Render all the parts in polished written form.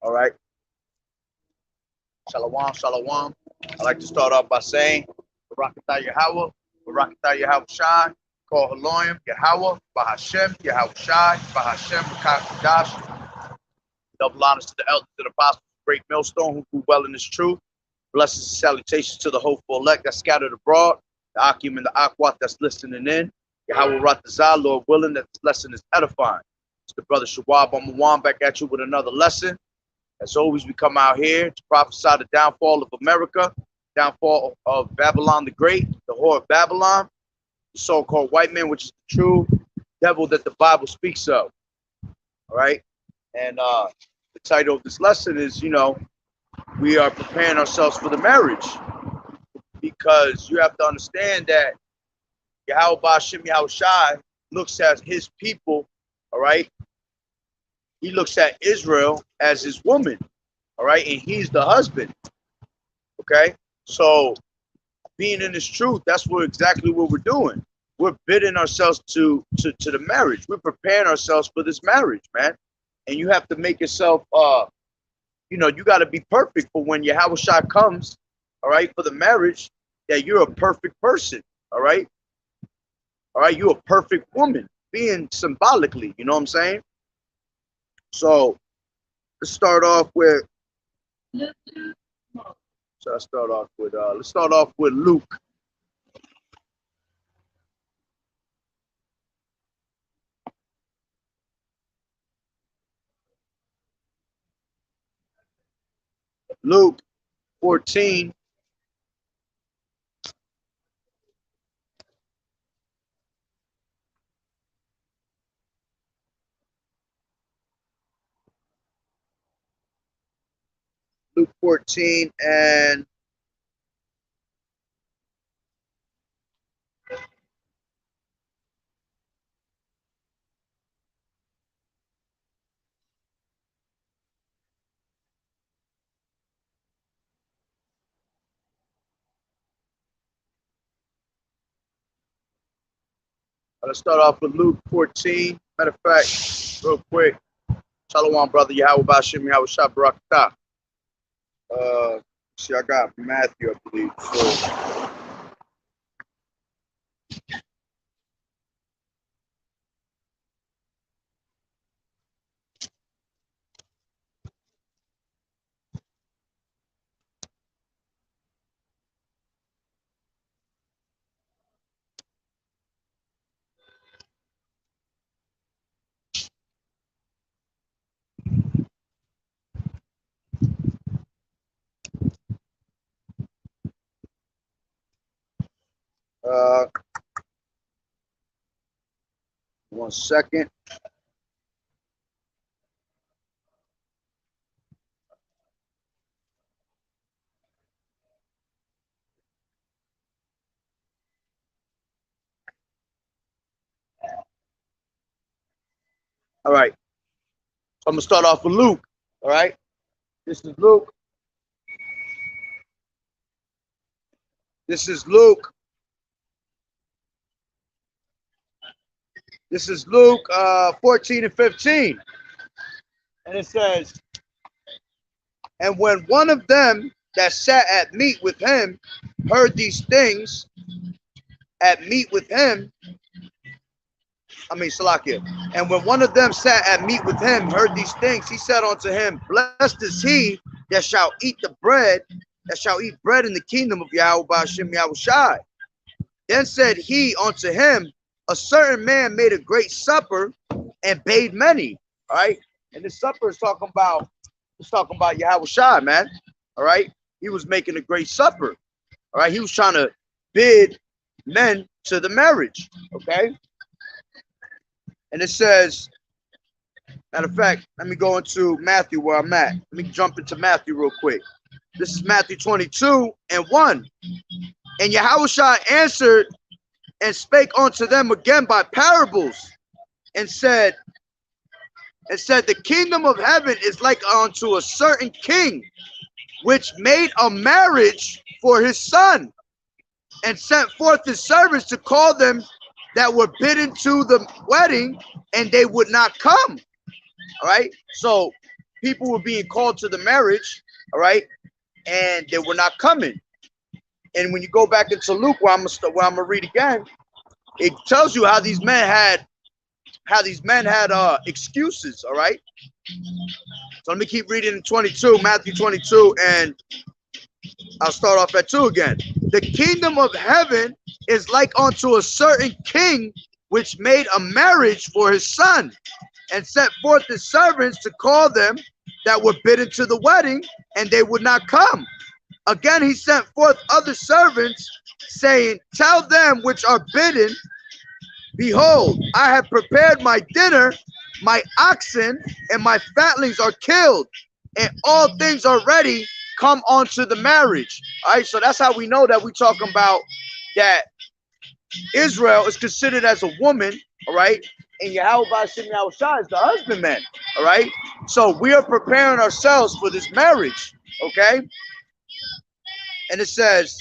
All right. Shalom, shalom. I like to start off by saying, Barakatah Yahweh, Barakatah Yahweh Shai, Call Haloyim, Yahweh, Bahashem, Yahweh Shai, Bahashem, Bakakadash. Double honors to the elders and apostles, great millstone who grew well in this truth. Blessings and salutations to the hopeful elect that's scattered abroad, the Akim and the Akwat that's listening in. Yahweh Ratazah, Lord willing, that this lesson is edifying. It's the brother Shawab Amawan back at you with another lesson. As always, we come out here to prophesy the downfall of America, downfall of Babylon the Great, the whore of Babylon, the so-called white man, which is the true devil that the Bible speaks of. All right. And the title of this lesson is, we are preparing ourselves for the marriage, because you have to understand that Yahweh Ba'ashem Yahweh Shai looks at his people, all right? He looks at Israel as his woman, all right? And he's the husband, okay? So being in this truth, that's exactly what we're doing. We're bidding ourselves to the marriage. We're preparing ourselves for this marriage, man. And you have to make yourself, you got to be perfect for when Yahweh Shai comes, all right, for the marriage, that you're a perfect person, all right? All right, you're a perfect woman, being symbolically, you know what I'm saying? So let's start off with, let's start off with Luke. Luke 14. Luke 14 and let's start off with Luke 14. Matter of fact, real quick, Shalom, brother Yahweh Ba'ashem Yahweh Shai Barakatah. See, I got Matthew, I believe. So one second. All right. So I'm going to start off with Luke. All right. This is Luke. This is Luke. This is Luke 14 and 15. And it says, and when one of them that sat at meat with him heard these things Salakia. And when one of them sat at meat with him, heard these things, he said unto him, blessed is he that shall eat bread in the kingdom of Yahweh Ba'ashem Yahweh Shai. Then said he unto him, a certain man made a great supper and bade many. All right. And this supper is talking about Yahweh Shai, man. All right. He was making a great supper. All right. He was trying to bid men to the marriage. Okay. And it says, matter of fact, let me go into Matthew where I'm at. Let me jump into Matthew real quick. This is Matthew 22 and 1. And Yahweh Shai answered and spake unto them again by parables, and said, the kingdom of heaven is like unto a certain king, which made a marriage for his son, and sent forth his servants to call them that were bidden to the wedding, and they would not come. All right. So people were being called to the marriage, all right, and they were not coming. And when you go back into Luke, where I'm gonna read again, it tells you how these men had excuses, all right. So let me keep reading in 22, Matthew 22, and I'll start off at 2 again. The kingdom of heaven is like unto a certain king which made a marriage for his son, and set forth his servants to call them that were bidden to the wedding, and they would not come. Again he sent forth other servants, saying, tell them which are bidden, behold, I have prepared my dinner, my oxen and my fatlings are killed, and all things are ready, come on to the marriage. All right, so that's how we know that we're talking about that Israel is considered as a woman, all right, and YAHAWAH'S is the husbandman, all right. So we are preparing ourselves for this marriage, okay. And it says,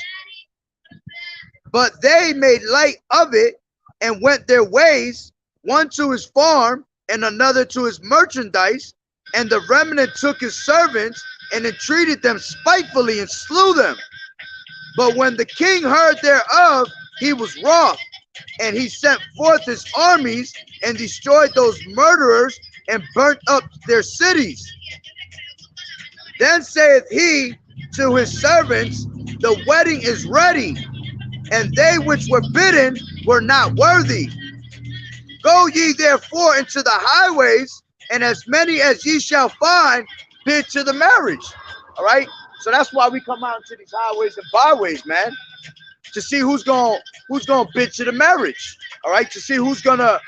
but they made light of it and went their ways, one to his farm and another to his merchandise, and the remnant took his servants and entreated them spitefully and slew them. But when the king heard thereof, he was wroth, and he sent forth his armies and destroyed those murderers and burnt up their cities. Then saith he to his servants, the wedding is ready, and they which were bidden were not worthy. Go ye therefore into the highways, and as many as ye shall find, bid to the marriage. All right. So that's why we come out into these highways and byways, man, to see who's gonna bid to the marriage. All right, to see who's gonna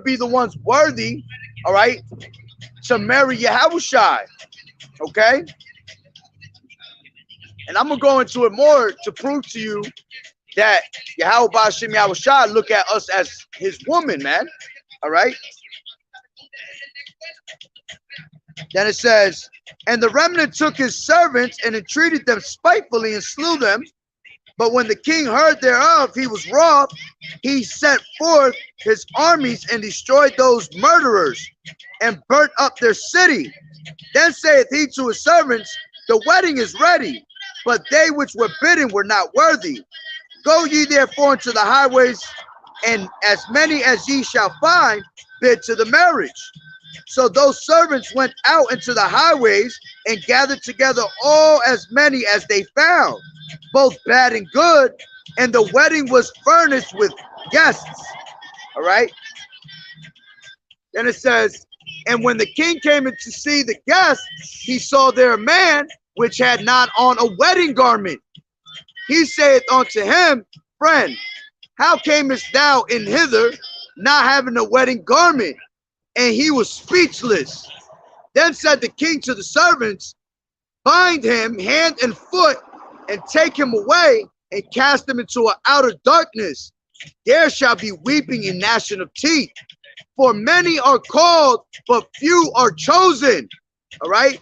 be the ones worthy, all right, to marry YAHAWAH'S. Okay. And I'm gonna go into it more to prove to you that YAHAWAH'S look at us as his woman, man. All right. Then it says, and the remnant took his servants and entreated them spitefully and slew them. But when the king heard thereof, he was wroth. He sent forth his armies and destroyed those murderers and burnt up their city. Then saith he to his servants, the wedding is ready, but they which were bidden were not worthy. Go ye therefore into the highways, and as many as ye shall find, bid to the marriage. So those servants went out into the highways and gathered together all as many as they found, both bad and good, and the wedding was furnished with guests. All right. Then it says, and when the king came in to see the guests, he saw there a man which had not on a wedding garment. He saith unto him, friend, how camest thou in hither, not having a wedding garment? And he was speechless. Then said the king to the servants, bind him hand and foot, and take him away, and cast him into an outer darkness. There shall be weeping and gnashing of teeth. For many are called, but few are chosen. All right.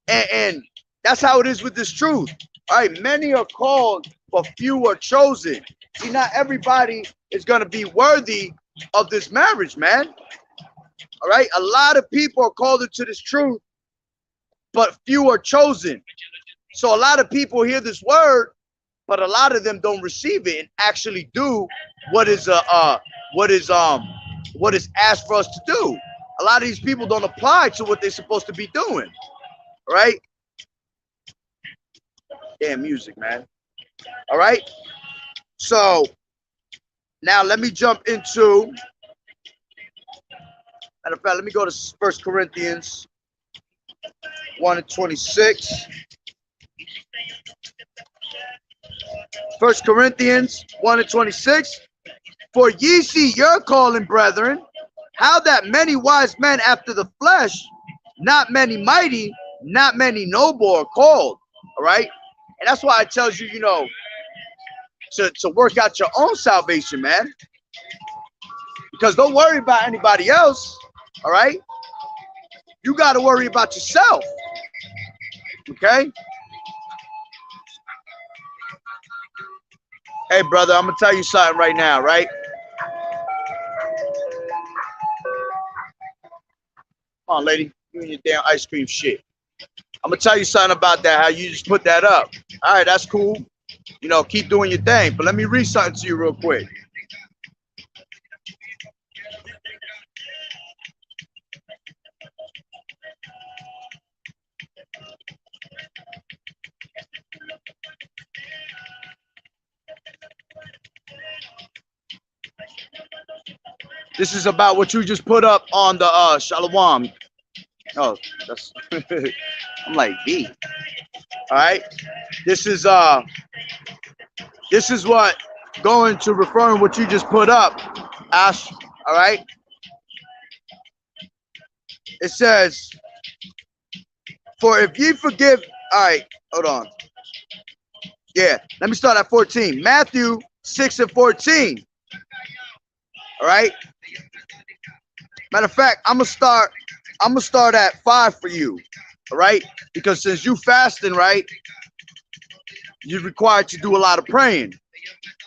And that's how it is with this truth. All right. Many are called, but few are chosen. See, not everybody is going to be worthy of this marriage, man. All right. A lot of people are called into this truth, but few are chosen. So a lot of people hear this word, but a lot of them don't receive it and actually do what is asked for us to do. A lot of these people don't apply to what they're supposed to be doing. Right? Damn music, man. All right. So now let me jump into, matter of fact, let me go to 1 Corinthians 1:26. 1 Corinthians 1:26. For ye see your calling, brethren, how that many wise men after the flesh, not many mighty, not many noble are called. All right. And that's why it tells you, you know, to work out your own salvation, man. Because don't worry about anybody else. All right. You got to worry about yourself. Okay. Hey, brother, I'm going to tell you something right now, right? Come on, lady. You and your damn ice cream shit. I'm gonna tell you something about that, how you just put that up. All right, that's cool. You know, keep doing your thing. But let me read something to you real quick. This is about what you just put up on the Shalom. Oh, that's I'm like B. All right. This is what going to referring what you just put up, Ash. All right. It says, for if ye forgive, all right, hold on. Yeah, let me start at 14. Matthew 6 and 14. All right. Matter of fact, I'm gonna start at 5 for you. All right, because since you fasting, right, you're required to do a lot of praying.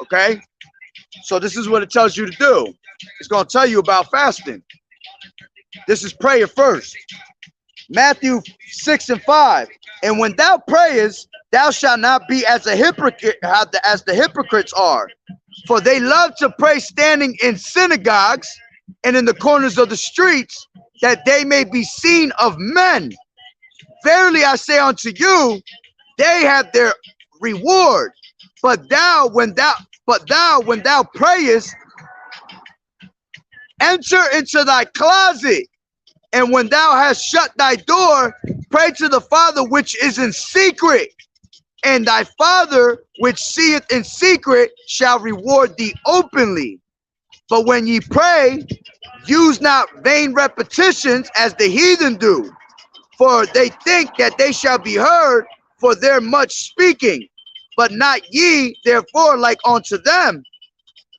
Okay, so this is what it tells you to do. It's gonna tell you about fasting. This is prayer first. Matthew 6 and 5. And when thou prayest, thou shalt not be as a hypocrite, as the hypocrites are, for they love to pray standing in synagogues and in the corners of the streets, that they may be seen of men. Verily I say unto you, they have their reward. But thou, when thou prayest, enter into thy closet, and when thou hast shut thy door, pray to the Father which is in secret, and thy Father which seeth in secret shall reward thee openly. But when ye pray, use not vain repetitions as the heathen do, for they think that they shall be heard for their much speaking. But not ye therefore like unto them.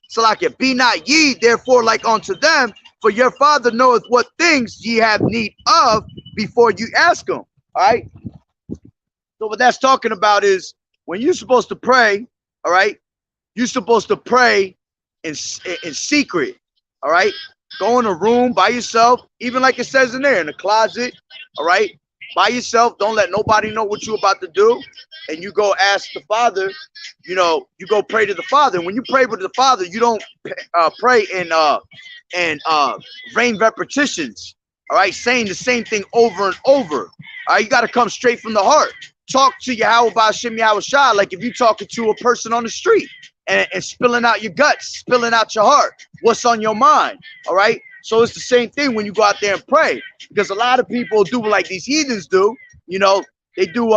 So like it, be not ye therefore like unto them, for your Father knoweth what things ye have need of before you ask him. All right. So what that's talking about is when you're supposed to pray, all right, you're supposed to pray in secret. All right. Go in a room by yourself, even like it says in there, in the closet, all right, by yourself. Don't let nobody know what you're about to do. And you go ask the Father, you know, you go pray to the Father. And when you pray with the Father, you don't pray in vain repetitions, all right, saying the same thing over and over. All right, you got to come straight from the heart. Talk to Yahawah Ba'Shem Yahweh Shai like if you're talking to a person on the street. And spilling out your guts, spilling out your heart, what's on your mind, all right? So it's the same thing when you go out there and pray, because a lot of people do like these heathens do, you know, they do,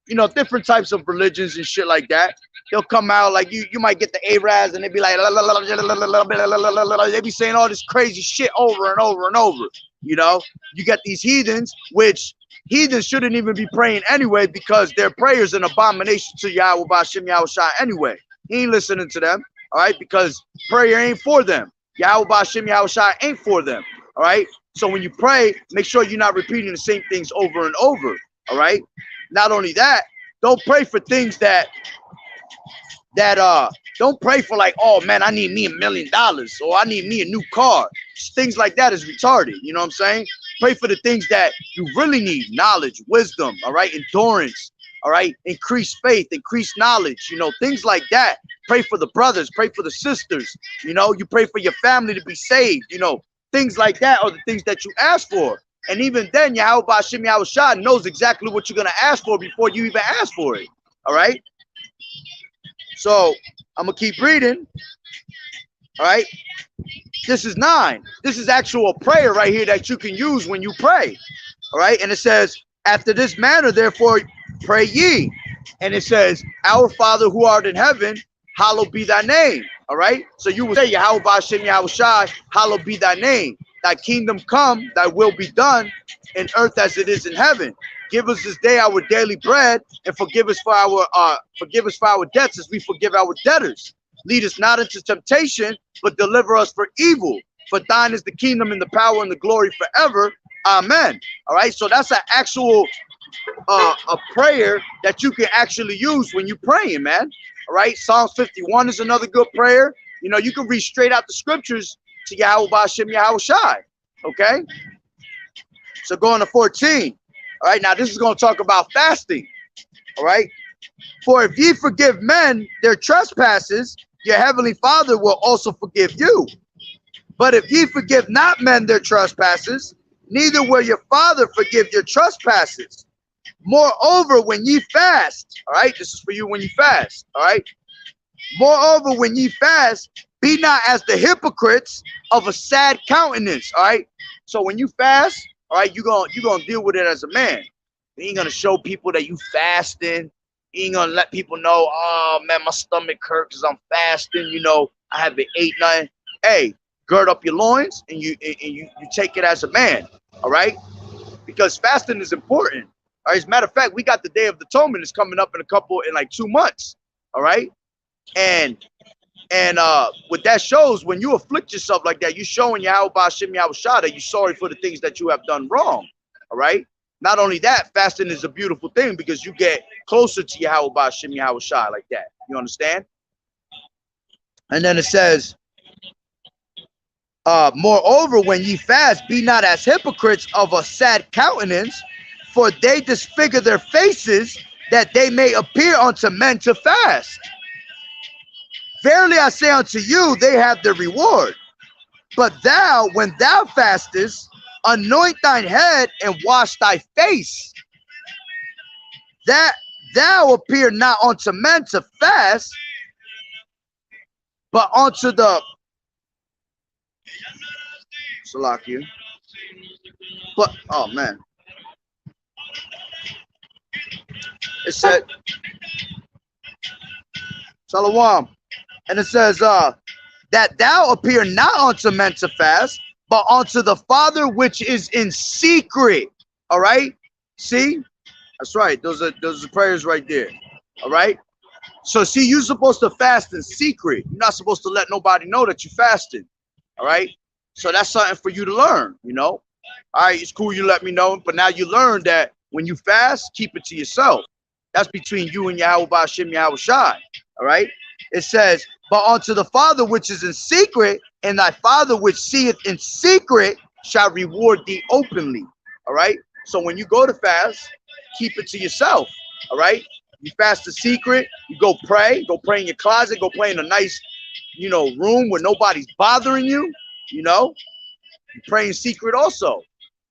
you know, different types of religions and shit like that. They'll come out like you might get the Arabs and they be like, they be saying all this crazy shit over and over and over, you know? You get these heathens, which heathens shouldn't even be praying anyway, because their prayers an abomination to Yahawah Ba'Shem Yahweh Shai anyway. He ain't listening to them, all right, because prayer ain't for them. Yahawah Ba'Shem Yahweh Shai ain't for them, all right? So when you pray, make sure you're not repeating the same things over and over, all right? Not only that, don't pray for things that don't pray for like, oh man, I need me $1 million, or I need me a new car. Things like that is retarded, you know what I'm saying? Pray for the things that you really need: knowledge, wisdom, all right, endurance, all right, increase faith, increase knowledge, you know, things like that. Pray for the brothers, pray for the sisters, you know, you pray for your family to be saved, you know, things like that are the things that you ask for. And even then, Yahawah Ba'Shem Yahweh Shai knows exactly what you're going to ask for before you even ask for it, all right? So I'm going to keep reading, all right? This is 9. This is actual prayer right here that you can use when you pray, all right? And it says, after this manner, therefore, pray ye. And it says, our Father who art in heaven, hallowed be thy name. All right. So you will say, Yahawah Ba'Shem Yahweh Shai, hallowed be thy name. Thy kingdom come, thy will be done in earth as it is in heaven. Give us this day our daily bread, and forgive us for our debts as we forgive our debtors. Lead us not into temptation, but deliver us from evil. For thine is the kingdom and the power and the glory forever. Amen. All right. So that's an actual a prayer that you can actually use when you're praying, man. All right. Psalms 51 is another good prayer. You know, you can read straight out the scriptures to Yahawah Ba'Shem Yahweh Shai. Okay. So going to 14. All right, now this is going to talk about fasting. All right. For if ye forgive men their trespasses, your heavenly Father will also forgive you. But if ye forgive not men their trespasses, neither will your Father forgive your trespasses. Moreover, when ye fast, all right, this is for you when you fast, all right. Moreover, when ye fast, be not as the hypocrites of a sad countenance, all right. So when you fast, all right, you're gonna deal with it as a man. You ain't gonna show people that you fasting. You ain't gonna let people know, oh man, my stomach hurts because I'm fasting. You know, I haven't ate nothing. Hey, gird up your loins and you take it as a man, all right? Because fasting is important. All right. As a matter of fact, we got the Day of the Atonement is coming up in like 2 months, all right? And what that shows, when you afflict yourself like that, you showing Yahweh Ba'ashem Yahushua that you're sorry for the things that you have done wrong. All right. Not only that, fasting is a beautiful thing because you get closer to Yahweh Ba'ashem Yahushua like that. You understand? And then it says, moreover, when ye fast, be not as hypocrites of a sad countenance, for they disfigure their faces, that they may appear unto men to fast. Verily I say unto you, they have their reward. But thou, when thou fastest, anoint thine head and wash thy face, that thou appear not unto men to fast, but unto the Salakia. But oh man, it said Shalom. And it says, that thou appear not unto men to fast, but unto the Father which is in secret. All right. See, that's right. Those are prayers right there. All right. So see, you're supposed to fast in secret. You're not supposed to let nobody know that you fasted. All right. So that's something for you to learn, you know. All right. It's cool you let me know. But now you learn that when you fast, keep it to yourself. That's between you and Yahweh Ba'ashem Yahushua. All right. It says, but unto the Father which is in secret, and thy Father which seeth in secret shall reward thee openly. All right. So when you go to fast, keep it to yourself. All right. You fast in secret. You go pray in your closet. Go pray in a nice, room where nobody's bothering you. You pray in secret also,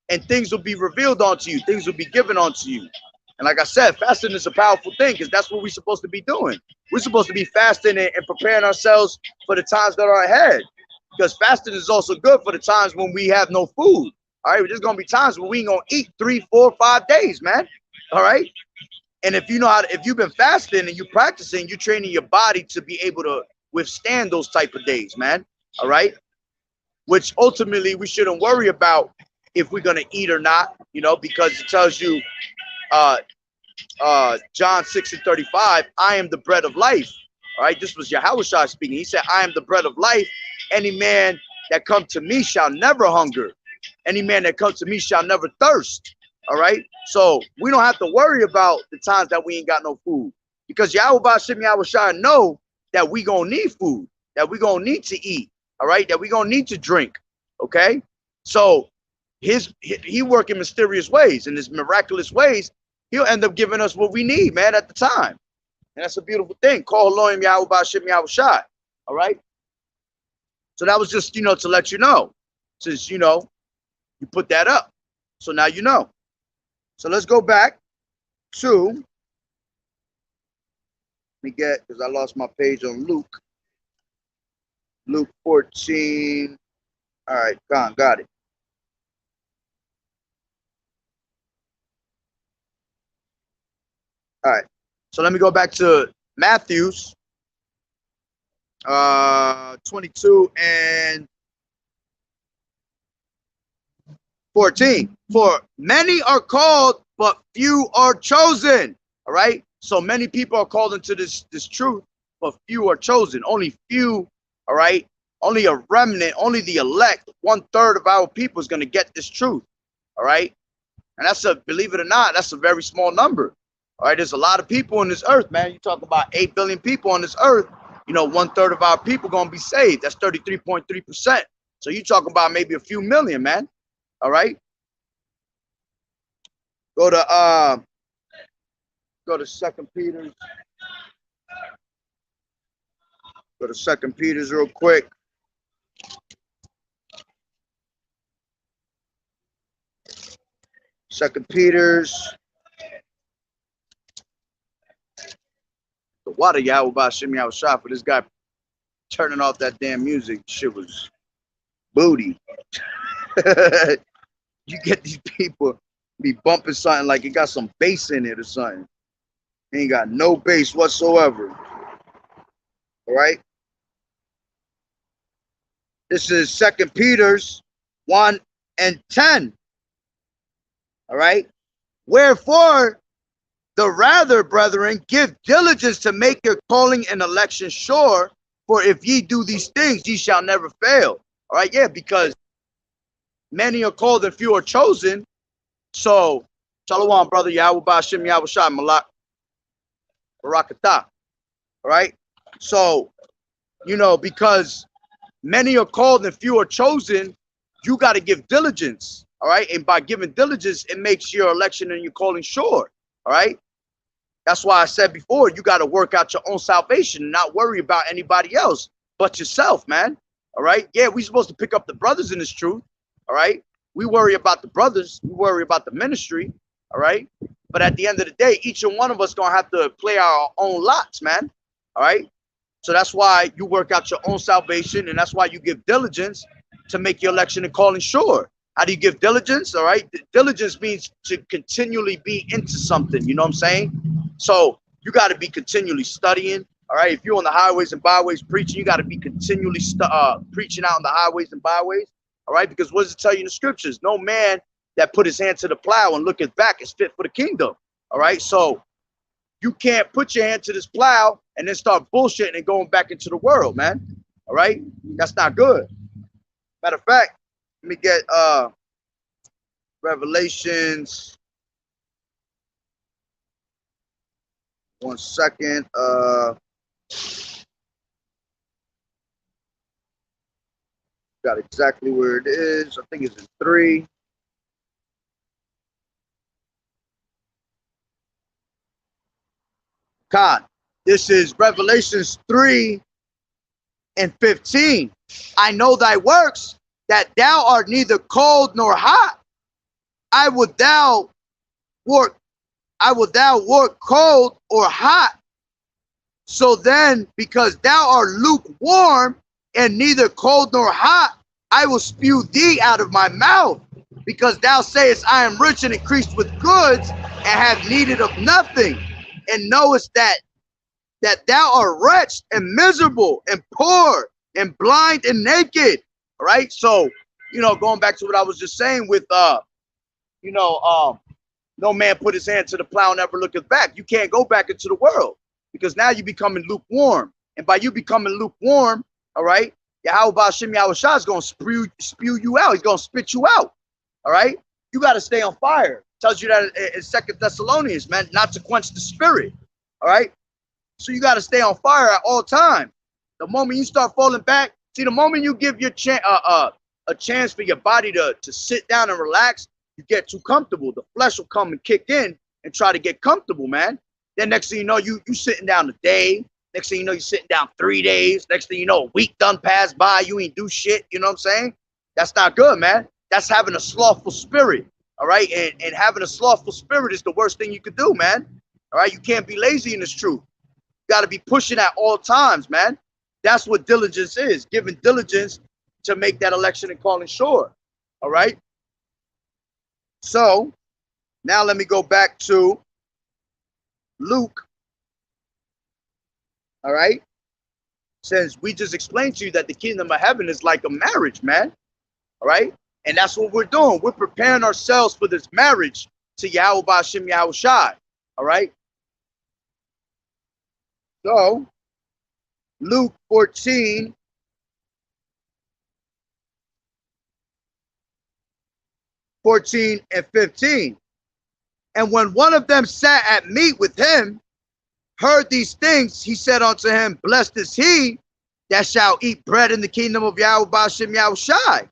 and things will be revealed unto you. Things will be given unto you. And like I said, fasting is a powerful thing because that's what we're supposed to be doing. We're supposed to be fasting and preparing ourselves for the times that are ahead. Because fasting is also good for the times when we have no food. All right, there's gonna be times when we ain't gonna eat 3, 4, 5 days, man. All right. And if you've been fasting and you're practicing, you're training your body to be able to withstand those type of days, man. All right. Which ultimately we shouldn't worry about if we're gonna eat or not, because it tells you, John 6:35, I am the bread of life. All right, this was Yahawashi speaking. He said, I am the bread of life. Any man that come to me shall never hunger. Any man that comes to me shall never thirst. All right, so we don't have to worry about the times that we ain't got no food, because Yahweh Ba'ashem Yahushua know that we gonna need food, that we gonna need to eat. All right, that we gonna need to drink. Okay, so he work in mysterious ways, in his miraculous ways. He'll end up giving us what we need, man, at the time. And that's a beautiful thing. Call Elohim Yahweh Ba'ashem Yahushua. All right. So that was just, to let you know. Since, you put that up. So now you know. So let's go back to, let me get, because I lost my page on Luke. Luke 14. All right, got it. All right, so let me go back to Matthew's 22 and 14. For many are called, but few are chosen. All right, so many people are called into this truth, but few are chosen. Only few. All right, only a remnant, only the elect. 1/3 of our people is going to get this truth. All right, and believe it or not, that's a very small number. All right, there's a lot of people on this earth, man. You talk about 8 billion people on this earth. 1/3 of our people gonna be saved. That's 33.3%. So you talk about maybe a few million, man. All right. Go to 2 Peter's. Go to 2 Peter's real quick. Second Peter's. The water YAHAWAH'S for this guy turning off that damn music. Shit was booty. You get these people be bumping something like it got some bass in it or something. Ain't got no bass whatsoever. All right. This is 2 Peter's 1:10. All right. Wherefore, the rather, brethren, give diligence to make your calling and election sure. For if ye do these things, ye shall never fail. All right. Yeah, because many are called and few are chosen. So, Shalom, brother. YAHAWAH'S Malak Barakatah. All right. So, you know, because many are called and few are chosen, you got to give diligence. All right. And by giving diligence, it makes your election and your calling sure. All right. That's why I said before, you got to work out your own salvation and not worry about anybody else but yourself, man. All right. Yeah, we're supposed to pick up the brothers in this truth. All right. We worry about the brothers. We worry about the ministry. All right. But at the end of the day, each and one of us going to have to play our own lots, man. All right. So that's why you work out your own salvation. And that's why you give diligence to make your election and calling sure. How do you give diligence? All right. Diligence means to continually be into something. You know what I'm saying? So you got to be continually studying. All right. If you're on the highways and byways preaching, you got to be continually preaching out on the highways and byways. All right. Because what does it tell you in the scriptures? No man that put his hand to the plow and looketh back is fit for the kingdom. All right. So you can't put your hand to this plow and then start bullshitting and going back into the world, man. All right. That's not good. Matter of fact, let me get Revelations. 1 second. Got exactly where it is. I think it's in 3. God, this is Revelations 3:15. I know thy works, that thou art neither cold nor hot. I would thou wert cold or hot. So then, because thou art lukewarm and neither cold nor hot, I will spew thee out of my mouth. Because thou sayest, I am rich and increased with goods, and have needed of nothing, and knowest that thou art wretched and miserable and poor and blind and naked. All right. So, you know, going back to what I was just saying with, no man put his hand to the plow and ever looketh back. You can't go back into the world because now you're becoming lukewarm. And by you becoming lukewarm, all right, YAHAWAH'S is going to spew you out. He's going to spit you out. All right. You got to stay on fire. It tells you that in 2 Thessalonians, man, not to quench the spirit. All right. So you got to stay on fire at all times. The moment you start falling back, see, the moment you give your a chance for your body to sit down and relax, you get too comfortable. The flesh will come and kick in and try to get comfortable, man. Then next thing you know, you sitting down a day. Next thing you know, you're sitting down 3 days. Next thing you know, a week done passed by. You ain't do shit. You know what I'm saying? That's not good, man. That's having a slothful spirit. All right. And having a slothful spirit is the worst thing you could do, man. All right. You can't be lazy in this truth. You got to be pushing at all times, man. That's what diligence is. Giving diligence to make that election and calling sure. All right. So now let me go back to Luke. All right. Since we just explained to you that the kingdom of heaven is like a marriage, man. All right. And that's what we're doing. We're preparing ourselves for this marriage to YAHAWAH'S. All right. So Luke 14. and 15. And when one of them sat at meat with him, heard these things, he said unto him, blessed is he that shall eat bread in the kingdom of YAHAWAH'S.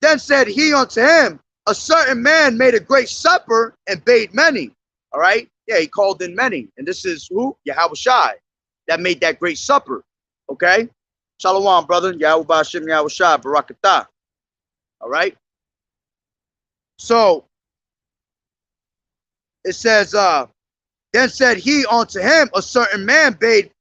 Then said he unto him, a certain man made a great supper and bade many. All right. Yeah, he called in many. And this is who? Yahawashi, that made that great supper. Okay. Shalom, brother. Yahweh Ba'ashem Yahawashi, Barakatah. All right. So it says, then said he unto him, a certain man made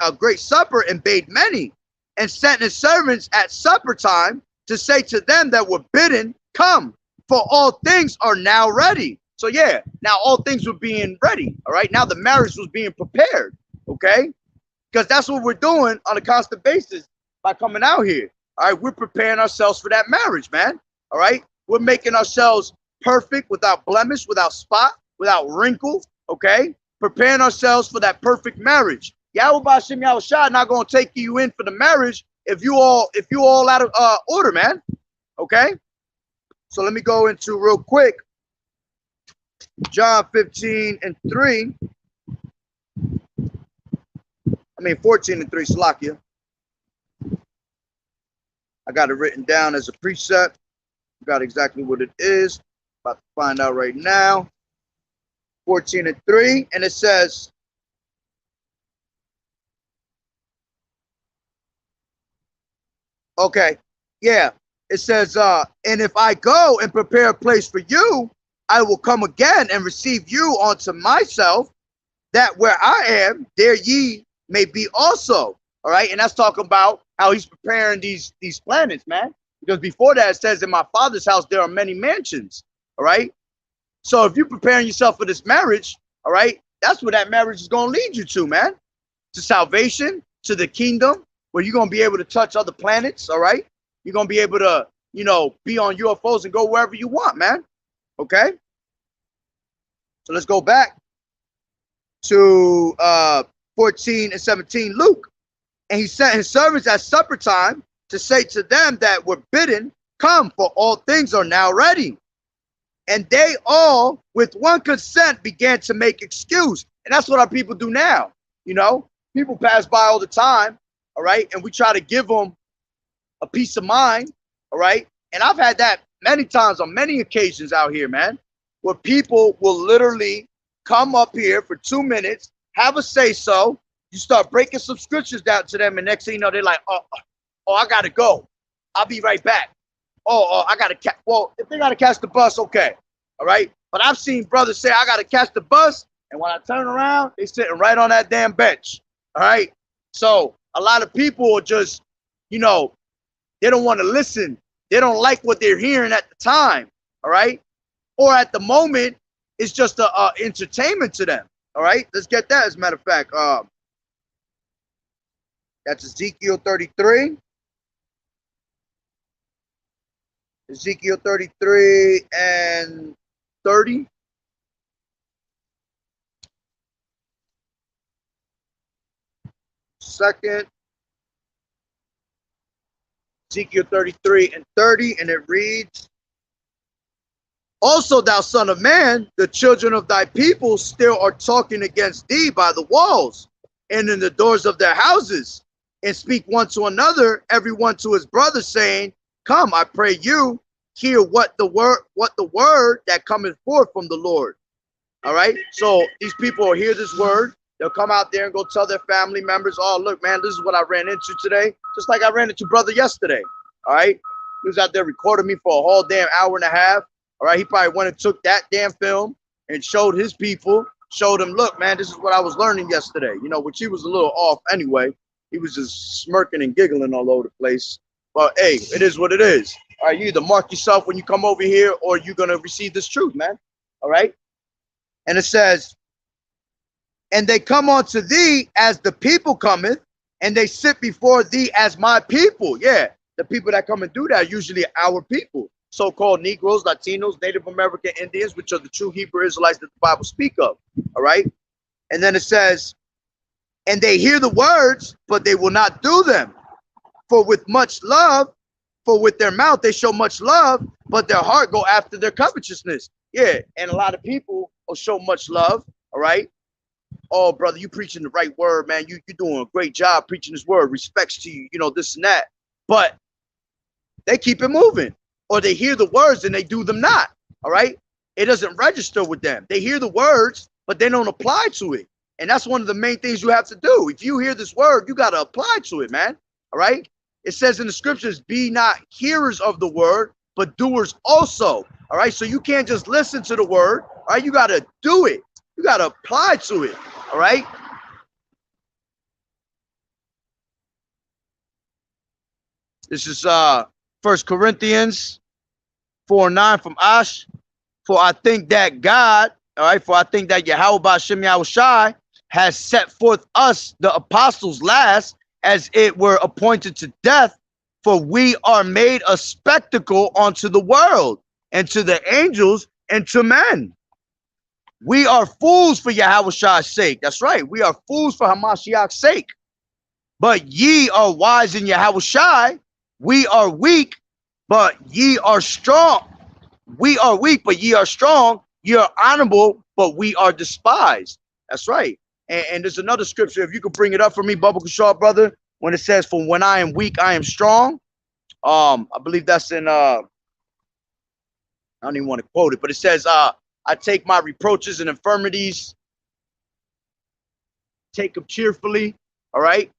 a great supper and bade many, and sent his servants at supper time to say to them that were bidden, come, for all things are now ready. So yeah, now all things were being ready. All right, now the marriage was being prepared. Okay, because that's what we're doing on a constant basis by coming out here. All right, we're preparing ourselves for that marriage, man. All right, we're making ourselves perfect, without blemish, without spot, without wrinkle. Okay, preparing ourselves for that perfect marriage. Yahweh Ba'ashem Yahawashi not gonna take you in for the marriage if you all out of order, man. Okay, so let me go into real quick John 15:3. I mean 14:3, Salakia. I got it written down as a precept. Got exactly what it is. About to find out right now. 14:3, and it says, okay, yeah, it says, and if I go and prepare a place for you, I will come again and receive you unto myself, that where I am, there ye may be also. All right, and that's talking about how he's preparing these planets, man. Because before that, it says, in my Father's house there are many mansions. All right, so if you're preparing yourself for this marriage, all right, that's where that marriage is going to lead you to, man. To salvation, to the kingdom, where you're going to be able to touch other planets, all right? You're going to be able to, you know, be on UFOs and go wherever you want, man. Okay? So let's go back to 14:17, Luke. And he sent his servants at supper time to say to them that were bidden, come, for all things are now ready. And they all, with one consent, began to make excuse. And that's what our people do now. You know, people pass by all the time, all right? And we try to give them a peace of mind, all right? And I've had that many times on many occasions out here, man, where people will literally come up here for 2 minutes, have a say-so, you start breaking some scriptures down to them, and next thing you know, they're like, oh, I got to go. I'll be right back. I got to catch. Well, if they got to catch the bus, okay. All right. But I've seen brothers say, I got to catch the bus. And when I turn around, they sitting right on that damn bench. All right. So a lot of people are just, you know, they don't want to listen. They don't like what they're hearing at the time. All right. Or at the moment, it's just a entertainment to them. All right. Let's get that. As a matter of fact, that's Ezekiel 33. Ezekiel 33 and 30. Second. Ezekiel 33 and 30, and it reads, also, thou son of man, the children of thy people still are talking against thee by the walls and in the doors of their houses, and speak one to another, every one to his brother, saying, come, I pray you, hear what the word that cometh forth from the Lord. All right. So these people will hear this word. They'll come out there and go tell their family members, oh, look, man, this is what I ran into today. Just like I ran into brother yesterday. All right. He was out there recording me for a whole damn hour and a half. All right. He probably went and took that damn film and showed his people, showed them, look, man, this is what I was learning yesterday. You know, which he was a little off anyway. He was just smirking and giggling all over the place. But hey, it is what it is. All right, you either mark yourself when you come over here, or you're going to receive this truth, man. All right. And it says, and they come unto thee as the people cometh, and they sit before thee as my people. Yeah, the people that come and do that are usually our people, so-called Negroes, Latinos, Native American Indians, which are the true Hebrew Israelites that the Bible speak of. All right. And then it says, and they hear the words, but they will not do them. For with much love, for with their mouth they show much love, but their heart go after their covetousness. Yeah, and a lot of people will show much love, all right? Oh, brother, you preaching the right word, man. You're doing a great job preaching this word. Respects to you, you know, this and that. But they keep it moving. or they hear the words and they do them not. All right. It doesn't register with them. They hear the words, but they don't apply to it. And that's one of the main things you have to do. If you hear this word, you got to apply to it, man. All right. It says in the scriptures, be not hearers of the word, but doers also. All right. So you can't just listen to the word. All right. You got to do it. You got to apply to it. All right. This is 1 Corinthians 4:9 from Ash. For I think that God, all right, for I think that Yahweh Ba'Shem Yahushai has set forth us, the apostles, last, as it were appointed to death, for we are made a spectacle unto the world, and to the angels, and to men. We are fools for Yahushai's sake. That's right. We are fools for Hamashiach's sake. But ye are wise in Yahushai. We are weak, but ye are strong. We are weak, but ye are strong. Ye are honorable, but we are despised. That's right. And there's another scripture, if you could bring it up for me, Bubba Kushar, brother, when it says, for when I am weak, I am strong. I believe that's in, I don't even want to quote it, but it says, I take my reproaches and infirmities, take them cheerfully. All right.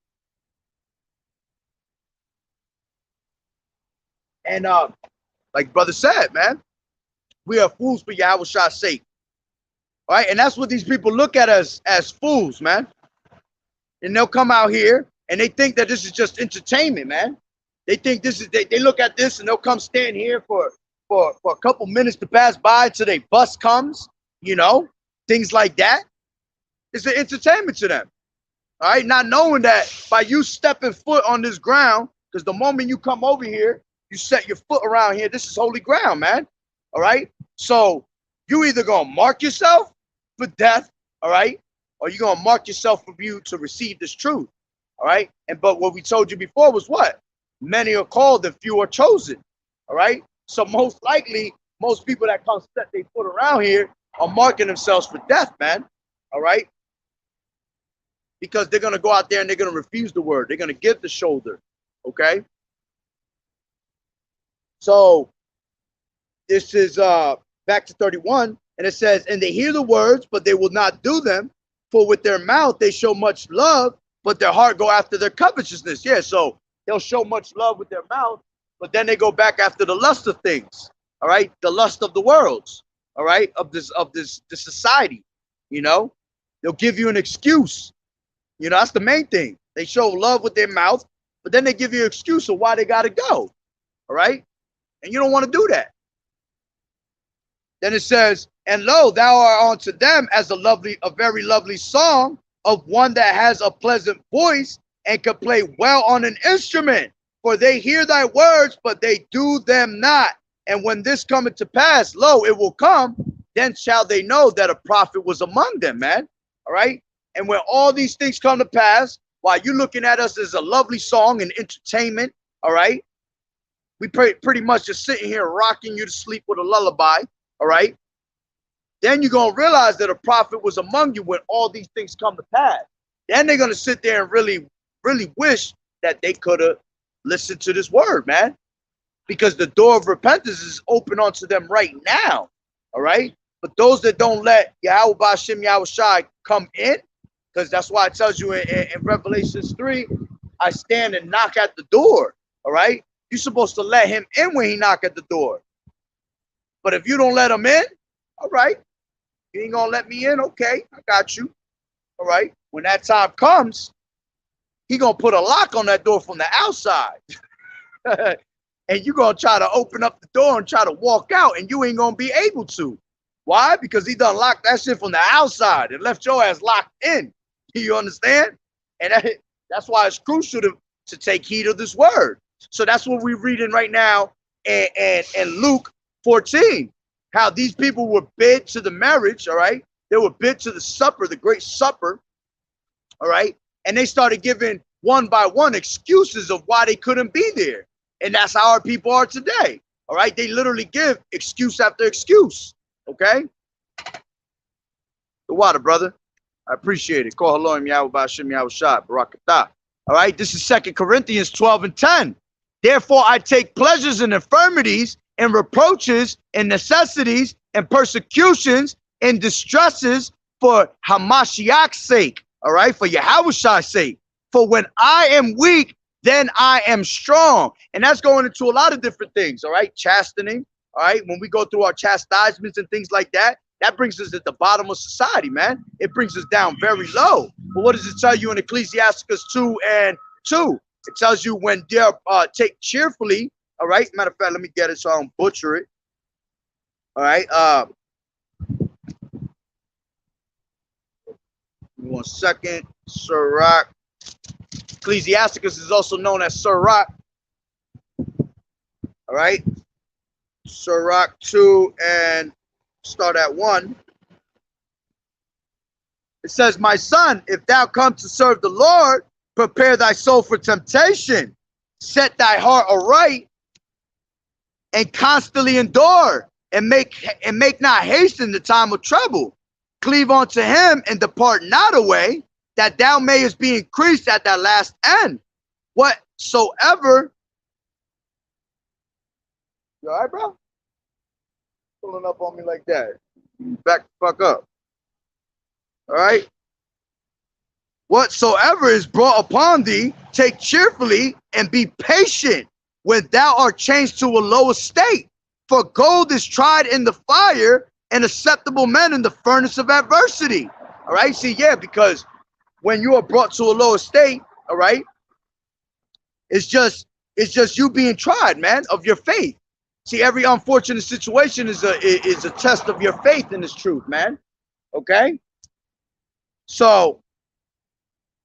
And like brother said, man, we are fools for Yahweh's sake. All right. And that's what these people look at us as fools, man. And they'll come out here and they think that this is just entertainment, man. They think this is, they look at this and they'll come stand here for a couple minutes to pass by till their bus comes, you know, things like that. It's an entertainment to them. All right. Not knowing that by you stepping foot on this ground, because the moment you come over here, you set your foot around here. This is holy ground, man. All right. So you either gonna mark yourself for death, all right, or you're gonna mark yourself for you to receive this truth. All right. And but what we told you before was what? Many are called and few are chosen. All right. So most likely, most people that come set their foot around here are marking themselves for death, man. All right. Because they're gonna go out there and they're gonna refuse the word. They're gonna give the shoulder. Okay. So this is back to 31, and it says, and they hear the words, but they will not do them. For with their mouth they show much love, but their heart go after their covetousness. Yeah, so they'll show much love with their mouth, but then they go back after the lust of things. All right, the lust of the worlds. All right, of this society. You know, they'll give you an excuse. You know, that's the main thing. They show love with their mouth, but then they give you an excuse of why they got to go. All right. And you don't want to do that. Then it says, and lo, thou art unto them as a very lovely song of one that has a pleasant voice and can play well on an instrument. For they hear thy words, but they do them not. And when this cometh to pass, lo, it will come, then shall they know that a prophet was among them, man. All right. And when all these things come to pass, while you're looking at us as a lovely song and entertainment, all right, we pretty much just sitting here rocking you to sleep with a lullaby, all right? Then you're going to realize that a prophet was among you when all these things come to pass. Then they're going to sit there and really, really wish that they could have listened to this word, man. Because the door of repentance is open unto them right now, all right? But those that don't let Yahweh Ba'Shem Yahushai come in, because that's why it tells you in Revelations 3, I stand and knock at the door, all right? You're supposed to let him in when he knock at the door. But if you don't let him in, all right, you ain't gonna let me in, okay, I got you, all right? When that time comes, he gonna put a lock on that door from the outside. And you're gonna try to open up the door and try to walk out, and you ain't gonna be able to. Why? Because he done locked that shit from the outside and left your ass locked in. You understand? And that's why it's crucial to take heed of this word. So that's what we're reading right now in Luke 14, how these people were bid to the marriage, all right? They were bid to the supper, the great supper, all right? And they started giving one by one excuses of why they couldn't be there. And that's how our people are today, all right? They literally give excuse after excuse, okay? The water, brother. I appreciate it. Call hello, Yahweh Ba'Shem Yahushai, Barakatah. All right, this is 2 Corinthians 12:10. Therefore, I take pleasures in infirmities and reproaches and necessities and persecutions and distresses for Hamashiach's sake, all right, for Yahawa's sake. For when I am weak, then I am strong. And that's going into a lot of different things, all right? Chastening, all right? When we go through our chastisements and things like that, that brings us at the bottom of society, man. It brings us down very low. But what does it tell you in Ecclesiasticus 2:2? It tells you when they're take cheerfully, all right? Matter of fact, let me get it so I don't butcher it. All right. One second. Sirach. Ecclesiasticus is also known as Sirach. All right. Sirach 2 and start at 1. It says, my son, if thou come to serve the Lord, prepare thy soul for temptation. Set thy heart aright and constantly endure and make not haste in the time of trouble. Cleave unto him and depart not away, that thou mayest be increased at thy last end. Whatsoever. You all right, bro? Pulling up on me like that. Back the fuck up. All right. Whatsoever is brought upon thee, take cheerfully and be patient when thou art changed to a low estate. For gold is tried in the fire, and acceptable men in the furnace of adversity. All right. See, yeah, because when you are brought to a low estate, all right, it's just you being tried, man, of your faith. See, every unfortunate situation is a test of your faith in this truth, man. Okay. So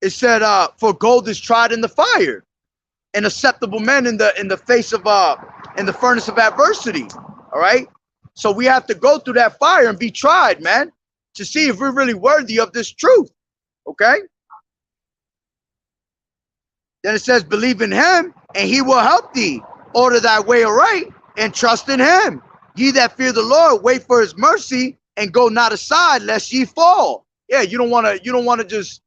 it said, for gold is tried in the fire, and acceptable men in the face of in the furnace of adversity. All right. So we have to go through that fire and be tried, man, to see if we're really worthy of this truth. Okay. Then it says, believe in him and he will help thee. Order thy way aright and trust in him. Ye that fear the Lord, wait for his mercy and go not aside lest ye fall. Yeah, you don't want to just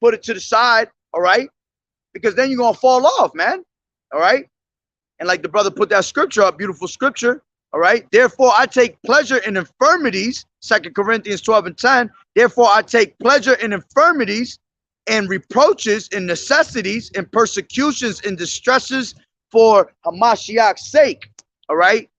put it to the side, all right? Because then you're going to fall off, man. All right? And like the brother put that scripture up, beautiful scripture. All right. Therefore, I take pleasure in infirmities. 2 Corinthians 12:10. Therefore, I take pleasure in infirmities and reproaches and necessities and persecutions and distresses for Hamashiach's sake. All right.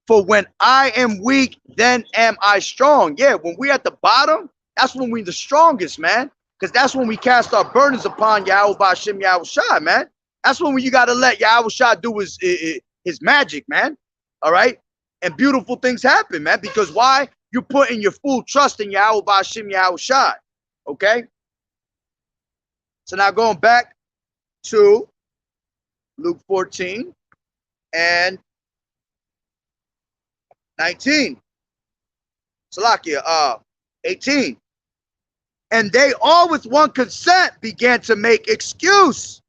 For when I am weak, then am I strong. Yeah. When we're at the bottom, that's when we're the strongest, man. Because that's when we cast our burdens upon Yahweh Ba'Shem Yahushua, man. That's when you got to let Yahushua do his magic, man. All right. And beautiful things happen, man. Because why? You're putting your full trust in Yahweh Ba'Shem Yahushua. Okay. So now going back to Luke 14 and 19. Salakia, 18. And they all with one consent began to make excuse.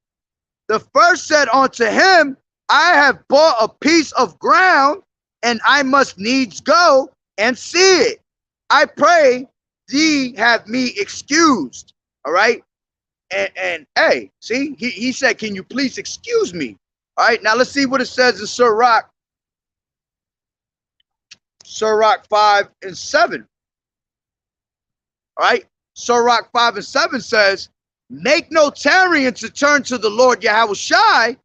The first said unto him, I have bought a piece of ground, and I must needs go and see it. I pray thee have me excused. All right. And hey, see, he said, can you please excuse me? All right. Now let's see what it says in Sirach 5 and 7. All right. Sirach 5 and 7 says, make no tarrying to turn to the Lord Yahushai,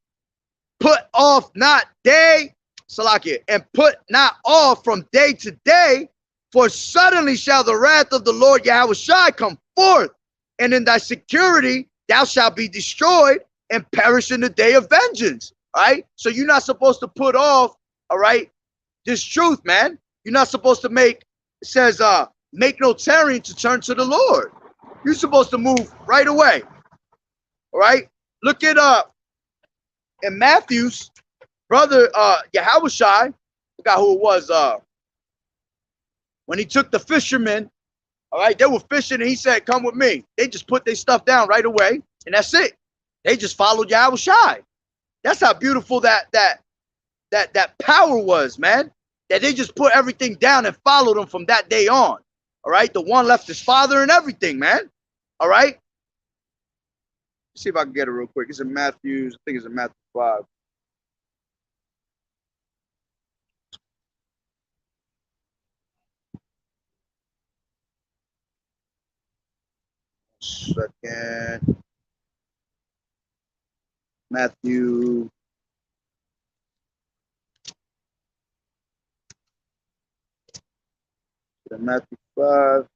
put off not day, Salakia, and put not off from day to day, for suddenly shall the wrath of the Lord Yahushai come forth, and in thy security thou shalt be destroyed and perish in the day of vengeance. All right. So you're not supposed to put off, all right, this truth, man. You're not supposed to make, it says, make no tarrying to turn to the Lord. You're supposed to move right away. All right. Look it up in Matthew's brother, Yahushai, forgot who it was, when he took the fishermen, all right, they were fishing and he said, come with me. They just put their stuff down right away and that's it. They just followed Yahushai. That's how beautiful that power was, man. That they just put everything down and followed him from that day on. All right. The one left his father and everything, man. All right. Let's see if I can get it real quick. It's in Matthew's, I think it's in Matthew 5. second. Matthew. Matthew 5.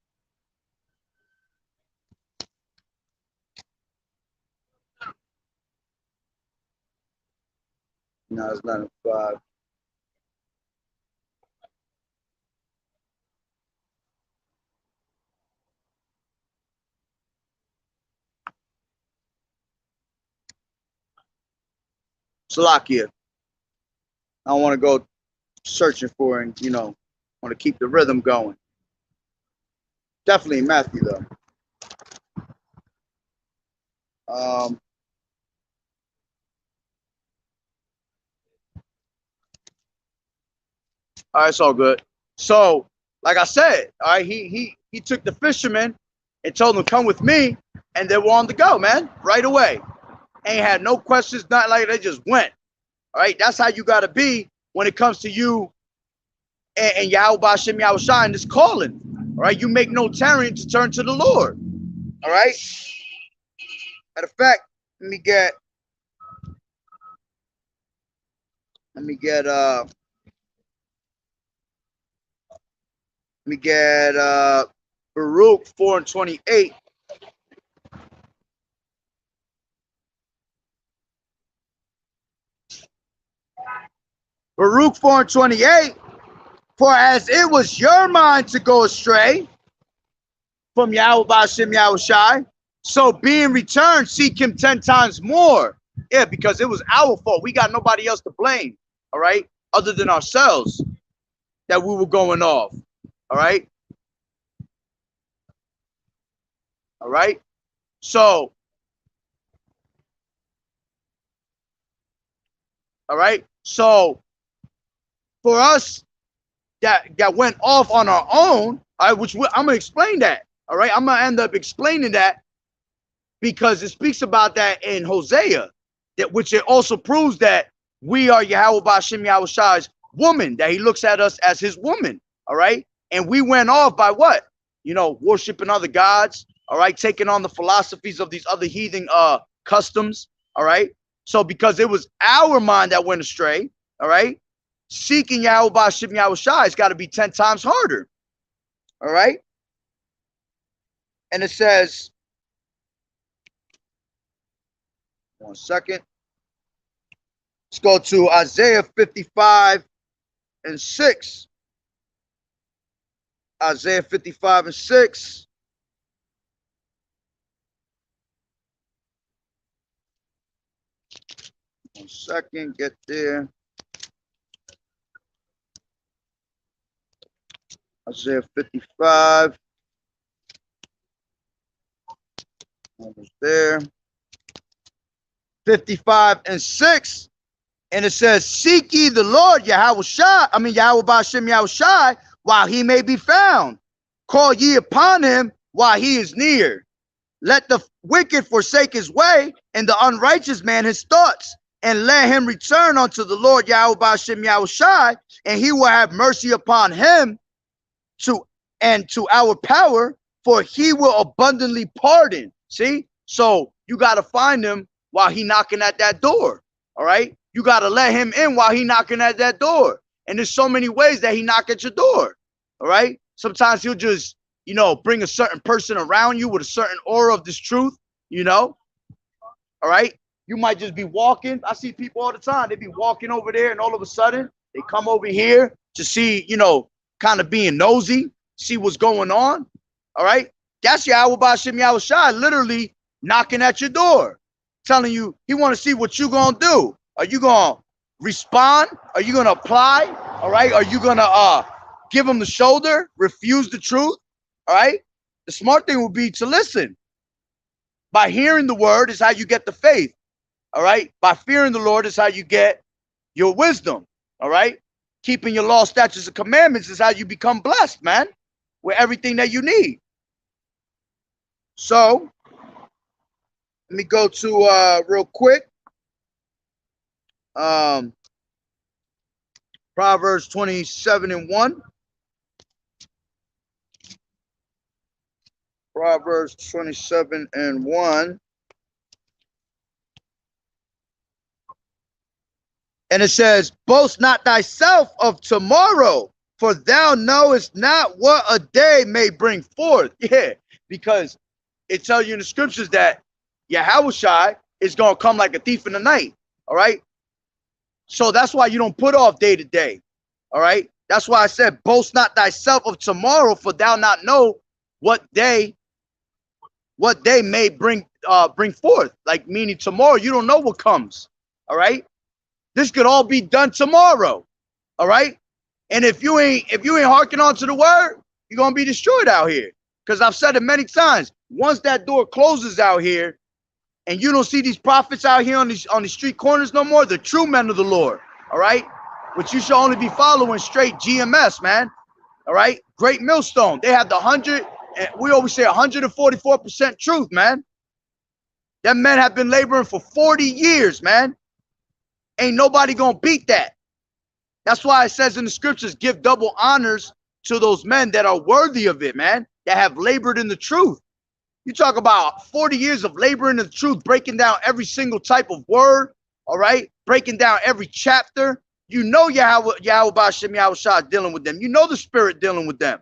No, it's not in 5. Salakia. I don't want to go searching for and, want to keep the rhythm going. Definitely Matthew, though. All right, it's all good. So, like I said, all right, he took the fishermen and told them, come with me, and they were on the go, man, right away. Ain't had no questions, nothing like that. They just went. All right, that's how you got to be when it comes to you and Yahweh B'Shem Yahushua and this calling. All right, you make no tarrying to turn to the Lord. All right. Matter of fact, let me get Baruch 4:28. Baruch 4:28. For as it was your mind to go astray from Yahweh B'Shem Yahushai, so being returned, seek him 10 times more. Yeah, because it was our fault. We got nobody else to blame, all right, other than ourselves, that we were going off, all right? All right? So, all right? So, for us that went off on our own, all right, which I'm going to explain that, all right? I'm going to end up explaining that because it speaks about that in Hosea, that which it also proves that we are Yahweh B'Shem Yahushua's woman, that he looks at us as his woman, all right? And we went off by what? Worshiping other gods, all right? Taking on the philosophies of these other heathen customs, all right? So because it was our mind that went astray, all right? Seeking Yahweh B'Shem Yahushua, it's got to be 10 times harder, all right? And it says, one second. Let's go to Isaiah 55:6. Isaiah 55:6. One second, get there. Isaiah 55. Almost there. 55:6. And it says, seek ye the Lord Yahweh B'Shem Yahushai, while he may be found. Call ye upon him while he is near. Let the wicked forsake his way, and the unrighteous man his thoughts, and let him return unto the Lord Yahweh B'Shem Yahushai, and he will have mercy upon him to our power, for he will abundantly pardon. See? So you got to find him while he knocking at that door. All right? You got to let him in while he knocking at that door. And there's so many ways that he knock at your door. All right? Sometimes he'll just, bring a certain person around you with a certain aura of this truth, All right? You might just be walking. I see people all the time. They be walking over there, and all of a sudden they come over here to see, kind of being nosy, see what's going on. All right? That's Yahweh B'Shem Yahushua literally knocking at your door, telling you he want to see what you going to do. Are you going to respond? Are you going to apply? All right? Are you going to give him the shoulder, refuse the truth? All right? The smart thing would be to listen. By hearing the word is how you get the faith. All right? By fearing the Lord is how you get your wisdom. All right? Keeping your law, statutes, and commandments is how you become blessed, man, with everything that you need. So, let me go to real quick. Proverbs 27:1. Proverbs 27:1. And it says, boast not thyself of tomorrow, for thou knowest not what a day may bring forth. Yeah, because it tells you in the scriptures that Yahawashi is going to come like a thief in the night. All right. So that's why you don't put off day to day. All right. That's why I said, boast not thyself of tomorrow, for thou not know what day may bring forth. Like, meaning tomorrow, you don't know what comes. All right. This could all be done tomorrow. All right. And if you ain't harking on to the word, you're gonna be destroyed out here. Because I've said it many times. Once that door closes out here, and you don't see these prophets out here on the street corners no more, the true men of the Lord. All right. Which you should only be following straight GMS, man. All right. Great Millstone. They have the 100, and we always say 144% truth, man. Them men have been laboring for 40 years, man. Ain't nobody gonna beat that. That's why it says in the scriptures, give double honors to those men that are worthy of it, man, that have labored in the truth. You talk about 40 years of laboring in the truth, breaking down every single type of word, all right? Breaking down every chapter. You know Yahweh Ba'ashem Yahushua dealing with them. You know the Spirit dealing with them.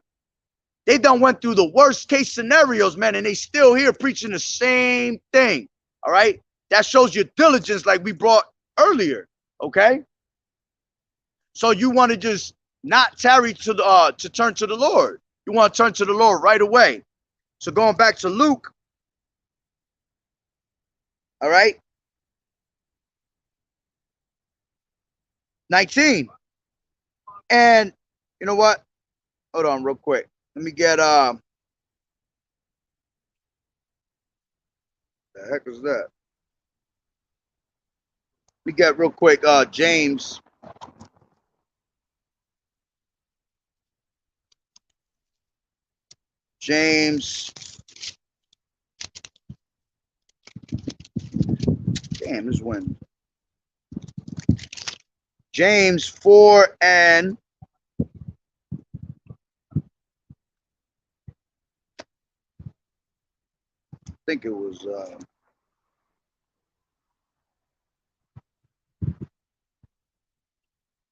They done went through the worst case scenarios, man, and they still here preaching the same thing, all right? That shows your diligence like we brought earlier, okay? So you want to just not tarry to turn to the Lord. You want to turn to the Lord right away. So going back to Luke, all right, 19. And you know what? Hold on real quick. Let me get the heck is that? Let me get real quick James. Damn, this wind. James 4 and I think it was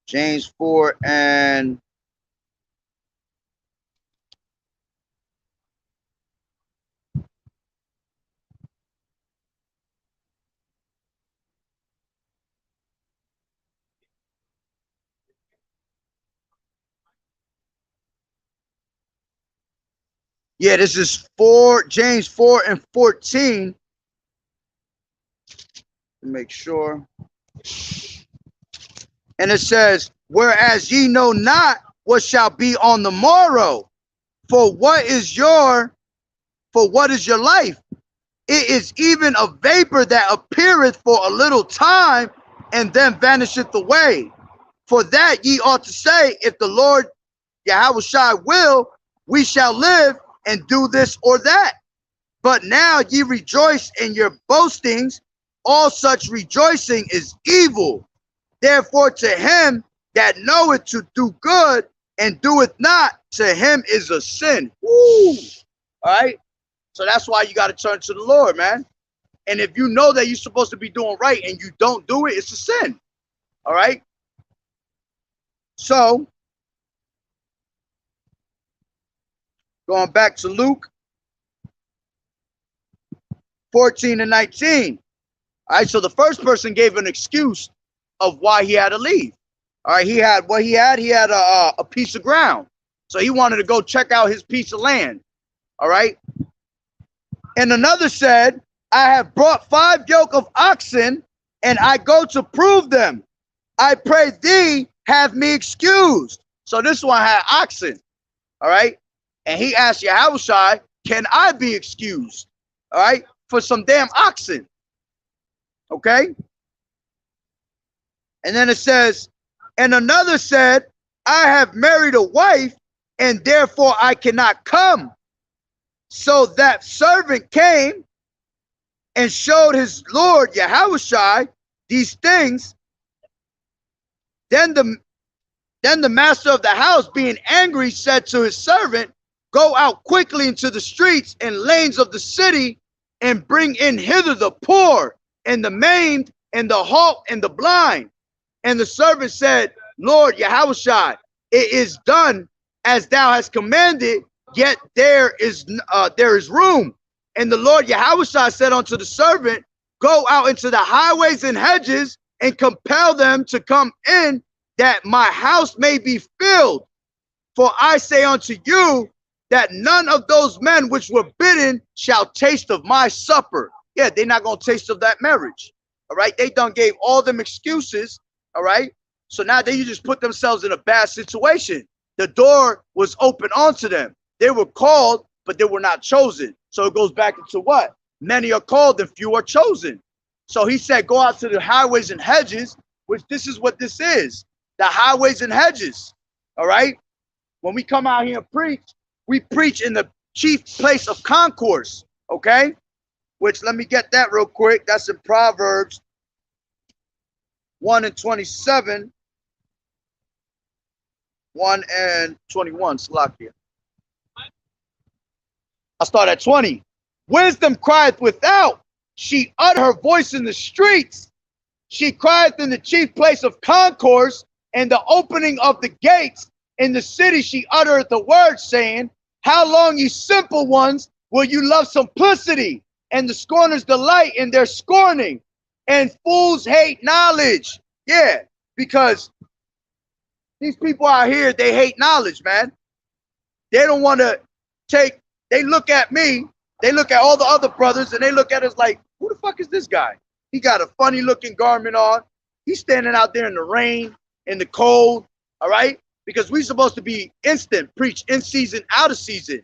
James 4 and yeah, this is James 4 and 14. Make sure. And it says, whereas ye know not what shall be on the morrow, for what is your life? It is even a vapor that appeareth for a little time and then vanisheth away. For that ye ought to say, if the Lord Yahawashi will, we shall live and do this or that. But now ye rejoice in your boastings. All such rejoicing is evil. Therefore to him that knoweth to do good and doeth not, to him is a sin. Woo! All right? So that's why you got to turn to the Lord, man. And if you know that you're supposed to be doing right and you don't do it, it's a sin. All right? So, going back to Luke 14 and 19. All right, so the first person gave an excuse of why he had to leave. All right, he had a piece of ground. So he wanted to go check out his piece of land. All right. And another said, I have brought 5 yoke of oxen, and I go to prove them. I pray thee, have me excused. So this one had oxen. All right. And he asked Yahawashi, can I be excused? All right. For some damn oxen. Okay. And then it says, and another said, I have married a wife, and therefore I cannot come. So that servant came and showed his Lord Yahawashi these things. Then the master of the house, being angry, said to his servant, go out quickly into the streets and lanes of the city and bring in hither the poor and the maimed and the halt and the blind. And the servant said, Lord Yahushua, it is done as thou hast commanded, yet there is room. And the Lord Yahushua said unto the servant, go out into the highways and hedges and compel them to come in, that my house may be filled. For I say unto you, that none of those men which were bidden shall taste of my supper. Yeah, they're not going to taste of that marriage. All right. They done gave all them excuses. All right. So now they just put themselves in a bad situation. The door was open onto them. They were called, but they were not chosen. So it goes back into what? Many are called and few are chosen. So he said, go out to the highways and hedges, which this is what this is. The highways and hedges. All right. When we come out here and preach, we preach in the chief place of concourse. Okay. Which, let me get that real quick. That's in Proverbs 1 and 27. 1 and 21. Salakia. I'll start at 20. Wisdom crieth without. She uttereth her voice in the streets. She crieth in the chief place of concourse, and the opening of the gates. In the city she uttereth the word, saying, how long, ye simple ones, will you love simplicity? And the scorners delight in their scorning, and fools hate knowledge. Yeah, because these people out here, they hate knowledge, man. They don't want to take, they look at me, they look at all the other brothers, and they look at us like, who the fuck is this guy? He got a funny looking garment on. He's standing out there in the rain, in the cold, all right? Because we're supposed to be instant, preach in season, out of season.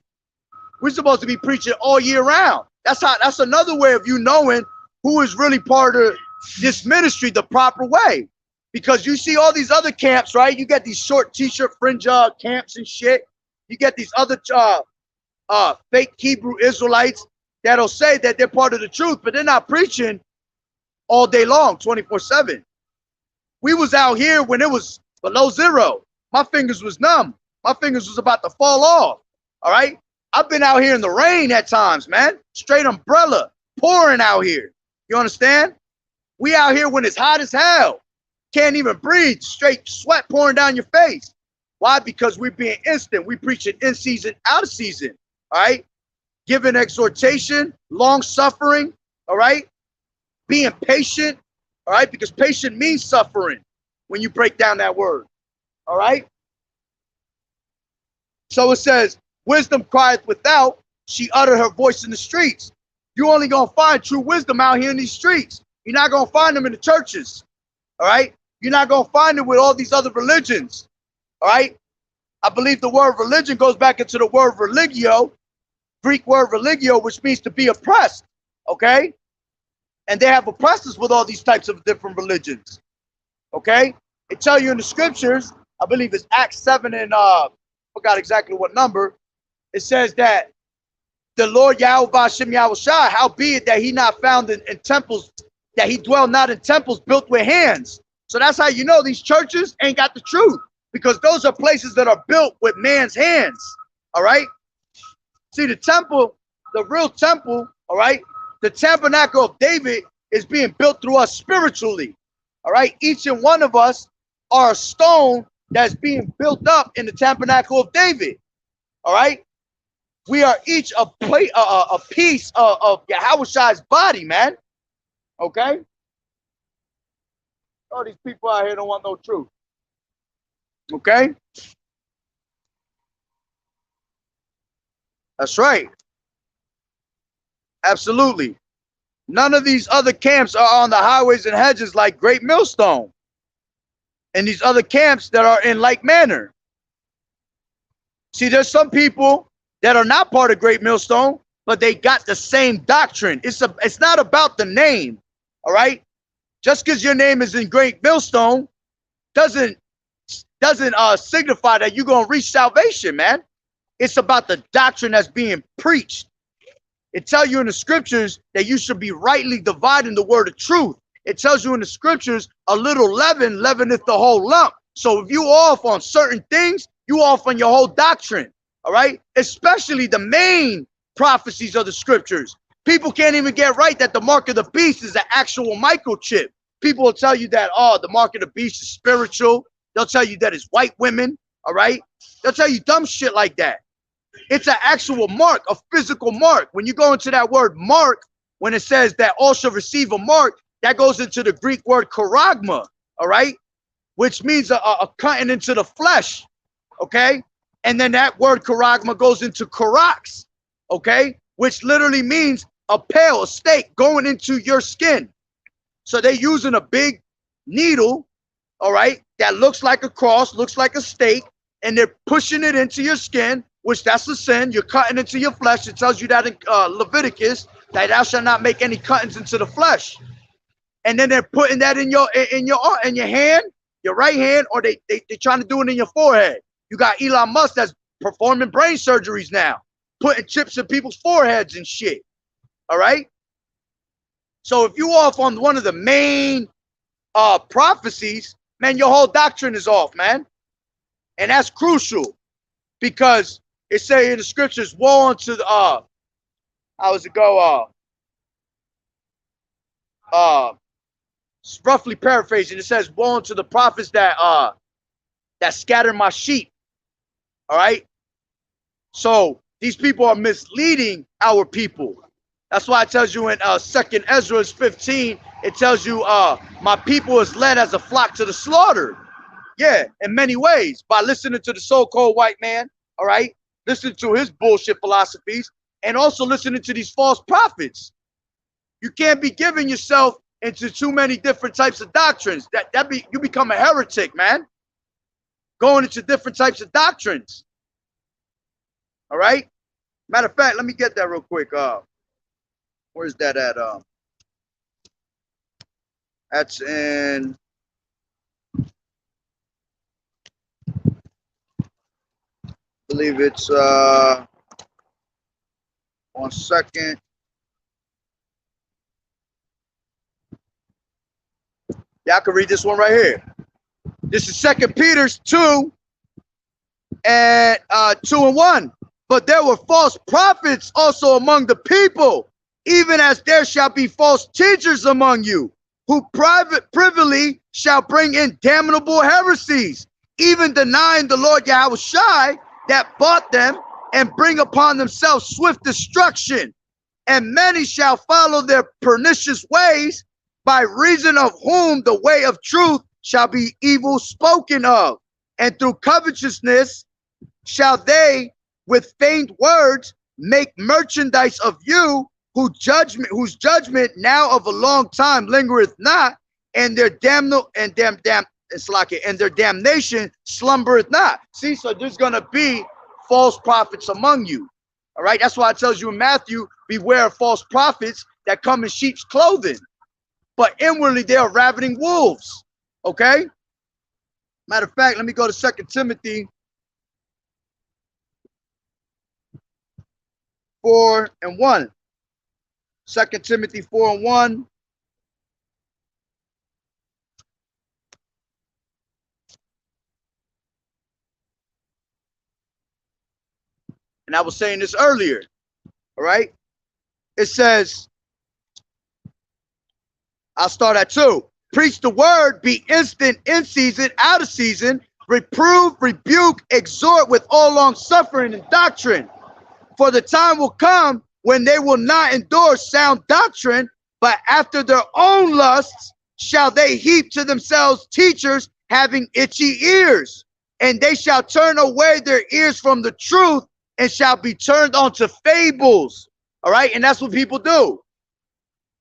We're supposed to be preaching all year round. That's another way of you knowing who is really part of this ministry the proper way. Because you see all these other camps, right? You get these short t-shirt fringe camps and shit. You get these other fake Hebrew Israelites that'll say that they're part of the truth, but they're not preaching all day long, 24/7. We was out here when it was below zero. My fingers was numb. My fingers was about to fall off. All right. I've been out here in the rain at times, man. Straight umbrella, pouring out here. You understand? We out here when it's hot as hell. Can't even breathe. Straight sweat pouring down your face. Why? Because we're being instant. We preaching in season, out of season. All right. Giving exhortation, long suffering. All right. Being patient. All right. Because patient means suffering when you break down that word. All right. So it says, wisdom crieth without, she uttered her voice in the streets. You're only going to find true wisdom out here in these streets. You're not going to find them in the churches. All right. You're not going to find it with all these other religions. All right. I believe the word religion goes back into the word religio, Greek word religio, which means to be oppressed. Okay. And they have oppressors with all these types of different religions. Okay. It tell you in the scriptures, I believe it's Acts 7 and forgot exactly what number. It says that the Lord YAHAWAH'S, howbeit that he not found in temples, that he dwell not in temples built with hands. So that's how you know these churches ain't got the truth, because those are places that are built with man's hands. All right. See, the temple, the real temple, all right, the tabernacle of David is being built through us spiritually. All right. Each and one of us are a stone that's being built up in the tabernacle of David. All right. We are each a piece of Yahawa's body, man. Okay. All these people out here don't want no truth. Okay. That's right. Absolutely. None of these other camps are on the highways and hedges like Great Millstone. And these other camps that are in like manner. See, there's some people that are not part of Great Millstone, but they got the same doctrine. It's not about the name, all right? Just because your name is in Great Millstone doesn't signify that you're going to reach salvation, man. It's about the doctrine that's being preached. It tells you in the scriptures that you should be rightly dividing the word of truth. It tells you in the scriptures, a little leaven leaveneth the whole lump. So if you off on certain things, you off on your whole doctrine. all right? Especially the main prophecies of the scriptures. People can't even get right that the mark of the beast is an actual microchip. People will tell you that, oh, the mark of the beast is spiritual. They'll tell you that it's white women, all right? They'll tell you dumb shit like that. It's an actual mark, a physical mark. When you go into that word mark, when it says that all shall receive a mark, that goes into the Greek word charagma, all right? Which means a cutting into the flesh, okay? And then that word charagma goes into karax, okay? Which literally means a pail, a stake going into your skin. So they're using a big needle, all right, that looks like a cross, looks like a stake, and they're pushing it into your skin, which that's a sin. You're cutting into your flesh. It tells you that in Leviticus, that thou shalt not make any cuttings into the flesh. And then they're putting that in your hand, your right hand, or they're trying to do it in your forehead. You got Elon Musk that's performing brain surgeries now, putting chips in people's foreheads and shit. All right. So if you off on one of the main prophecies, man, your whole doctrine is off, man. And that's crucial because it say in the scriptures, woe unto the how does it go? Roughly paraphrasing, it says, woe unto the prophets that scatter my sheep. All right. So these people are misleading our people. That's why it tells you in 2nd Ezra 15, it tells you my people is led as a flock to the slaughter. Yeah, in many ways, by listening to the so-called white man, all right, listening to his bullshit philosophies, and also listening to these false prophets. You can't be giving yourself into too many different types of doctrines. You become a heretic, man. Going into different types of doctrines. All right. Matter of fact, let me get that real quick. Where's that at? That's in. I believe it's 1 second. Yeah, I can read this one right here. This is 2 Peter 2 and 2 and 1. But there were false prophets also among the people, even as there shall be false teachers among you, who privily shall bring in damnable heresies, even denying the Lord YAHAWAH'S that bought them, and bring upon themselves swift destruction. And many shall follow their pernicious ways, by reason of whom the way of truth shall be evil spoken of. And through covetousness shall they with feigned words make merchandise of you, whose judgment now of a long time lingereth not, and their damnation slumbereth not. See, so there's gonna be false prophets among you. All right, that's why it tells you in Matthew, beware of false prophets that come in sheep's clothing, but inwardly they are ravening wolves. Okay. Matter of fact, let me go to 2 Timothy 4 and 1. 2 Timothy 4 and 1. And I was saying this earlier. All right. It says, I'll start at 2. Preach the word, be instant in season, out of season, reprove, rebuke, exhort with all long suffering and doctrine. For the time will come when they will not endure sound doctrine, but after their own lusts shall they heap to themselves teachers having itchy ears, and they shall turn away their ears from the truth and shall be turned onto fables. All right, and that's what people do.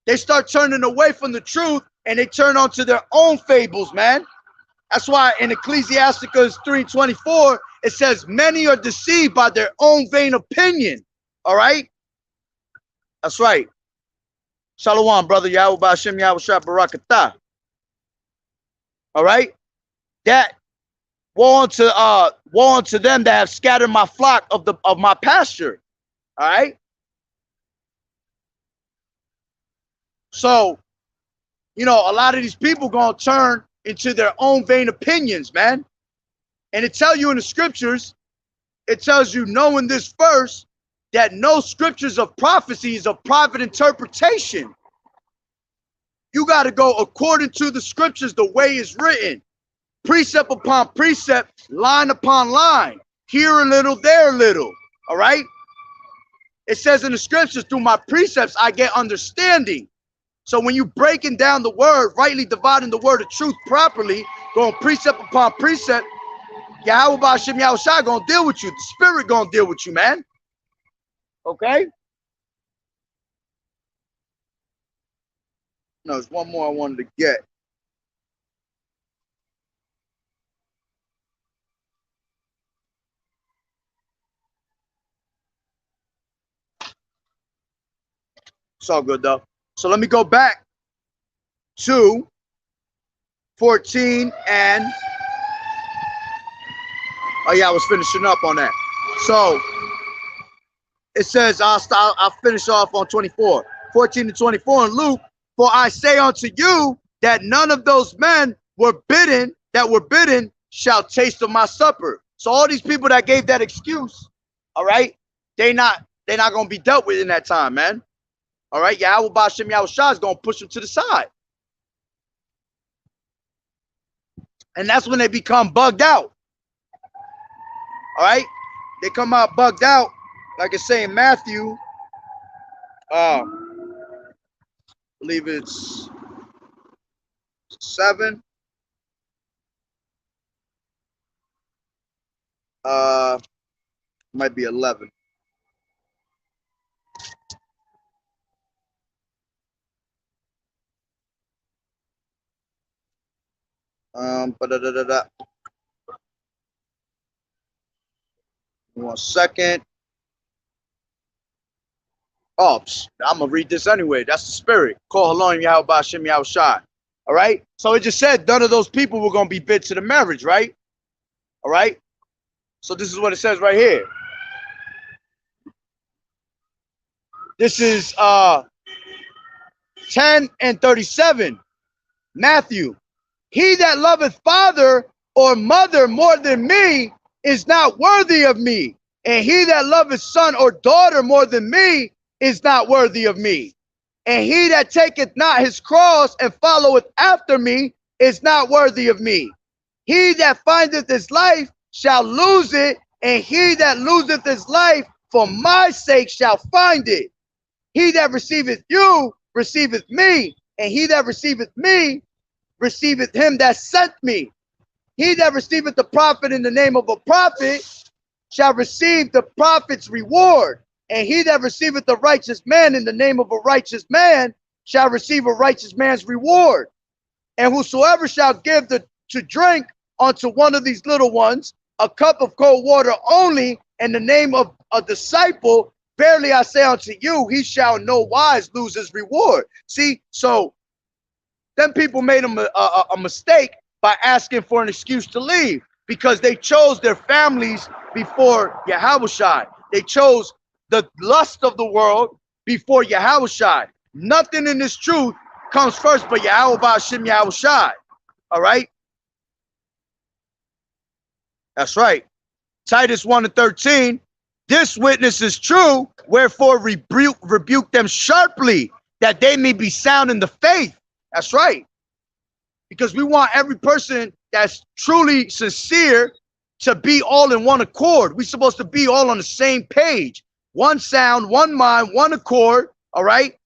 They start turning away from the truth and they turn onto their own fables, man. That's why in Ecclesiasticus 3:24, it says, many are deceived by their own vain opinion. All right? That's right. Shalom, brother. Yahweh Ba'ashem, Yahweh Shah Barakatah. All right? That woe unto them that have scattered my flock of my pasture. All right? So, you know, a lot of these people gonna turn into their own vain opinions, man. And it tell you in the scriptures, it tells you, knowing this verse, that no scriptures of prophecy is of private interpretation. You got to go according to the scriptures, the way it's written, precept upon precept, line upon line, here a little, there a little. All right. It says in the scriptures, through my precepts, I get understanding. So when you breaking down the word, rightly dividing the word of truth properly, going precept upon precept, Yahweh Ba'ashem Yahushua gonna deal with you. The spirit gonna deal with you, man. Okay? No, there's one more I wanted to get. It's all good though. So let me go back to 14 and oh yeah, I was finishing up on that. So it says I'll finish off on 24, 14 to 24 in Luke. For I say unto you that none of those men that were bidden shall taste of my supper. So all these people that gave that excuse, all right, they're not gonna be dealt with in that time, man. All right, Yahweh Ba'ashem Yahushua is gonna push them to the side. And that's when they become bugged out. All right, they come out bugged out, like it's saying Matthew. I believe it's 7. Might be 11. One second. Oh, I'm gonna read this anyway. That's the spirit. Call Elohim Yahweh Ba'ashem Yahushua. All right. So it just said none of those people were gonna be bid to the marriage, right? All right. So this is what it says right here. This is 10 and 37. Matthew. He that loveth father or mother more than me is not worthy of me. And he that loveth son or daughter more than me is not worthy of me. And he that taketh not his cross and followeth after me is not worthy of me. He that findeth his life shall lose it, and he that loseth his life for my sake shall find it. He that receiveth you receiveth me, and he that receiveth me receiveth him that sent me. He that receiveth the prophet in the name of a prophet shall receive the prophet's reward. And he that receiveth the righteous man in the name of a righteous man shall receive a righteous man's reward. And whosoever shall give to drink unto one of these little ones a cup of cold water only in the name of a disciple, verily I say unto you, he shall no wise lose his reward. See, so then people made a mistake by asking for an excuse to leave because they chose their families before Yahushua. They chose the lust of the world before Yahushua. Nothing in this truth comes first but Yahweh Ba'ashem Yahushua. All right? That's right. Titus 1 and 13. This witness is true, wherefore rebuke them sharply, that they may be sound in the faith. That's right. Because we want every person that's truly sincere to be all in one accord. We're supposed to be all on the same page. One sound, one mind, one accord. All right.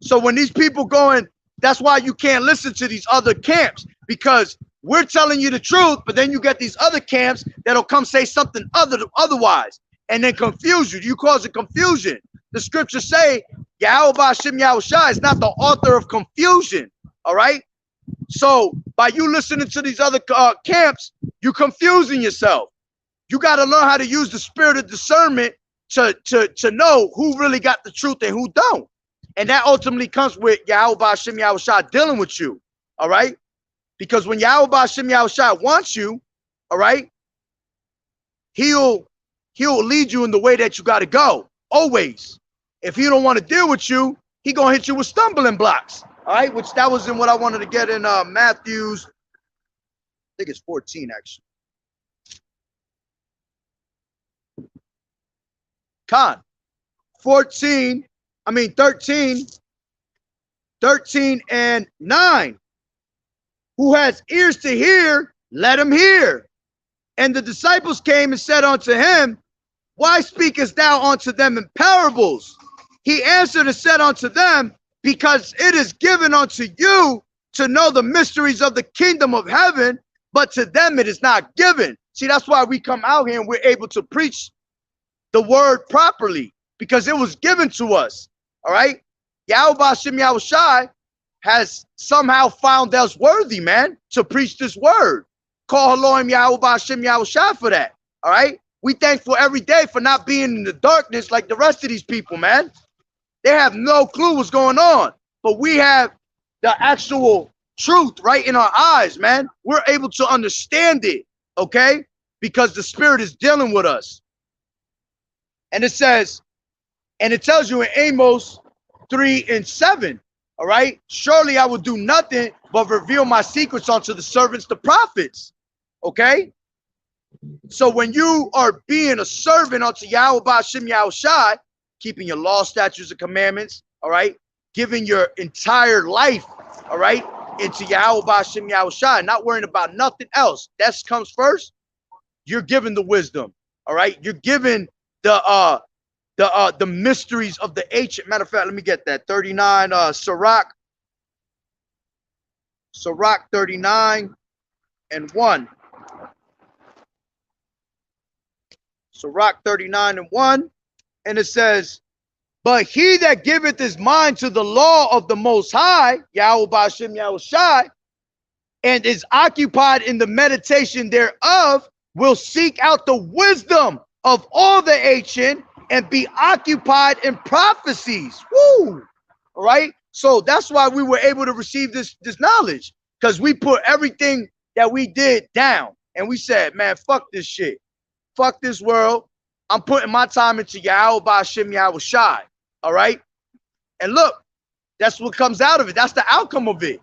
So when these people going, that's why you can't listen to these other camps, because we're telling you the truth, but then you get these other camps that'll come say something otherwise and then confuse you. You cause a confusion. The scriptures say Yahweh Ba'ashem Yahushua is not the author of confusion. All right. So by you listening to these other camps, you're confusing yourself. You got to learn how to use the spirit of discernment to know who really got the truth and who don't. And that ultimately comes with Yahweh Ba'ashem Yahushua dealing with you. All right. Because when Yahweh Ba'ashem Yahushua wants you, all right, he'll lead you in the way that you got to go. Always. If he don't want to deal with you, he going to hit you with stumbling blocks. All right, which that was in what I wanted to get in Matthew's, I think it's 14 actually. Con. 13 and 9. Who has ears to hear, let him hear. And the disciples came and said unto him, why speakest thou unto them in parables? He answered and said unto them, because it is given unto you to know the mysteries of the kingdom of heaven, but to them it is not given. See, that's why we come out here and we're able to preach the word properly, because it was given to us. All right. Yahweh Shem Yahushai has somehow found us worthy, man, to preach this word. Call Elohim Yahweh Shem Yahushai for that. All right. We thankful every day for not being in the darkness like the rest of these people, man. They have no clue what's going on, but we have the actual truth right in our eyes, man. We're able to understand it, okay? Because the Spirit is dealing with us. And it says, and it tells you in Amos 3 and 7, all right? Surely I will do nothing but reveal my secrets unto the servants, the prophets, okay? So when you are being a servant unto Yahweh Ba'ashem Yahushai, keeping your law, statutes, and commandments, all right, giving your entire life, all right, into Yahweh Ba'ashem Yahushai, not worrying about nothing else. That comes first. You're given the wisdom, all right. You're given the mysteries of the ancient. Matter of fact, let me get that 39. Sirach 39 and 1. Sirach 39 and 1, and it says, but he that giveth his mind to the law of the Most High, Yahweh Ba'ashem Yahushai, and is occupied in the meditation thereof, will seek out the wisdom of all the ancient and be occupied in prophecies. Woo! All right? So that's why we were able to receive this knowledge, because we put everything that we did down, and we said, man, fuck this shit. Fuck this world. I'm putting my time into Yahweh Ba'ashem Yahushai. All right. And look, that's what comes out of it. That's the outcome of it.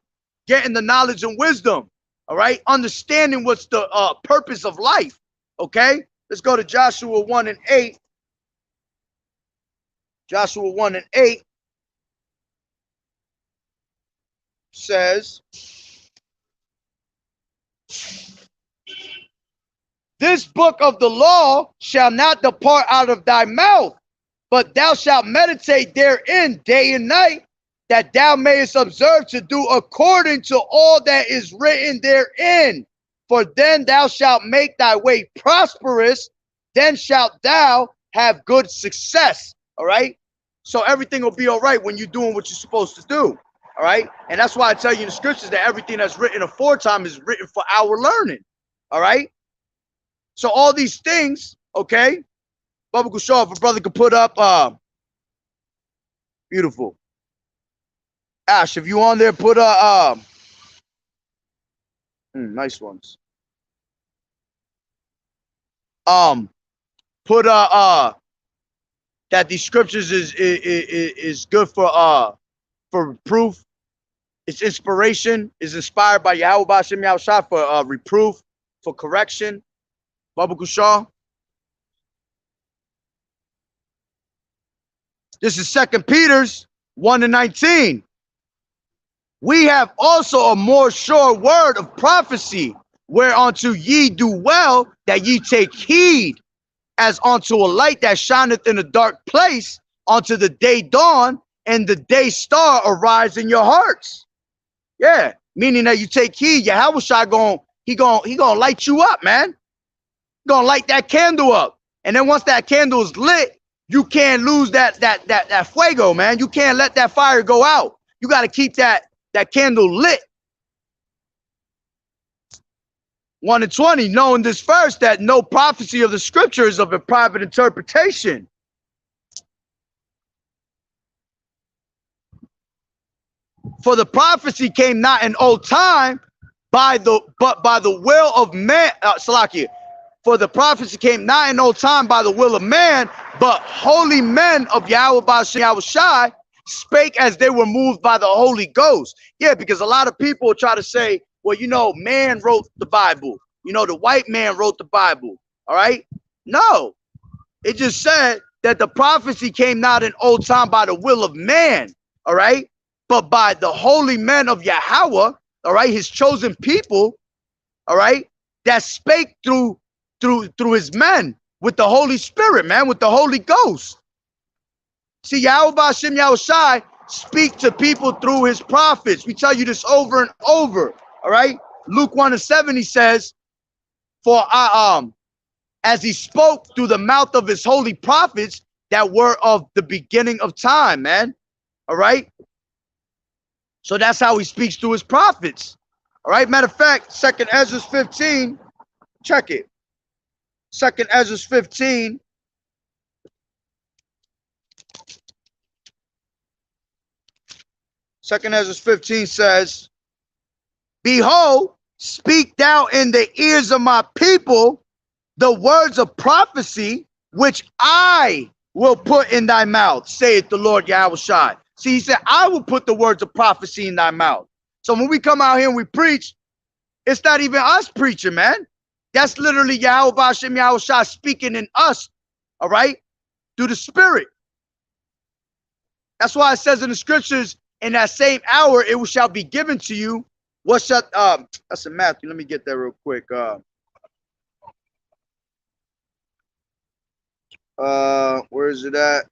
Getting the knowledge and wisdom. All right. Understanding what's the purpose of life. Okay. Let's go to Joshua 1 and 8. Joshua 1 and 8 says, this book of the law shall not depart out of thy mouth, but thou shalt meditate therein day and night, that thou mayest observe to do according to all that is written therein. For then thou shalt make thy way prosperous, then shalt thou have good success. All right. So everything will be all right when you're doing what you're supposed to do. All right. And that's why I tell you in the scriptures that everything that's written aforetime is written for our learning. All right. So all these things, okay, Baba Kushaw, if a brother could put up, beautiful. Ash, if you on there, put nice ones. Put that these scriptures is good for reproof. It's inspiration, is inspired by Yahweh Ba'ashem Yahushai for reproof, for correction. Baba Kushaw. This is 2 Peter's 1 and 19. We have also a more sure word of prophecy, whereunto ye do well that ye take heed, as unto a light that shineth in a dark place, unto the day dawn and the day star arise in your hearts. Yeah, meaning that you take heed. Yahweh he gonna light you up, man. Gonna light that candle up, and then once that candle is lit, you can't lose that fuego, man. You can't let that fire go out. You got to keep that candle lit. 1 and 20, knowing this first, that no prophecy of the scripture is of a private interpretation. For the prophecy came not in old time but by the will of man. Salakia. For the prophecy came not in old time by the will of man, but holy men of Yahweh Ba'ashem Yahushai spake as they were moved by the Holy Ghost. Yeah, because a lot of people try to say, well, you know, man wrote the Bible. You know, the white man wrote the Bible. All right? No. It just said that the prophecy came not in old time by the will of man, all right, but by the holy men of Yahweh, all right, his chosen people, all right, that spake through his men with the Holy Spirit, man, with the Holy Ghost. See, Yahweh B'Hashem Yahushai speak to people through his prophets. We tell you this over and over, all right? Luke 1:7, he says, for as he spoke through the mouth of his holy prophets that were of the beginning of time, man. All right. So that's how he speaks through his prophets. All right. Matter of fact, 2nd Ezra 15, check it. 2nd Ezra 15. Second Ezra 15 says, behold, speak thou in the ears of my people the words of prophecy, which I will put in thy mouth, saith the Lord Yahushua. See, he said, I will put the words of prophecy in thy mouth. So when we come out here and we preach, it's not even us preaching, man. That's literally Yahweh B'Hashem Yahushua speaking in us, all right, through the Spirit. That's why it says in the scriptures, in that same hour, it shall be given to you. What shall, that's in Matthew. Let me get that real quick. Where is it at?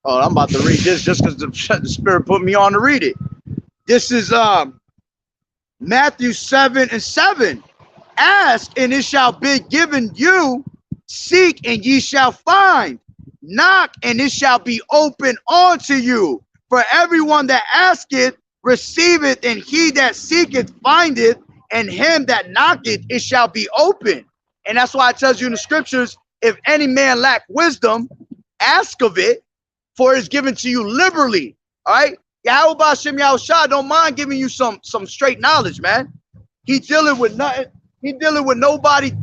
Oh, I'm about to read this just because the Spirit put me on to read it. This is Matthew 7:7. Ask and it shall be given you. Seek and ye shall find. Knock and it shall be opened unto you. For everyone that asketh receiveth, and he that seeketh findeth, and him that knocketh it shall be open. And that's why it tells you in the scriptures, if any man lack wisdom, ask of it, for it is given to you liberally. All right. Yahweh B'Hashem Yahushua don't mind giving you some straight knowledge, man. He dealing with nothing. He dealing with nobody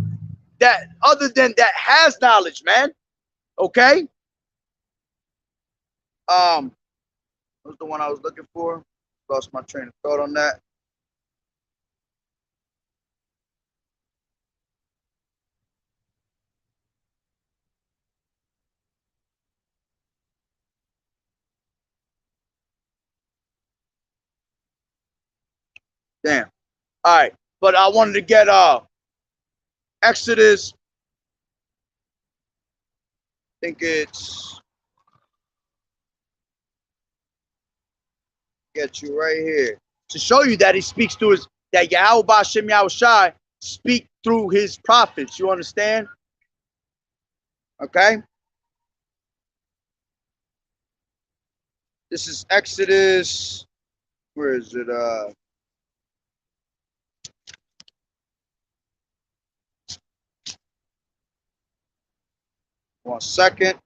that other than that has knowledge, man. Okay. What was the one I was looking for? Lost my train of thought on that. Damn. All right. But I wanted to get Exodus. I think it's get you right here to show you that he speaks through his, that Yahweh B'Hashem Yahushai speak through his prophets. You understand? Okay. This is Exodus. Where is it? 1 second.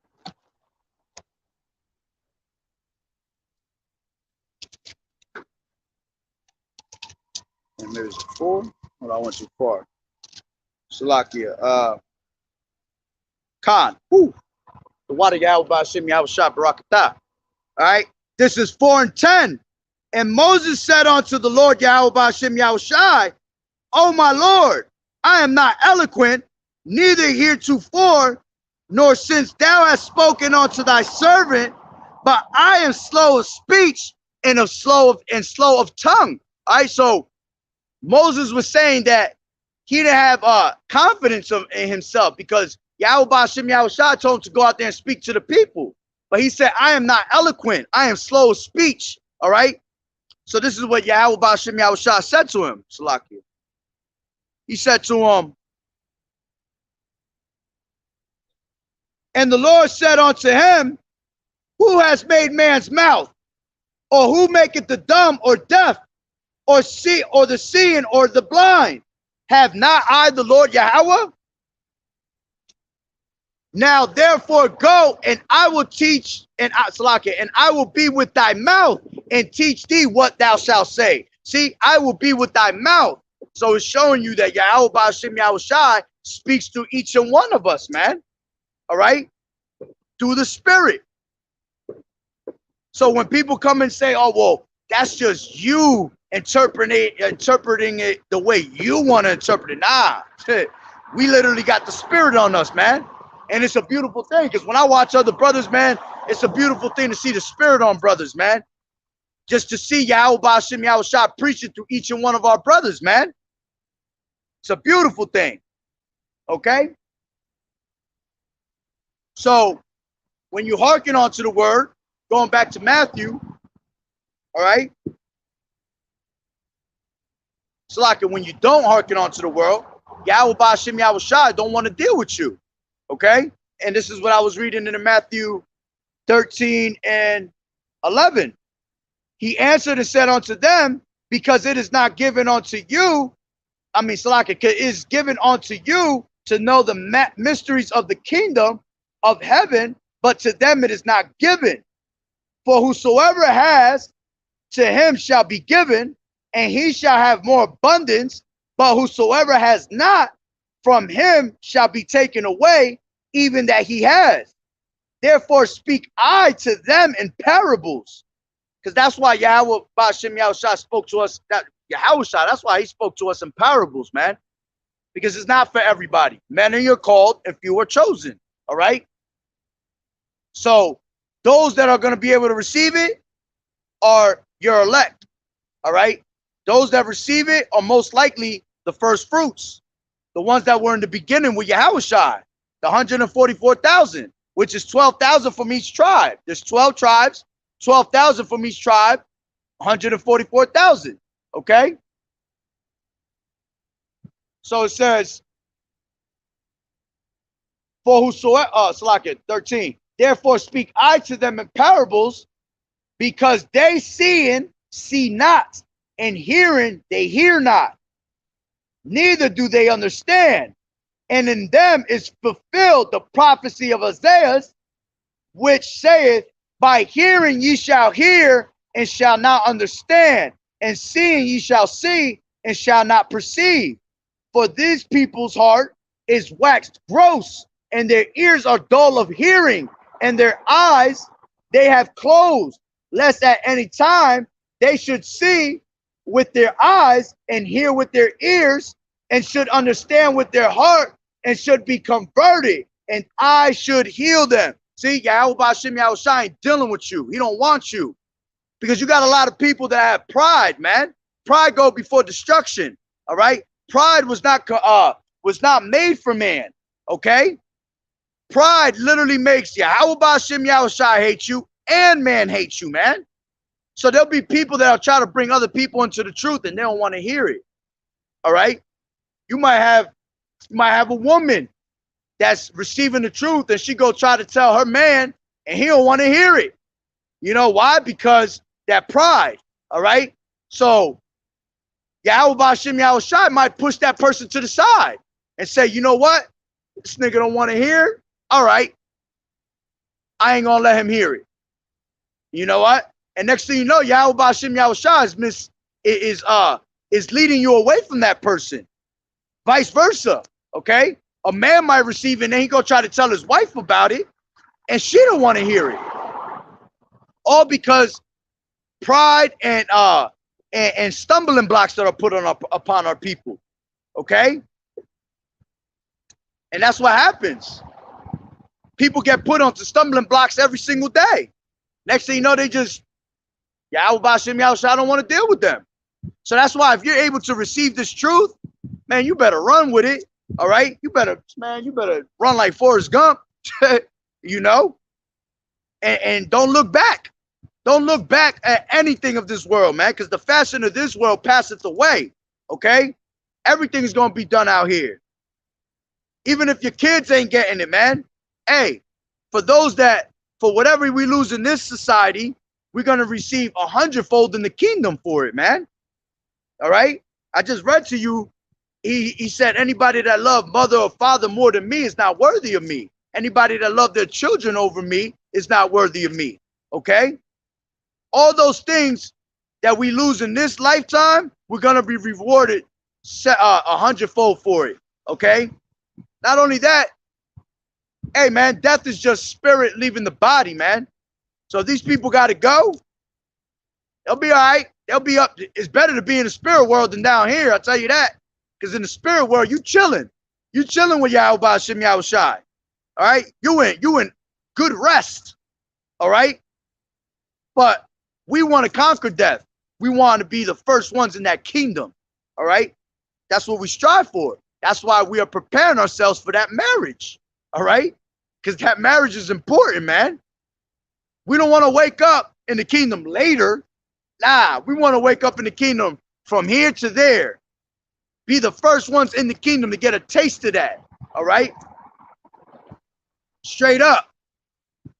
And maybe it's 4. Hold on, I went too far. Salakia. Khan. Woo. The water Yahweh B'Hashem Yahushua Barakatah. All right. This is 4:10. And Moses said unto the Lord Yahweh B'Hashem Yahushua, O my Lord, I am not eloquent, neither heretofore, nor since thou hast spoken unto thy servant, but I am slow of speech and slow of tongue. All right, so Moses was saying that he didn't have confidence in himself because Yahweh B'Hashem Yahushua told him to go out there and speak to the people. But he said, I am not eloquent. I am slow of speech. All right. So this is what Yahweh B'Hashem Yahushua said to him, Salakia. He said to him, and the Lord said unto him, who has made man's mouth? Or who maketh the dumb or deaf, or see, or the seeing, or the blind? Have not I the Lord Yahweh? Now therefore go, and I will teach, and I will be with thy mouth, and teach thee what thou shalt say. See, I will be with thy mouth. So it's showing you that Yahweh Ba'ashem Yahushai speaks to each and one of us, man. All right? Through the Spirit. So when people come and say, oh, well, that's just you interpreting it the way you want to interpret it. Nah, we literally got the Spirit on us, man. And it's a beautiful thing, because when I watch other brothers, man, it's a beautiful thing to see the Spirit on brothers, man. Just to see Yahweh Ba'ashem Yahushua preaching to each and one of our brothers, man. It's a beautiful thing. Okay? So, when you hearken onto the word, going back to Matthew, all right? So, like when you don't hearken onto the word, Yahweh Ba'ashem Yahushua don't want to deal with you. Okay? And this is what I was reading in Matthew 13 and 11. He answered and said unto them, because it is not given unto you, it is given unto you to know the mysteries of the kingdom of heaven, but to them it is not given. For whosoever has, to him shall be given, and he shall have more abundance. But whosoever has not, from him shall be taken away, even that he has. Therefore speak I to them in parables. Because that's why Yahweh Ba'ashem Yahushua spoke to us. That's why he spoke to us in parables, man. Because it's not for everybody. Many are called and few are chosen. All right? So those that are going to be able to receive it are your elect. All right? Those that receive it are most likely the first fruits. The ones that were in the beginning with Yahushua. The 144,000, which is 12,000 from each tribe. There's 12 tribes, 12,000 from each tribe, 144,000. Okay? So it says, for whosoever, Salakia 13, therefore speak I to them in parables, because they seeing see not, and hearing they hear not, neither do they understand. And in them is fulfilled the prophecy of Isaiah, which saith, by hearing ye shall hear, and shall not understand, and seeing ye shall see, and shall not perceive. For these people's heart is waxed gross, and their ears are dull of hearing, and their eyes they have closed, lest at any time they should see with their eyes, and hear with their ears, and should understand with their heart, and should be converted, and I should heal them. See, Yahweh Ba'ashem Yahushua ain't dealing with you. He don't want you. Because you got a lot of people that have pride, man. Pride go before destruction. All right? Pride was not made for man. Okay? Pride literally makes Yahweh Ba'ashem Yahushua hate you and man hates you, man. So there'll be people that'll try to bring other people into the truth and they don't want to hear it. All right? You might have a woman that's receiving the truth and she go try to tell her man and he don't want to hear it. You know why? Because that pride. All right? So Yahweh Ba'ashem Yahushua might push that person to the side and say, you know what? This nigga don't want to hear. All right. I ain't gonna let him hear it. You know what? And next thing you know, Yahweh Ba'ashem Yahushua is leading you away from that person. Vice versa. Okay? A man might receive it and then he go try to tell his wife about it, and she don't want to hear it. All because pride and stumbling blocks that are put upon our people. Okay? And that's what happens. People get put onto stumbling blocks every single day. Next thing you know, they just, Yahweh Ba'ashem Yahushua, I don't want to deal with them. So that's why if you're able to receive this truth, man, you better run with it. All right? You better run like Forrest Gump, you know? And don't look back. Don't look back at anything of this world, man, because the fashion of this world passeth away, okay? Everything is going to be done out here. Even if your kids ain't getting it, man. Hey, for whatever we lose in this society, we're going to receive 100-fold in the kingdom for it, man. All right? I just read to you, he said, anybody that love mother or father more than me is not worthy of me. Anybody that love their children over me is not worthy of me, okay? All those things that we lose in this lifetime, we're going to be rewarded 100-fold for it. Okay? Not only that, hey, man, death is just spirit leaving the body, man. So these people got to go. They'll be all right. They'll be up. It's better to be in the spirit world than down here, I'll tell you that. Because in the spirit world, you chilling. You chilling with Yahweh Shem Yahushai. All right? You in good rest. All right? But we want to conquer death. We want to be the first ones in that kingdom. All right? That's what we strive for. That's why we are preparing ourselves for that marriage. All right? Because that marriage is important, man. We don't want to wake up in the kingdom later. Nah, we want to wake up in the kingdom from here to there. Be the first ones in the kingdom to get a taste of that. All right? Straight up. What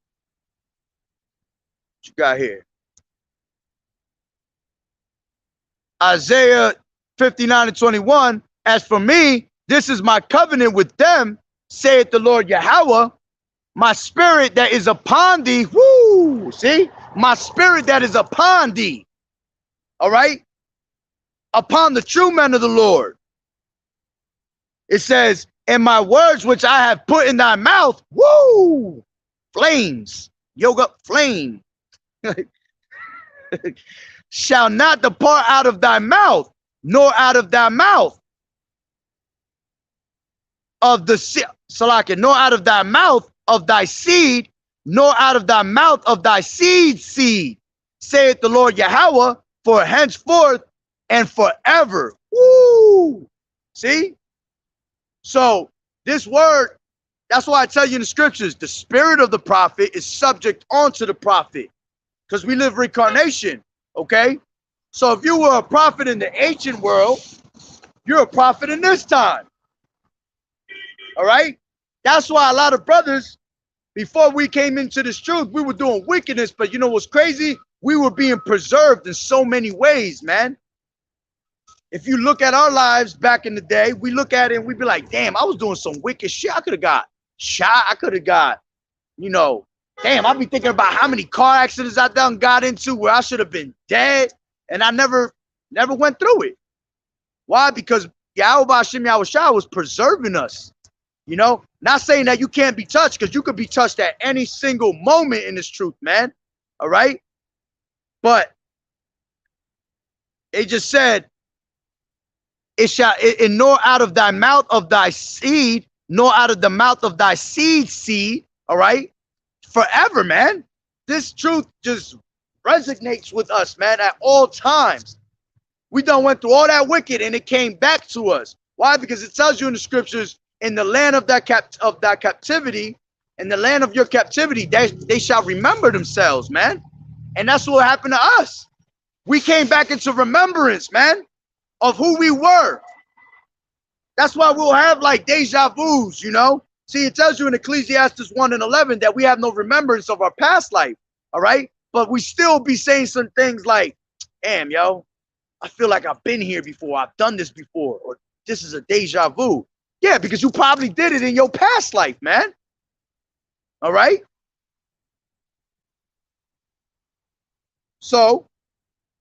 you got here? Isaiah 59:21. As for me, this is my covenant with them, saith the Lord Yahweh. My spirit that is upon thee. Woo! See? My spirit that is upon thee. All right? Upon the true men of the Lord. It says, and my words which I have put in thy mouth. Woo! Flames. Yoga flame. Shall not depart out of thy mouth, nor out of thy mouth of the Salakia, nor out of thy mouth of thy seed, nor out of thy mouth of thy seed's seed, saith the Lord Yahweh, for henceforth and forever. Woo! See? So this word, that's why I tell you in the scriptures, the spirit of the prophet is subject onto the prophet, because we live reincarnation. Okay? So if you were a prophet in the ancient world, you're a prophet in this time. All right? That's why a lot of brothers, before we came into this truth, we were doing wickedness. But you know what's crazy? We were being preserved in so many ways, man. If you look at our lives back in the day, we look at it and we be like, damn, I was doing some wicked shit. I could have got shot. I could have got, you know, damn, I be thinking about how many car accidents I done got into where I should have been dead. And I never went through it. Why? Because Yahweh Shem Yahushua was preserving us. You know, not saying that you can't be touched, because you could be touched at any single moment in this truth, man. All right? But they just said, nor out of thy mouth of thy seed, nor out of the mouth of thy seed, all right? Forever, man. This truth just resonates with us, man, at all times. We done went through all that wicked and it came back to us. Why? Because it tells you in the scriptures, in the land of that captivity, in the land of your captivity, they shall remember themselves, man. And that's what happened to us. We came back into remembrance, man, of who we were. That's why we'll have like deja vus, you know. See, it tells you in Ecclesiastes 1:11 that we have no remembrance of our past life, all right? But we still be saying some things like, damn, yo, I feel like I've been here before. I've done this before. Or this is a deja vu. Yeah, because you probably did it in your past life, man. All right? So,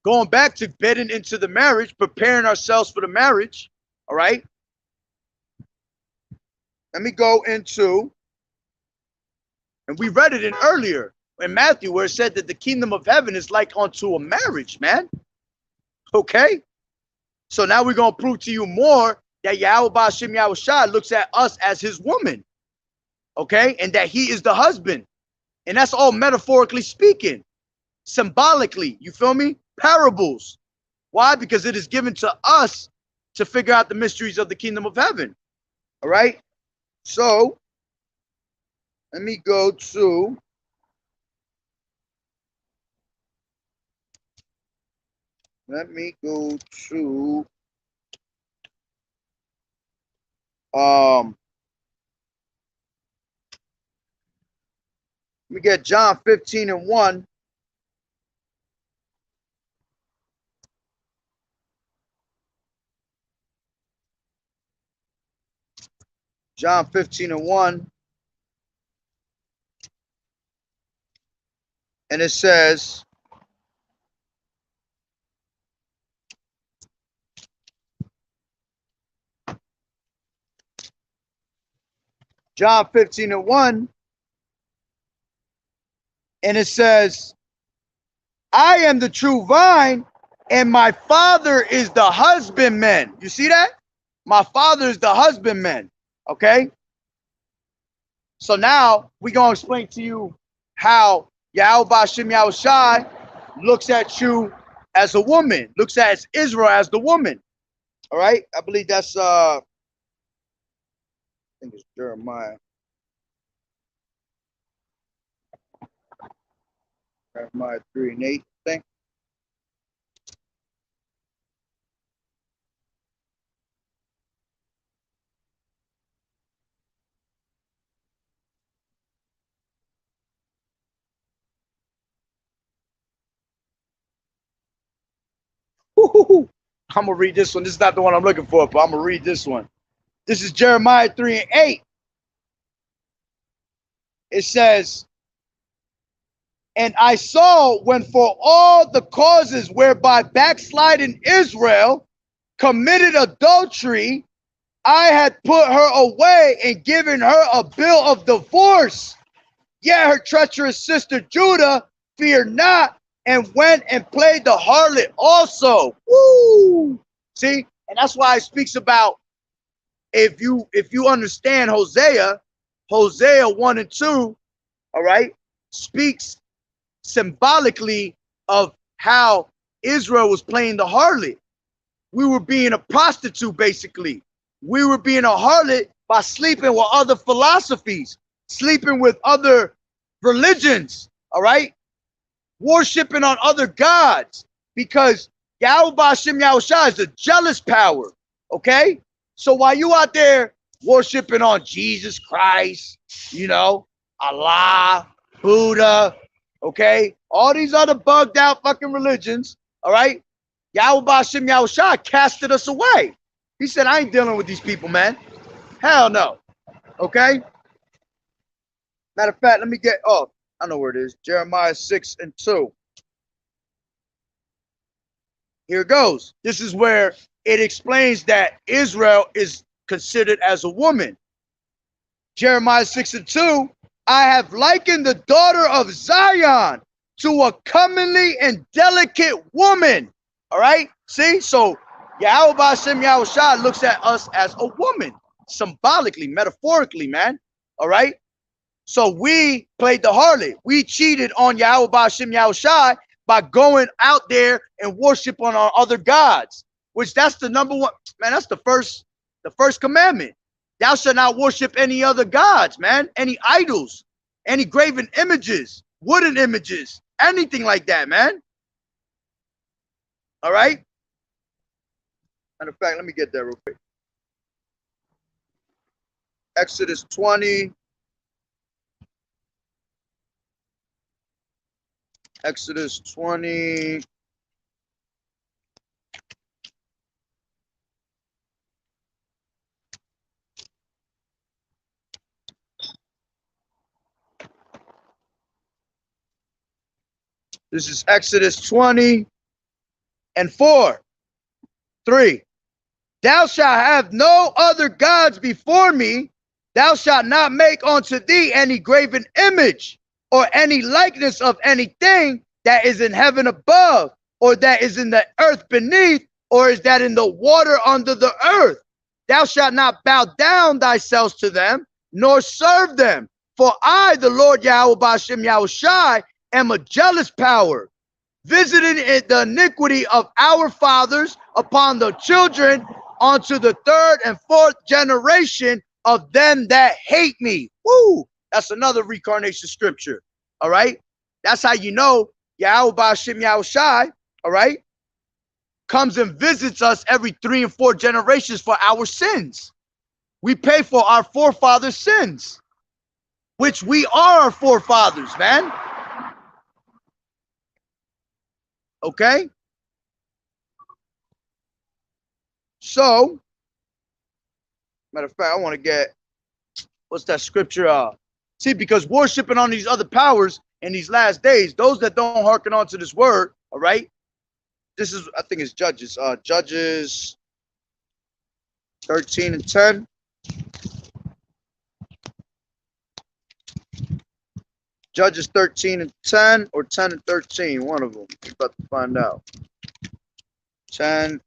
going back to getting into the marriage, preparing ourselves for the marriage, all right? Let me go into, and we read it in earlier in Matthew where it said that the kingdom of heaven is like unto a marriage, man. Okay? So now we're going to prove to you more that Yahweh Shem Yahushua looks at us as his woman. Okay? And that he is the husband. And that's all metaphorically speaking. Symbolically, you feel me? Parables. Why? Because it is given to us to figure out the mysteries of the kingdom of heaven. All right? So, let me go to let me get John 15:1. John 15:1. And it says, John 15:1, and it says, I am the true vine, and my Father is the husbandman. You see that? My Father is the husbandman. Okay? So now we're going to explain to you how Yahweh Ba'Shem Yahushai looks at you as a woman, looks at Israel as the woman. All right? I believe that's, I think it's Jeremiah. Jeremiah 3:8, I think. I'm gonna read this one. This is not the one I'm looking for, but I'm gonna read this one. This is Jeremiah 3:8. It says, and I saw when for all the causes whereby backsliding Israel committed adultery, I had put her away and given her a bill of divorce. Yet her treacherous sister Judah feared not, and went and played the harlot also. Woo! See, and that's why it speaks about, if you understand Hosea 1 and 2, all right, speaks symbolically of how Israel was playing the harlot. We were being a prostitute, basically. We were being a harlot by sleeping with other philosophies, sleeping with other religions, all right? Worshipping on other gods, because Yahweh Ba'Shem Yahushua is a jealous power, okay? So while you out there worshipping on Jesus Christ, you know, Allah, Buddha, okay, all these other bugged out fucking religions, all right, Yahweh Ba'Shem Yahushua casted us away. He said, I ain't dealing with these people, man. Hell no. Okay? Matter of fact, let me get, oh, I know where it is. Jeremiah 6 and 2. Here it goes. This is where it explains that Israel is considered as a woman. Jeremiah 6 and 2. I have likened the daughter of Zion to a comely and delicate woman. All right? See? So Yahweh Ba'Shem Yahushua looks at us as a woman, symbolically, metaphorically, man. All right? So we played the harlot. We cheated on Yahweh Ba'Shem Yahushua by going out there and worship on our other gods, which that's the number one, man, that's the first commandment. Thou shalt not worship any other gods, man, any idols, any graven images, wooden images, anything like that, man. All right? Matter of fact, let me get there real quick. Exodus 20. Exodus 20. This is Exodus 20 and 4. 3. Thou shalt have no other gods before me. Thou shalt not make unto thee any graven image, or any likeness of anything that is in heaven above, or that is in the earth beneath, or is that in the water under the earth. Thou shalt not bow down thyself to them, nor serve them. For I, the Lord Yahweh Ba'Shem Yahushai, am a jealous power, visiting the iniquity of our fathers upon the children, unto the third and fourth generation of them that hate me. Woo! That's another reincarnation scripture. All right? That's how you know Yahweh Ba'Shem Yahushai, all right, comes and visits us every 3 and 4 generations for our sins. We pay for our forefathers' sins, which we are our forefathers, man. Okay? So, matter of fact, I want to get, what's that scripture? See, because worshiping on these other powers in these last days, those that don't hearken on to this word, all right? This is, I think it's Judges. Judges 13 and 10. Judges 13 and 10 or 10 and 13. One of them. We're about to find out. 10.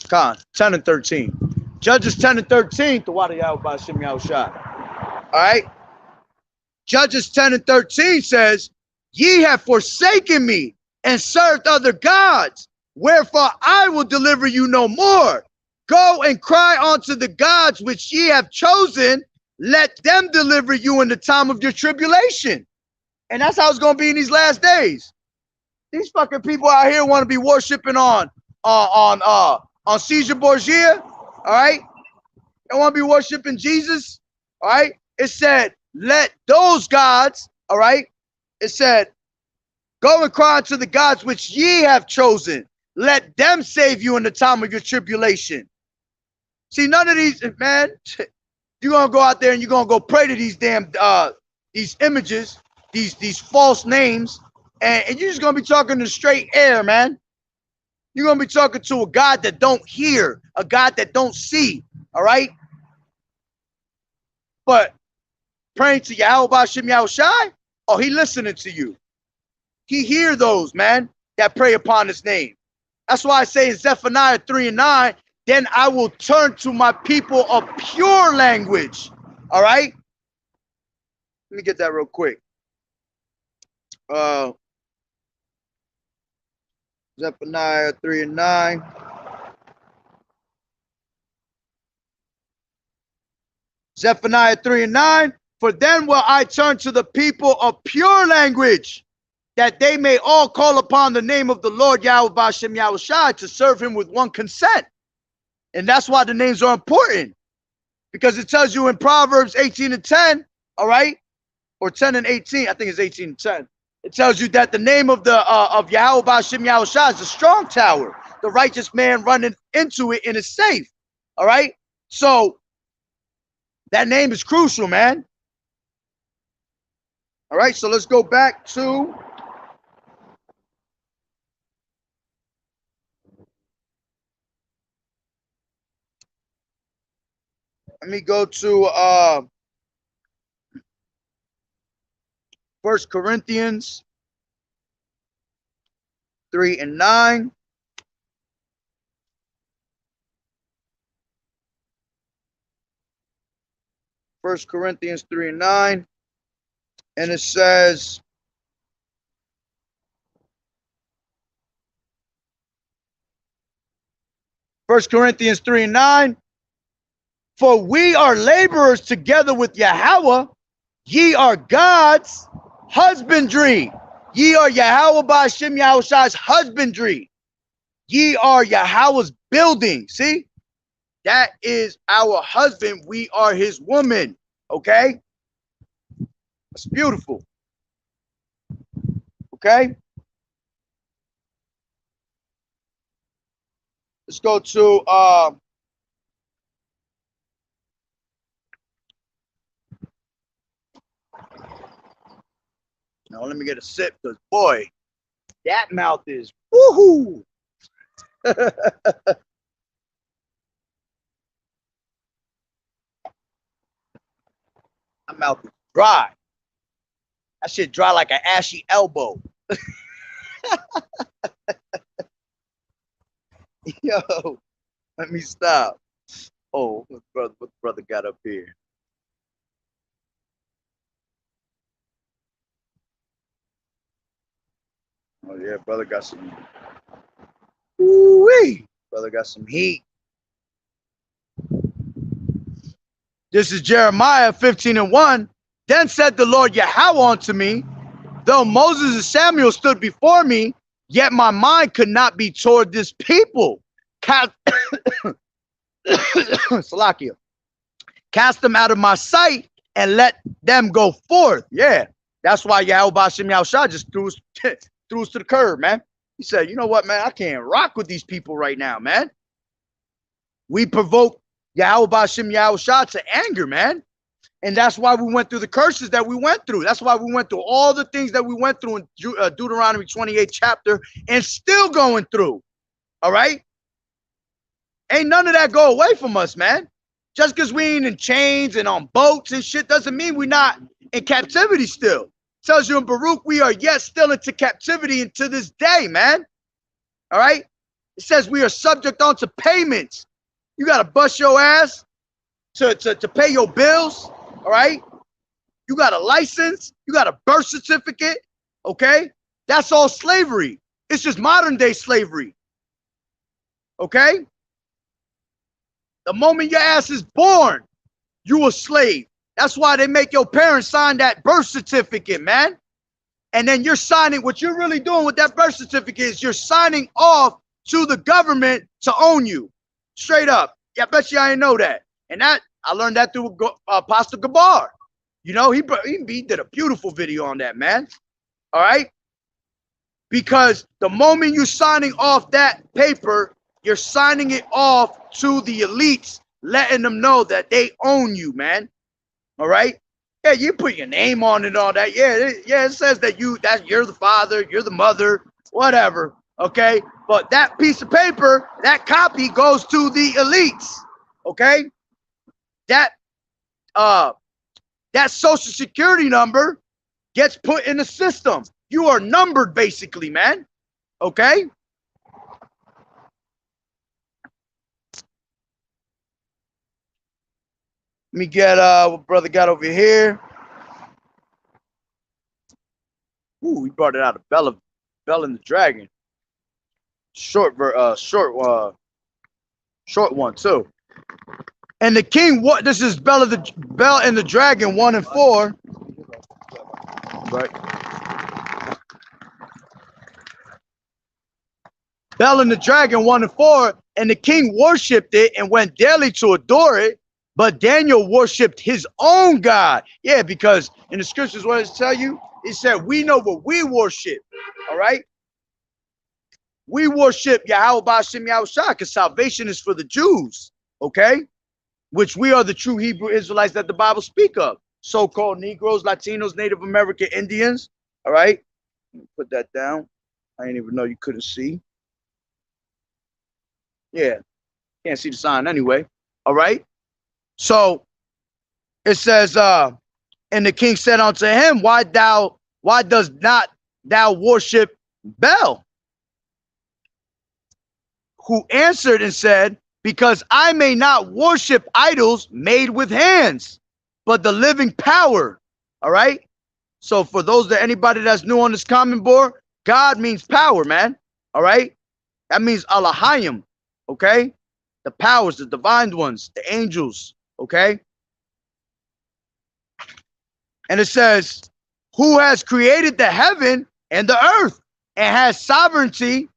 Con, 10 and 13. Judges 10 and 13. The water Yahweh by Shem Yahushua. All right. Judges 10 and 13 says, ye have forsaken me and served other gods. Wherefore I will deliver you no more. Go and cry unto the gods which ye have chosen. Let them deliver you in the time of your tribulation. And that's how it's going to be in these last days. These fucking people out here want to be worshiping on Caesar Borgia. All right. They want to be worshiping Jesus. All right. It said, let those gods. All right. It said, go and cry unto the gods which ye have chosen. Let them save you in the time of your tribulation. See, none of these, man, you're going to go out there and you're going to go pray to these damn, these images, these false names, and you're just going to be talking to straight air, man. You're going to be talking to a God that don't hear, a God that don't see, all right? But praying to Yahweh B'Shem Yahushai, oh, he listening to you. He hear those, man, that pray upon his name. That's why I say in Zephaniah 3 and 9, then I will turn to my people a pure language. All right? Let me get that real quick. Zephaniah 3 and 9. Zephaniah 3 and 9. For then will I turn to the people a pure language, that they may all call upon the name of the Lord Yahweh B'Shem Yahushai to serve him with one consent. And that's why the names are important, because it tells you in Proverbs 18 and 10, all right, or 10 and 18, I think it's 18 and 10. It tells you that the name of the of Yahweh B'Shem Yahushua is a strong tower. The righteous man running into it and is safe. All right, so that name is crucial, man. All right, so let's go back to let me go to 1 Corinthians 3 and 9. First Corinthians 3 and 9. And it says, First Corinthians 3 and 9. For we are laborers together with Yahweh. Ye are God's husbandry. Ye are Yahweh B'Shem Yahushua's husbandry. Ye are Yahweh's building. See? That is our husband. We are his woman. Okay? That's beautiful. Okay? Let's go to now let me get a sip, because boy, that mouth is woohoo. My mouth is dry. That shit dry like an ashy elbow. Yo, let me stop. Oh, what brother got up here? Oh yeah, brother got some. Ooh-wee. Brother got some heat. This is Jeremiah 15 and 1. Then said the Lord Yahweh unto me, though Moses and Samuel stood before me, yet my mind could not be toward this people. Salakia. Cast them out of my sight and let them go forth. Yeah, that's why Yahweh B'Shem Yahushua just threw us to the curb, man. He said, you know what, man? I can't rock with these people right now, man. We provoke Yahweh B'Shem Yahushua to anger, man. And that's why we went through the curses that we went through. That's why we went through all the things that we went through in Deuteronomy 28 chapter and still going through. All right? Ain't none of that go away from us, man. Just because we ain't in chains and on boats and shit doesn't mean we're not in captivity still. It tells you in Baruch we are yet still into captivity and to this day, man. All right? It says we are subject onto payments. You got to bust your ass to pay your bills, all right? You got a license. You got a birth certificate, okay? That's all slavery. It's just modern day slavery, okay? The moment your ass is born, you a slave. That's why they make your parents sign that birth certificate, man. And then you're signing, what you're really doing with that birth certificate is you're signing off to the government to own you. Straight up. Yeah, I bet you I didn't know that. And that, I learned that through Apostle Gabar. You know, he did a beautiful video on that, man. All right? Because the moment you're signing off that paper, you're signing it off to the elites, letting them know that they own you, man. All right? Yeah, you put your name on it and all that. Yeah, it says that you're the father, you're the mother, whatever. Okay? But that piece of paper, that copy goes to the elites. Okay? That social security number gets put in the system. You are numbered basically, man. Okay? Let me get what brother got over here. Ooh, he brought it out of Bell and the Dragon. Short one too. And the king, what? This is Bell and the Dragon 1 and 4. Right. Bell and the Dragon 1 and 4, and the king worshipped it and went daily to adore it. But Daniel worshipped his own God. Yeah, because in the scriptures, what does it tell you? It said, we know what we worship. All right? We worship Yahawah Ba'Shem Yahushua, because salvation is for the Jews. Okay? Which we are the true Hebrew Israelites that the Bible speak of. So-called Negroes, Latinos, Native American Indians. All right? Put that down. I didn't even know you couldn't see. Yeah. Can't see the sign anyway. All right? So it says, and the king said unto him, why does not thou worship Bel? Who answered and said, because I may not worship idols made with hands, but the living power. All right. So for anybody that's new on this comment board, God means power, man. All right. That means Elohim. Okay. The powers, the divine ones, the angels. Okay. And it says, who has created the heaven and the earth and has sovereignty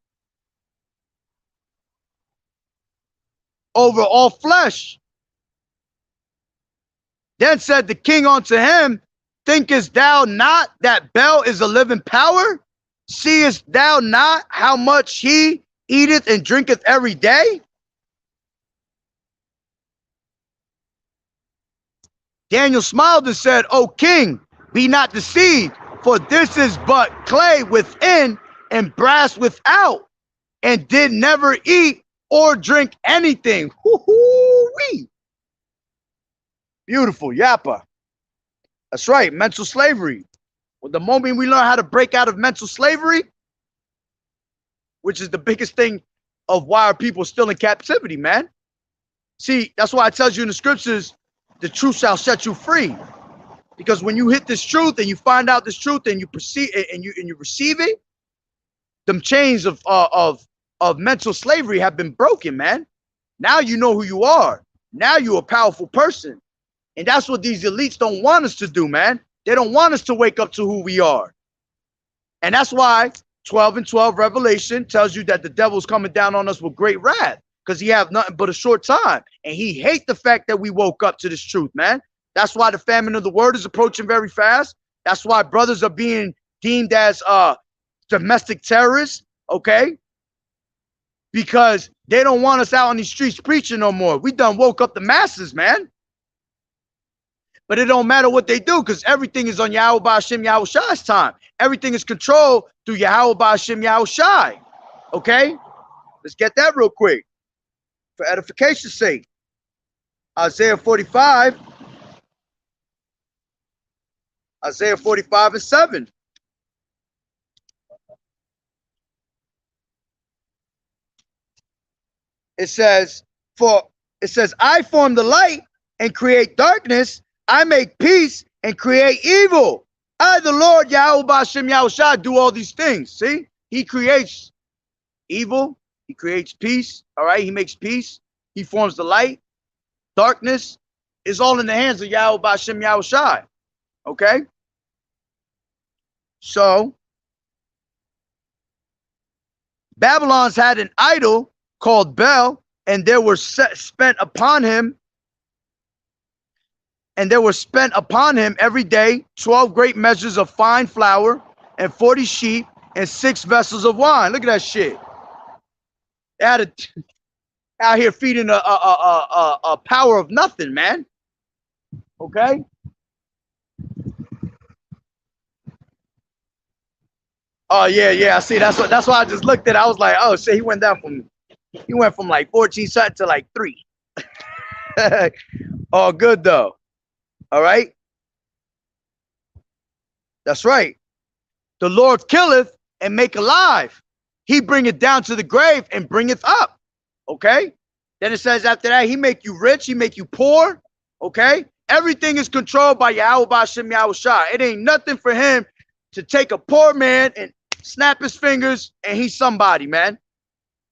over all flesh. Then said the king unto him, thinkest thou not that Bel is a living power? Seest thou not how much he eateth and drinketh every day? Daniel smiled and said, O king, be not deceived, for this is but clay within and brass without, and did never eat or drink anything. Woo-hoo-wee. Beautiful, Yappa. That's right, mental slavery. Well, the moment we learn how to break out of mental slavery, which is the biggest thing of why are people still in captivity, man. See, that's why it tells you in the scriptures, the truth shall set you free. Because when you hit this truth and you find out this truth and you perceive and you receive it, them chains of mental slavery have been broken, man. Now you know who you are. Now you're a powerful person. And that's what these elites don't want us to do, man. They don't want us to wake up to who we are. And that's why 12 and 12 Revelation tells you that the devil's coming down on us with great wrath, because he have nothing but a short time. And he hates the fact that we woke up to this truth, man. That's why the famine of the word is approaching very fast. That's why brothers are being deemed as domestic terrorists, okay? Because they don't want us out on these streets preaching no more. We done woke up the masses, man. But it don't matter what they do, because everything is on Yahawah Ba'Shem Yahushua's time. Everything is controlled through Yahawah Ba'Shem Yahushua. Okay? Let's get that real quick, for edification's sake. Isaiah 45. Isaiah 45 and 7. It says, I form the light and create darkness. I make peace and create evil. I, the Lord, Yahweh B'Shem Yahushua, do all these things. See? He creates evil. He creates peace. All right? He makes peace. He forms the light. Darkness is all in the hands of Yahweh B'Shem Yahushua. Okay? So, Babylon's had an idol called Bel, and there were spent upon him every day 12 great measures of fine flour and 40 sheep and 6 vessels of wine. Look at that shit. They had out here feeding a power of nothing, man. Okay? Oh yeah. I see. That's why I just looked at it. I was like, oh shit, he went from like 14 something to like 3. All good though. All right. That's right. The Lord killeth and make alive. He bringeth down to the grave and bringeth up. Okay. Then it says after that, he make you rich, he make you poor. Okay. Everything is controlled by Yahweh B'Shem Yahushua. It ain't nothing for him to take a poor man and snap his fingers and he's somebody, man.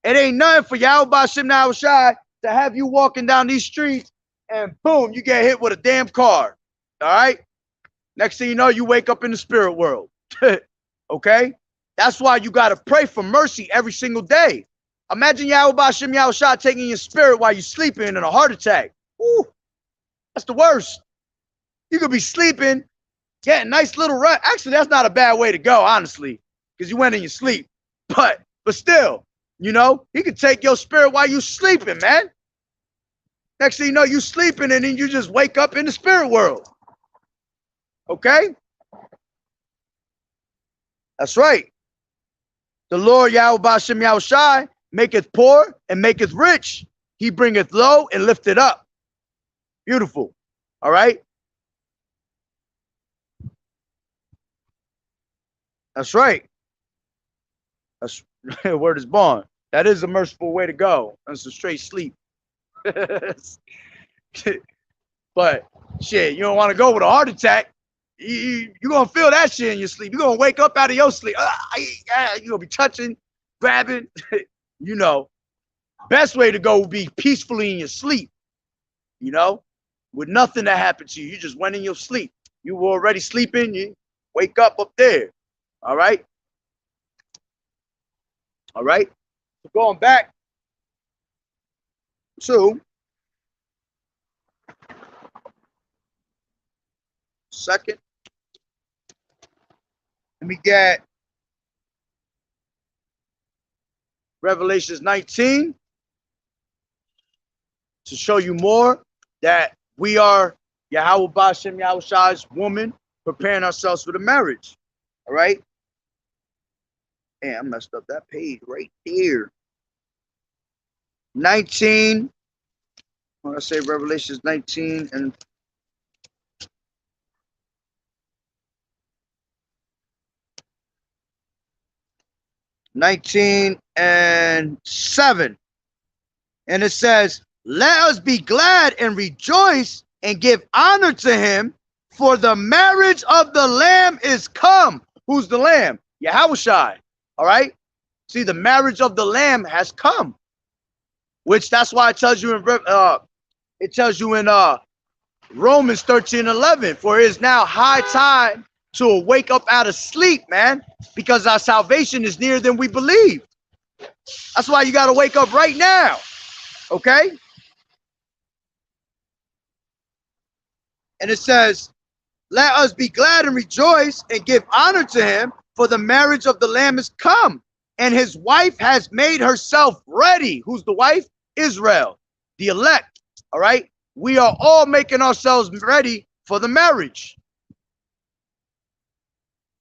It ain't nothing for Yahweh B'Shem Yahushua to have you walking down these streets and boom, you get hit with a damn car. All right? Next thing you know, you wake up in the spirit world. Okay? That's why you got to pray for mercy every single day. Imagine Yahweh B'Shem Yahushua taking your spirit while you're sleeping in a heart attack. Ooh, that's the worst. You could be sleeping, getting nice little rest. Actually, that's not a bad way to go, honestly, because you went in your sleep. But still, you know, he could take your spirit while you sleeping, man. Next thing you know, you sleeping and then you just wake up in the spirit world. Okay? That's right. The Lord Yahweh B'Shem Yahushua maketh poor and maketh rich. He bringeth low and lifteth up. Beautiful. All right? That's right. That's word is born. That is a merciful way to go. That's a straight sleep. But shit, you don't want to go with a heart attack. You're going to feel that shit in your sleep. You're going to wake up out of your sleep. You're going to be touching, grabbing. You know, best way to go would be peacefully in your sleep, you know, with nothing that happened to you. You just went in your sleep. You were already sleeping. You wake up there. All right. All right. So going back to second. Let me get Revelations 19 to show you more that we are Yahweh B'Shem Yahushua's woman preparing ourselves for the marriage. All right. Man, I messed up that page right there. 19. I want to say Revelations 19 and 19 and 7. And it says, let us be glad and rejoice and give honor to him, for the marriage of the Lamb is come. Who's the Lamb? Yahushua. All right. See, the marriage of the Lamb has come, which that's why it tells you in Romans 13:11, for it is now high time to wake up out of sleep, man, because our salvation is nearer than we believe. That's why you got to wake up right now. Okay. And it says, let us be glad and rejoice and give honor to him, for the marriage of the Lamb is come, and his wife has made herself ready. Who's the wife? Israel, the elect. All right. We are all making ourselves ready for the marriage.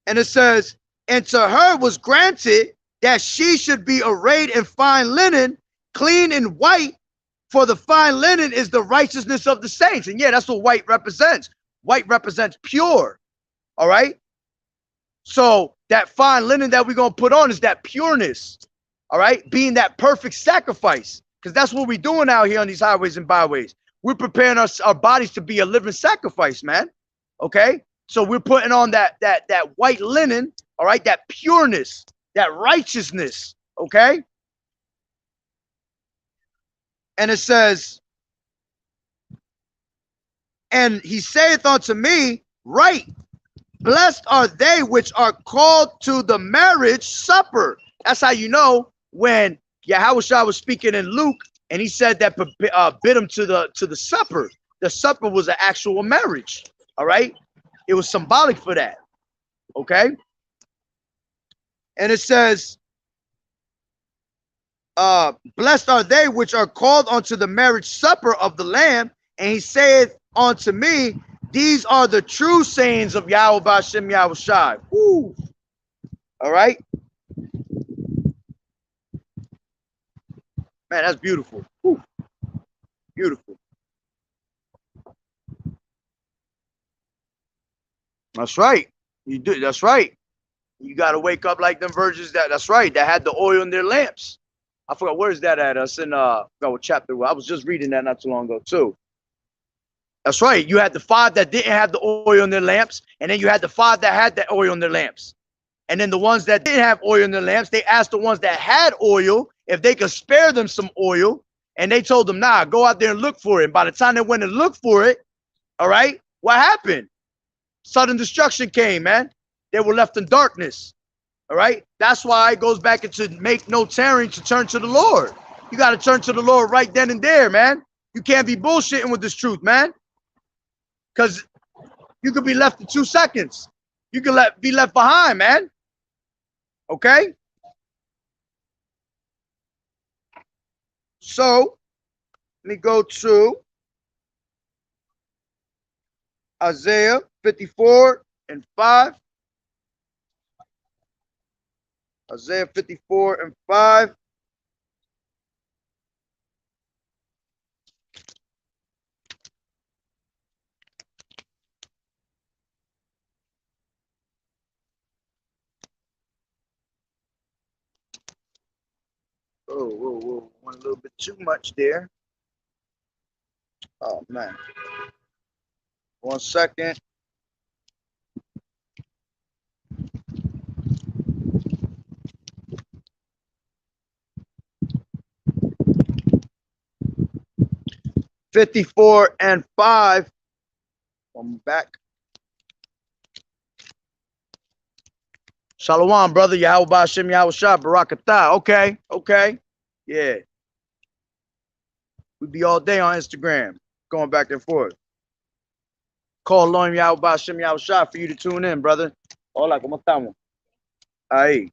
And it says, and to her was granted that she should be arrayed in fine linen, clean and white. For the fine linen is the righteousness of the saints. And yeah, that's what white represents. White represents pure. All right. So that fine linen that we're going to put on is that pureness. All right. Being that perfect sacrifice. Because that's what we're doing out here on these highways and byways. We're preparing our bodies to be a living sacrifice, man. Okay. So we're putting on that white linen. All right. That pureness, that righteousness. Okay. And it says, and he saith unto me, right, blessed are they which are called to the marriage supper. That's how you know when Yahawashi was speaking in Luke, and he said that bid him to the supper. The supper was an actual marriage. All right, it was symbolic for that. Okay, and it says, blessed are they which are called unto the marriage supper of the Lamb. And he saith unto me, these are the true sayings of Yahweh B'Hashem Yahushai. Woo. All right. Man, that's beautiful. Woo. Beautiful. That's right. You do. That's right. You got to wake up like them virgins. That's right. That had the oil in their lamps. I forgot, where's that at? Us in I forgot what chapter. I was just reading that not too long ago too. That's right. You had the 5 that didn't have the oil in their lamps, and then you had the 5 that had the oil in their lamps. And then the ones that didn't have oil in their lamps, they asked the ones that had oil if they could spare them some oil, and they told them, nah, go out there and look for it. And by the time they went and looked for it, all right, what happened? Sudden destruction came, man. They were left in darkness. All right. That's why it goes back into make no tarrying to turn to the Lord. You got to turn to the Lord right then and there, man. You can't be bullshitting with this truth, man. Because you could be left in 2 seconds. You could be left behind, man. Okay. So let me go to Isaiah 54 and 5. Isaiah 54 and 5. Whoa. Went a little bit too much there. Oh, man. 1 second. $54 and 5. I'm back. Shalom, brother. Yahweh B'Hashem Yahushua Barakatah. Okay. Yeah. We be all day on Instagram, going back and forth. Call Loim Yahweh B'Hashem Yahushua for you to tune in, brother. Hola, ¿cómo estamos? Ahí.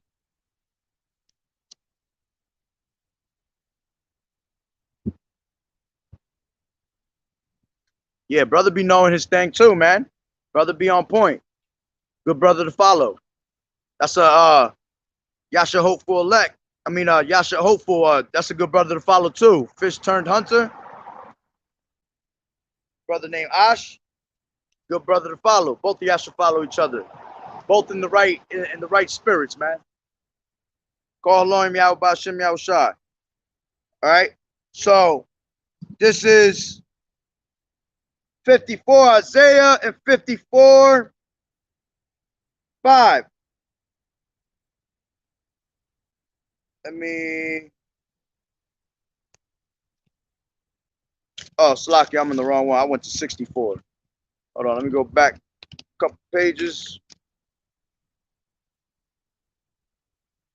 Yeah, brother be knowing his thing too, man. Brother be on point. Good brother to follow. That's a Yasha hopeful elect. I mean, Yasha hopeful. That's a good brother to follow too. Fish turned hunter. Brother named Ash. Good brother to follow. Both of y'all should follow each other. Both in the right spirits, man. Call Loim Yahweh B'Hashem Yahushua. All right. So this is 54 Isaiah and 54 5. Let me. Oh, Slaki, I'm in the wrong one. I went to 64. Hold on, let me go back a couple pages.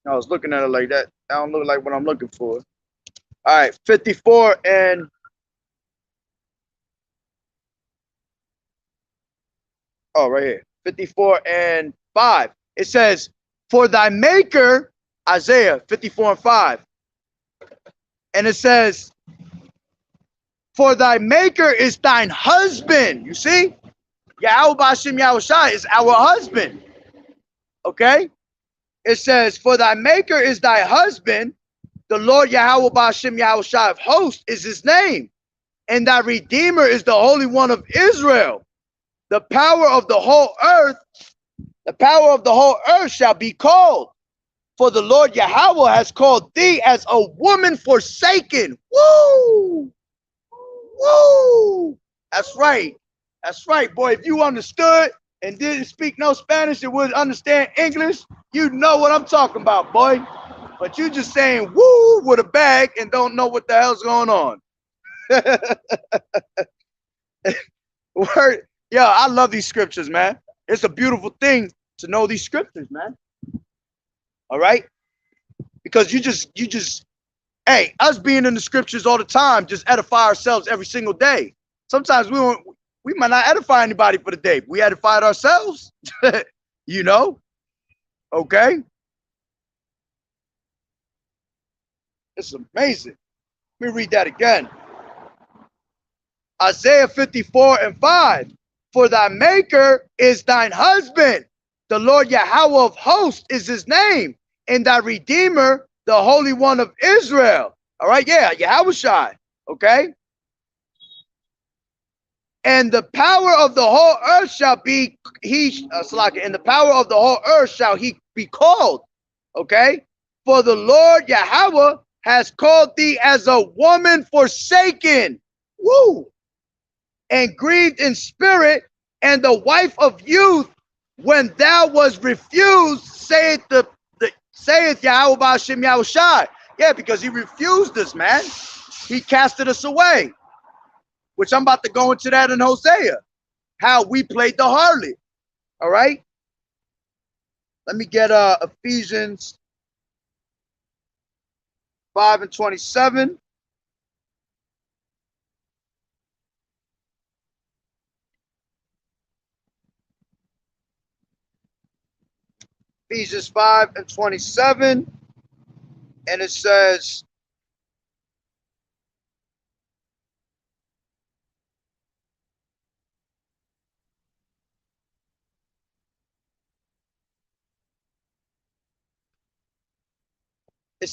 I was looking at it like that. I don't look like what I'm looking for. All right, 54 and right here. 54 and 5. It says, for thy maker, Isaiah 54 and 5. And it says, for thy maker is thine husband. You see? Yahweh B'Hashem Yahushua is our husband. Okay? It says, for thy maker is thy husband, The Lord Yahweh Ba'ashem Yahushua of hosts is his name, and thy Redeemer is the Holy One of Israel. The power of the whole earth shall be called. For the Lord Yahweh has called thee as a woman forsaken. Woo! Woo! That's right. That's right, boy. If you understood and didn't speak no Spanish and would understand English, you know what I'm talking about, boy. But you just saying woo with a bag and don't know what the hell's going on. Word. Yeah, I love these scriptures, man. It's a beautiful thing to know these scriptures, man. All right? Because you just, hey, us being in the scriptures all the time, just edify ourselves every single day. Sometimes we might not edify anybody for the day. We edified ourselves, you know? Okay? It's amazing. Let me read that again. Isaiah 54:5. For thy maker is thine husband. The Lord Yahweh of hosts is his name. And thy Redeemer, the Holy One of Israel. All right, yeah, Yahushua. Okay? And the power of the whole earth shall be, and the power of the whole earth shall he be called. Okay? For the Lord Yahweh has called thee as a woman forsaken. Woo! And grieved in spirit, and the wife of youth, when thou was refused, saith Yahweh Ba'ashem Yahushua. Yeah, because he refused us, man. He casted us away. Which I'm about to go into that in Hosea. How we played the harlot. All right? Let me get Ephesians 5:27. Ephesians 5:27, and it says, I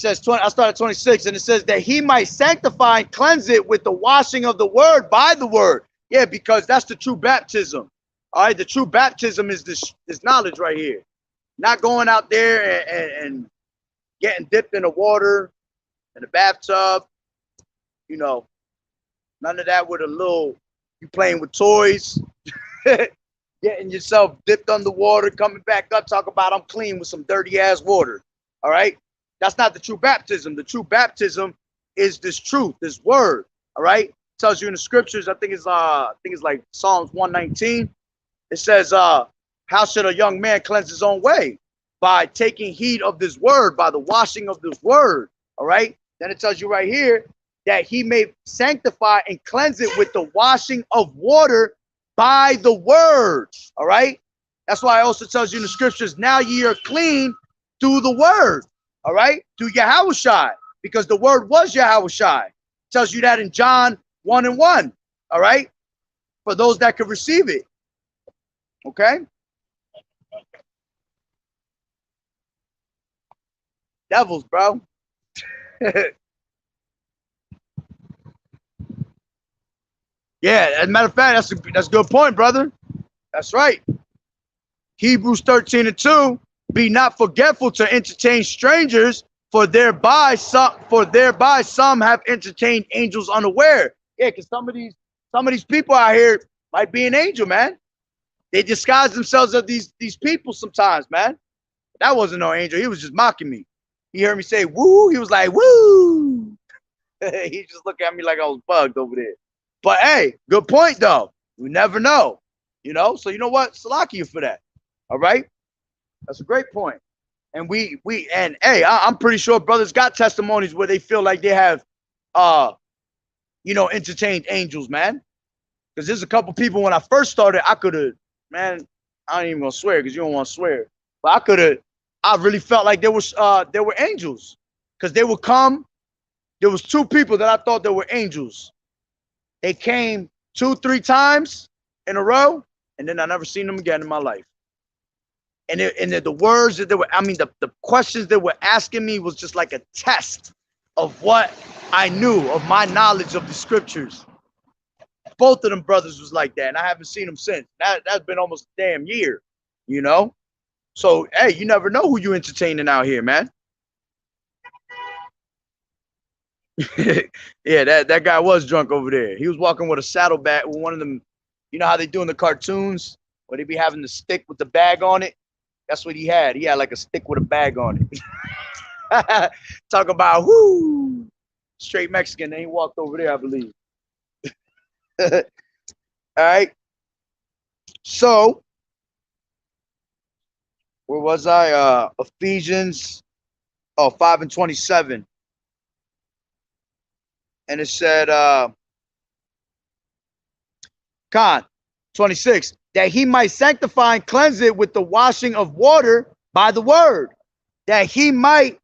started 26, and it says that he might sanctify and cleanse it with the washing of the word by the word. Yeah, because that's the true baptism. All right, the true baptism is this knowledge right here. Not going out there and getting dipped in the water, in the bathtub, you know, none of that with you playing with toys, getting yourself dipped underwater, coming back up, talk about I'm clean with some dirty ass water. All right. That's not the true baptism. The true baptism is this truth, this word. All right. It tells you in the scriptures, I think it's like Psalms 119. It says, how should a young man cleanse his own way? By taking heed of this word, by the washing of this word. All right. Then it tells you right here that he may sanctify and cleanse it with the washing of water by the word. All right. That's why it also tells you in the scriptures, now ye are clean through the word. All right. Through Yahushua, because the word was Yahushua. It tells you that in John 1:1. All right. For those that could receive it. Okay. Devils, bro. Yeah, as a matter of fact, that's a good point, brother. That's right. Hebrews 13:2. Be not forgetful to entertain strangers, for thereby some have entertained angels unaware. Yeah, because some of these people out here might be an angel, man. They disguise themselves as these people sometimes, man. That wasn't no angel. He was just mocking me. He heard me say woo. He was like woo. He just looked at me like I was bugged over there. But hey, good point though. We never know, you know. So you know what? Salakia for that. All right, that's a great point. And and hey, I'm pretty sure brothers got testimonies where they feel like they have, entertained angels, man. Because there's a couple people when I first started, I could have, man. I ain't even gonna swear because you don't want to swear, but I really felt like there were angels, because they would come. There was two people that I thought there were angels. They came 2-3 times in a row, and then I never seen them again in my life. And the words that they were, the questions they were asking me was just like a test. of what I knew, of my knowledge of the scriptures. Both of them brothers was like that, and I haven't seen them since. That's been almost a damn year, you know? So, hey, you never know who you entertaining out here, man. Yeah, that guy was drunk over there. He was walking with a saddlbag with one of them. You know how they do in the cartoons where they be having the stick with the bag on it? That's what he had. He had like a stick with a bag on it. Talk about whoo, straight Mexican. Then he walked over there, I believe. All right. So where was I? Ephesians 5:27. And it said, Con 26, that he might sanctify and cleanse it with the washing of water by the word, that he might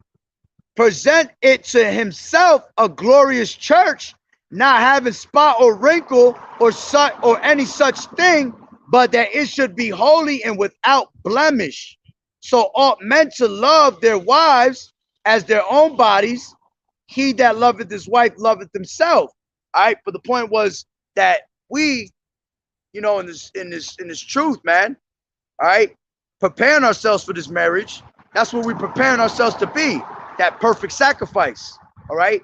present it to himself a glorious church, not having spot or wrinkle or any such thing, but that it should be holy and without blemish. So ought men to love their wives as their own bodies. He that loveth his wife loveth himself. All right, but the point was that we, you know, in this truth, man, all right, preparing ourselves for this marriage. That's what we're preparing ourselves to be, that perfect sacrifice. All right,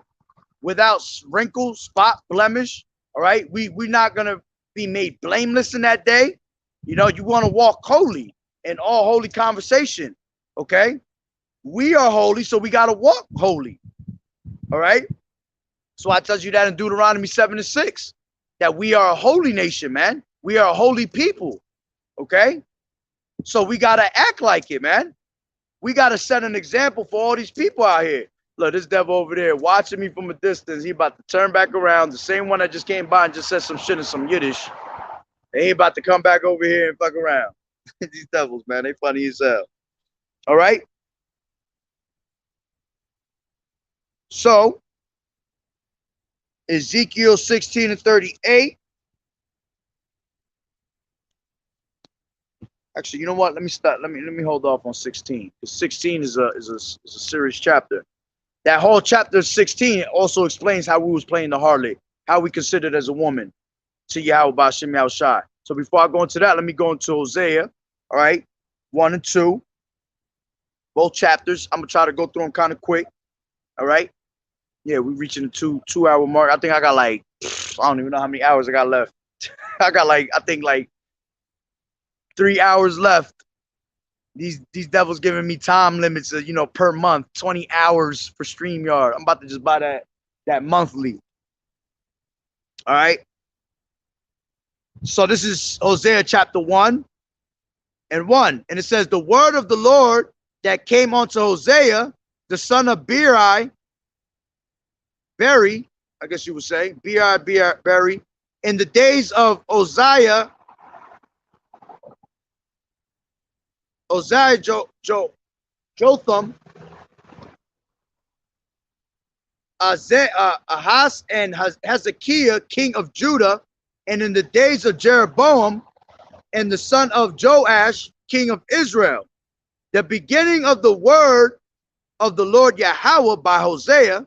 without wrinkle, spot, blemish. All right, we're not gonna be made blameless in that day. You know, you want to walk holy in all holy conversation. Okay, we are holy, so we gotta walk holy. All right. So I tell you that in Deuteronomy 7:6, that we are a holy nation, man. We are a holy people. Okay. So we got to act like it, man. We got to set an example for all these people out here. Look, this devil over there watching me from a distance. He about to turn back around. The same one that just came by and just said some shit in some Yiddish. And he about to come back over here and fuck around. These devils, man, they funny as hell. All right. So, Ezekiel 16:38. Actually, you know what? Let me stop. Let me hold off on 16. Because 16 is a serious chapter. That whole chapter 16 also explains how we was playing the harlot, how we considered as a woman to Yahweh B'Shem Yahushai. So before I go into that, let me go into Hosea. All right, 1 and 2. Both chapters. I'm gonna try to go through them kind of quick. All right. Yeah, we're reaching the two hour mark. I think I got like, I don't even know how many hours I got left. I got like, I think like 3 hours left. These devils giving me time limits, you know, per month, 20 hours for StreamYard. I'm about to just buy that monthly. All right. So this is Hosea chapter 1 and 1. And it says, the word of the Lord that came unto Hosea, the son of Beeri, I guess you would say, Beeri, in the days of Uzziah, Jotham, Ahaz, and Hezekiah, king of Judah, and in the days of Jeroboam, and the son of Joash, king of Israel, the beginning of the word of the Lord Yahweh by Hosea.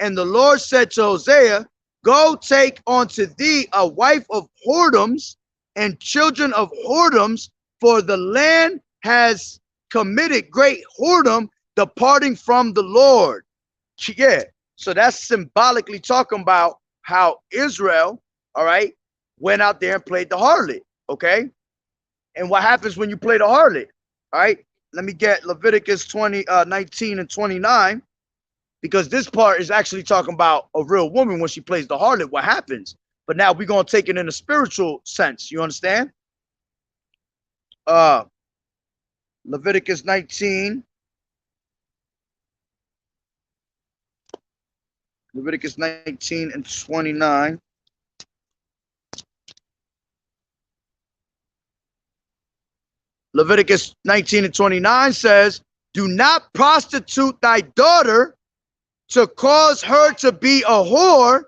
And the Lord said to Hosea, go take unto thee a wife of whoredoms and children of whoredoms, for the land has committed great whoredom, departing from the Lord. Yeah, so that's symbolically talking about how Israel, all right, went out there and played the harlot, okay? And what happens when you play the harlot, all right? Let me get Leviticus 19 and 29. Because this part is actually talking about a real woman when she plays the harlot, what happens. But now we're going to take it in a spiritual sense. You understand? Leviticus 19. Leviticus 19 and 29. Leviticus 19 and 29 says, do not prostitute thy daughter to cause her to be a whore,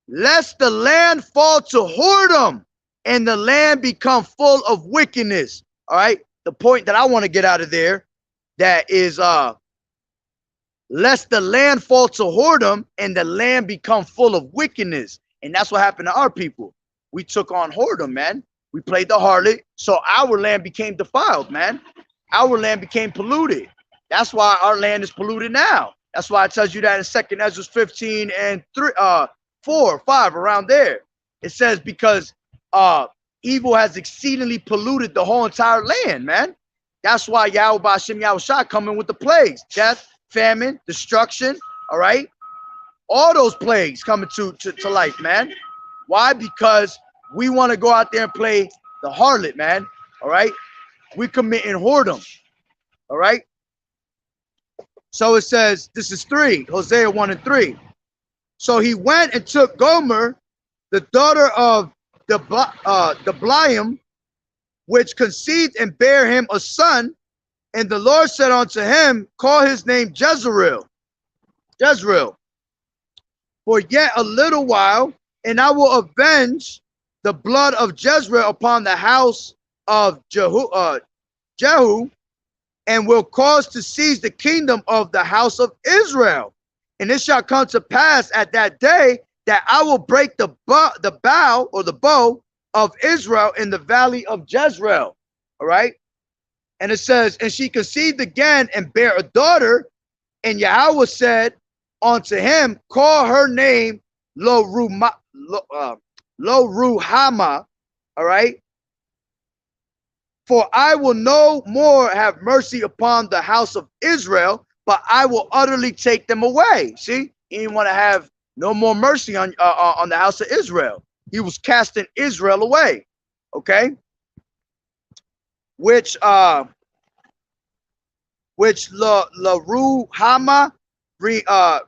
lest the land fall to whoredom and the land become full of wickedness. All right. The point that I want to get out of there, that is lest the land fall to whoredom and the land become full of wickedness. And that's what happened to our people. We took on whoredom, man. We played the harlot, so our land became defiled, man. Our land became polluted. That's why our land is polluted now. That's why it tells you that in 2nd Ezra 15 and 4 or 5, around there. It says because evil has exceedingly polluted the whole entire land, man. That's why Yahweh Ba'ashem Yahushua coming with the plagues, death, famine, destruction, all right? All those plagues coming to life, man. Why? Because we want to go out there and play the harlot, man, all right? We're committing whoredom, all right? So it says, this is 3, Hosea 1 and 3. So he went and took Gomer, the daughter of the Bliam, which conceived and bare him a son. And the Lord said unto him, call his name Jezreel. Jezreel. For yet a little while, and I will avenge the blood of Jezreel upon the house of Jehu, and will cause to seize the kingdom of the house of Israel. And it shall come to pass at that day that I will break the bow or the bow of Israel in the valley of Jezreel. All right. And it says, and she conceived again and bare a daughter. And Yahweh said unto him, call her name Lo-Ruhama. All right. For I will no more have mercy upon the house of Israel, but I will utterly take them away. See, he didn't want to have no more mercy on the house of Israel. He was casting Israel away. Okay. Which Lo-Ruhama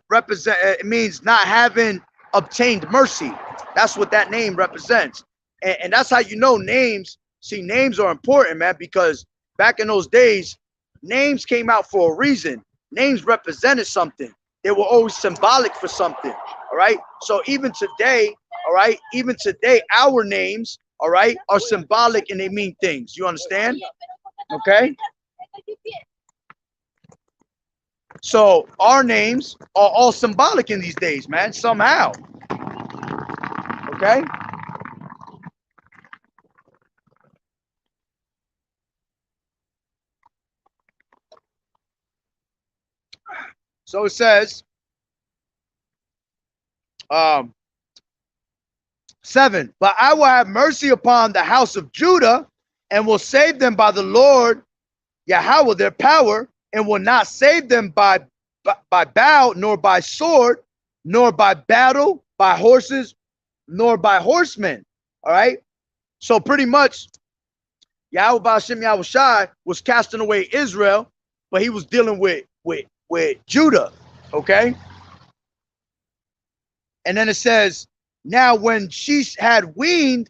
represent, it means not having obtained mercy. That's what that name represents. And that's how you know names. See, names are important, man, because back in those days, names came out for a reason. Names represented something. They were always symbolic for something. All right. So even today, all right, even today, our names, all right, are symbolic and they mean things. You understand? Okay. So our names are all symbolic in these days, man, somehow. Okay. So it says, 7, but I will have mercy upon the house of Judah and will save them by the Lord Yahweh their power, and will not save them by bow, nor by sword, nor by battle, by horses, nor by horsemen. All right. So pretty much Yahweh Ba'ashem Yahushai was casting away Israel, but he was dealing with Judah. Okay. And then it says, now when she had weaned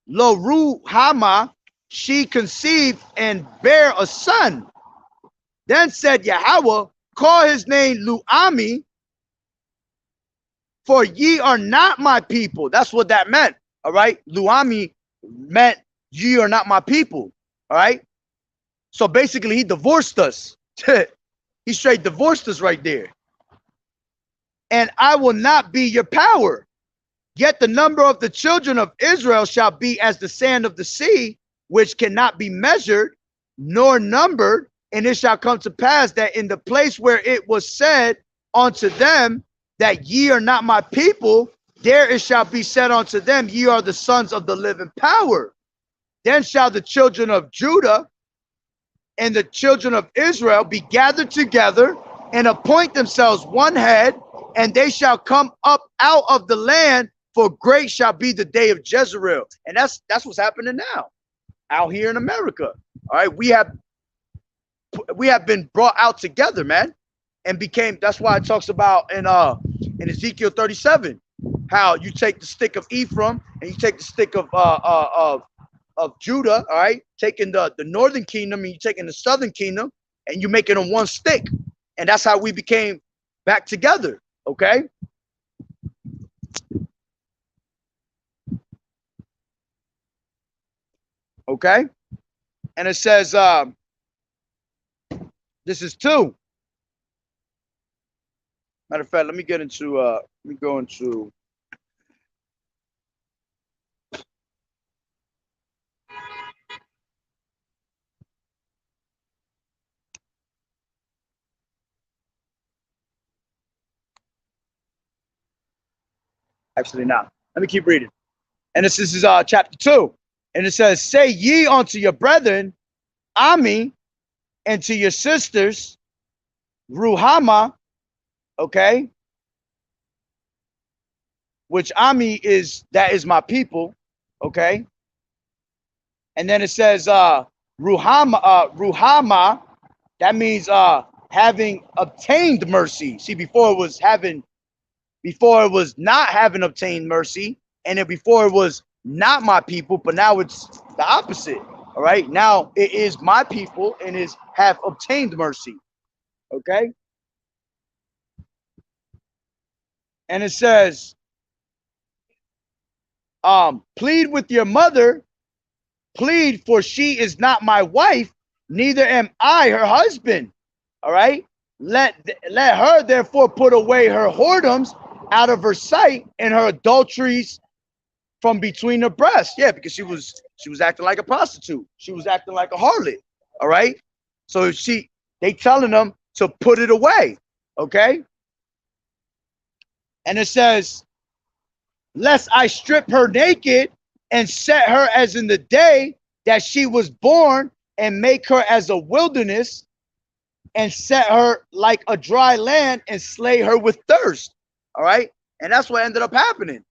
Lo-Ruhama, she conceived and bare a son. Then said Yahweh, call his name Lu-Ami, for ye are not my people. That's what that meant. All right. Lu-Ami meant ye are not my people. All right. So basically he divorced us. He straight divorced us right there. And I will not be your power. Yet the number of the children of Israel shall be as the sand of the sea, which cannot be measured nor numbered. And it shall come to pass that in the place where it was said unto them that ye are not my people, there it shall be said unto them, ye are the sons of the living power. Then shall the children of Judah and the children of Israel be gathered together and appoint themselves one head, and they shall come up out of the land, for great shall be the day of Jezreel. And that's what's happening now out here in America. All right, we have been brought out together, man, and became. That's why it talks about in Ezekiel 37 how you take the stick of Ephraim and you take the stick of Judah. All right, taking the northern kingdom and you taking the southern kingdom and you making them one stick, and that's how we became back together. Okay. Okay. And it says, this is 2. Matter of fact, let me get into let me go into actually now. Let me keep reading. And this is chapter 2. And it says, say ye unto your brethren, Ami, and to your sisters, Ruhama, okay, which Ami is, that is my people, okay. And then it says Ruhama, that means having obtained mercy. See, before it was not having obtained mercy, and then before it was not my people, but now it's the opposite. All right, now it is my people and is have obtained mercy. Okay. And it says, plead with your mother, plead, for she is not my wife, neither am I her husband. All right. Let her therefore put away her whoredoms out of her sight and her adulteries from between her breasts. Yeah, because she was acting like a prostitute. She was acting like a harlot. All right. So they telling them to put it away. Okay. And it says, lest I strip her naked and set her as in the day that she was born, and make her as a wilderness, and set her like a dry land, and slay her with thirst. All right. And that's what ended up happening.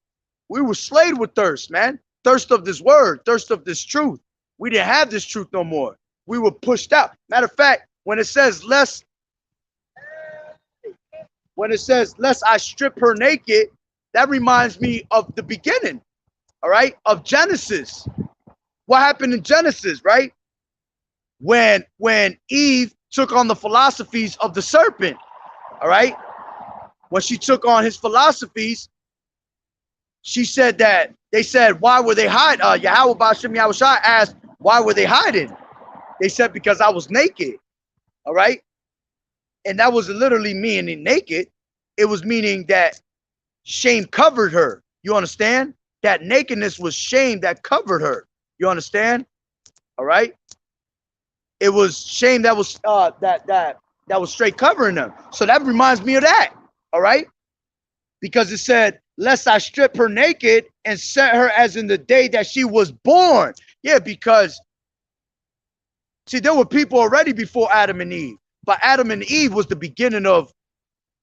We were slayed with thirst, man. Thirst of this word, thirst of this truth. We didn't have this truth no more. We were pushed out. Matter of fact, when it says lest I strip her naked, that reminds me of the beginning, all right, of Genesis. What happened in Genesis, right? When Eve took on the philosophies of the serpent, all right? When she took on his philosophies, she said that, they said, why were they hiding? Yahweh Ba'ashem Yahushua asked, why were they hiding? They said, because I was naked, all right? And that was literally meaning naked. It was meaning that shame covered her. You understand? That nakedness was shame that covered her. You understand? All right? It was shame that was that was straight covering them. So that reminds me of that. All right? Because it said, lest I strip her naked and set her as in the day that she was born. Yeah, because see, there were people already before Adam and Eve, but Adam and Eve was the beginning of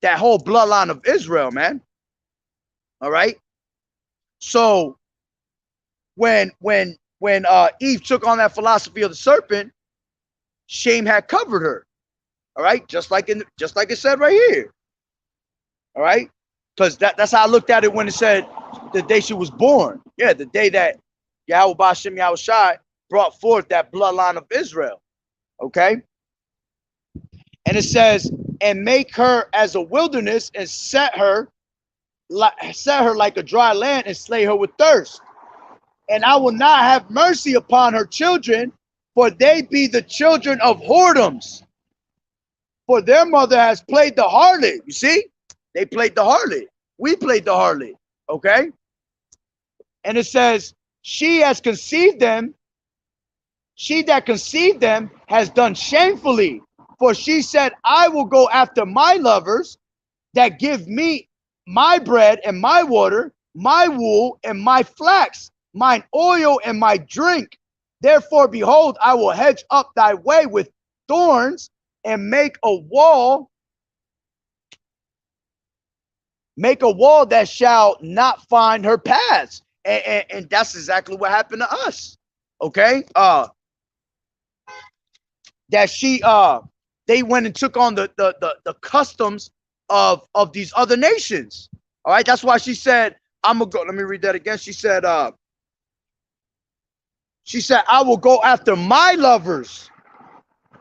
that whole bloodline of Israel, man. All right. So when Eve took on that philosophy of the serpent, shame had covered her. All right, just like it said right here. All right, because that's how I looked at it when it said the day she was born. Yeah, the day that Yahweh Ba'ashem Yahushai brought forth that bloodline of Israel. Okay, and it says, and make her as a wilderness, and set her like a dry land, and slay her with thirst. And I will not have mercy upon her children, for they be the children of whoredoms. For their mother has played the harlot. You see, they played the harlot. We played the harlot. Okay. And it says, she has conceived them. She that conceived them has done shamefully. For she said, I will go after my lovers that give me my bread and my water, my wool and my flax, mine oil and my drink. Therefore, behold, I will hedge up thy way with thorns, and make a wall that shall not find her paths. And that's exactly what happened to us. Okay. That they went and took on the customs of these other nations. All right. That's why she said, I'm gonna go. Let me read that again. She said, I will go after my lovers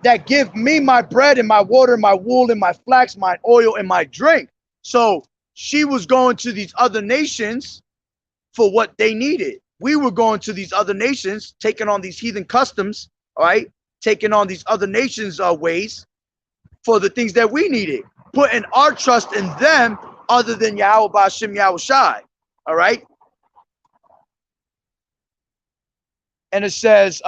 that give me my bread and my water, my wool and my flax, my oil and my drink. So she was going to these other nations for what they needed. We were going to these other nations, taking on these heathen customs, all right, taking on these other nations' ways for the things that we needed. putting our trust in them other than Yahweh Ba'ashem Yahushai. All right. And it says,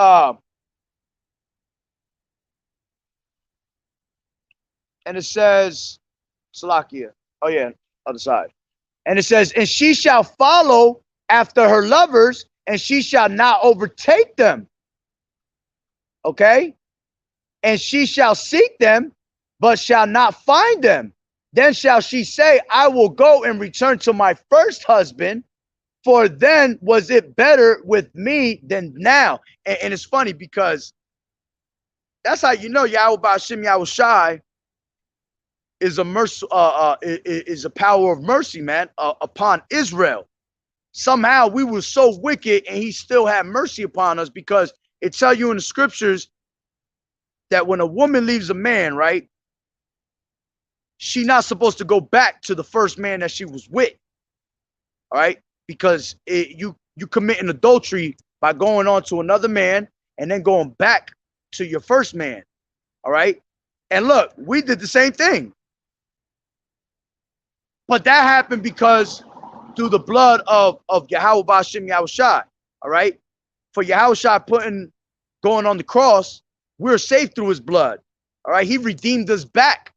Salakia. Oh yeah, other side. And it says, and she shall follow after her lovers, and she shall not overtake them. Okay? And she shall seek them, but shall not find them. Then shall she say, I will go and return to my first husband, for then was it better with me than now. And it's funny because that's how you know Yahweh Ba'ashem Yahushai is a mercy, is a power of mercy, man, upon Israel. Somehow we were so wicked, and he still had mercy upon us, because it tells you in the scriptures that when a woman leaves a man, right, she's not supposed to go back to the first man that she was with. All right, because you committing adultery by going on to another man and then going back to your first man. All right, and look, we did the same thing. But that happened because through the blood of Yahweh Ba'ashem Yahushai, all right? For Yahushai going on the cross, we're saved through his blood, all right? He redeemed us back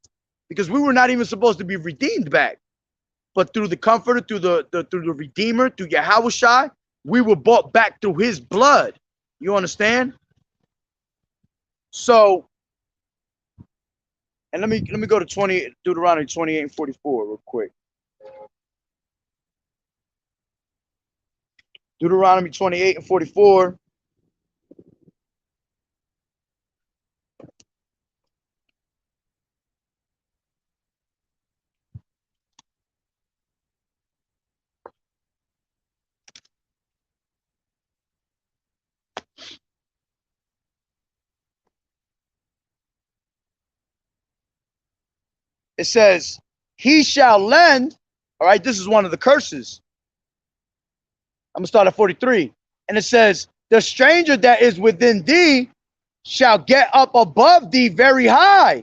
because we were not even supposed to be redeemed back. But through the Comforter, through the Redeemer, through Yahushai, we were bought back through his blood. You understand? So, and let me go to Deuteronomy 28 and 44 real quick. Deuteronomy 28 and 44. It says, he shall lend. All right, this is one of the curses. I'm going to start at 43. And it says, the stranger that is within thee shall get up above thee very high,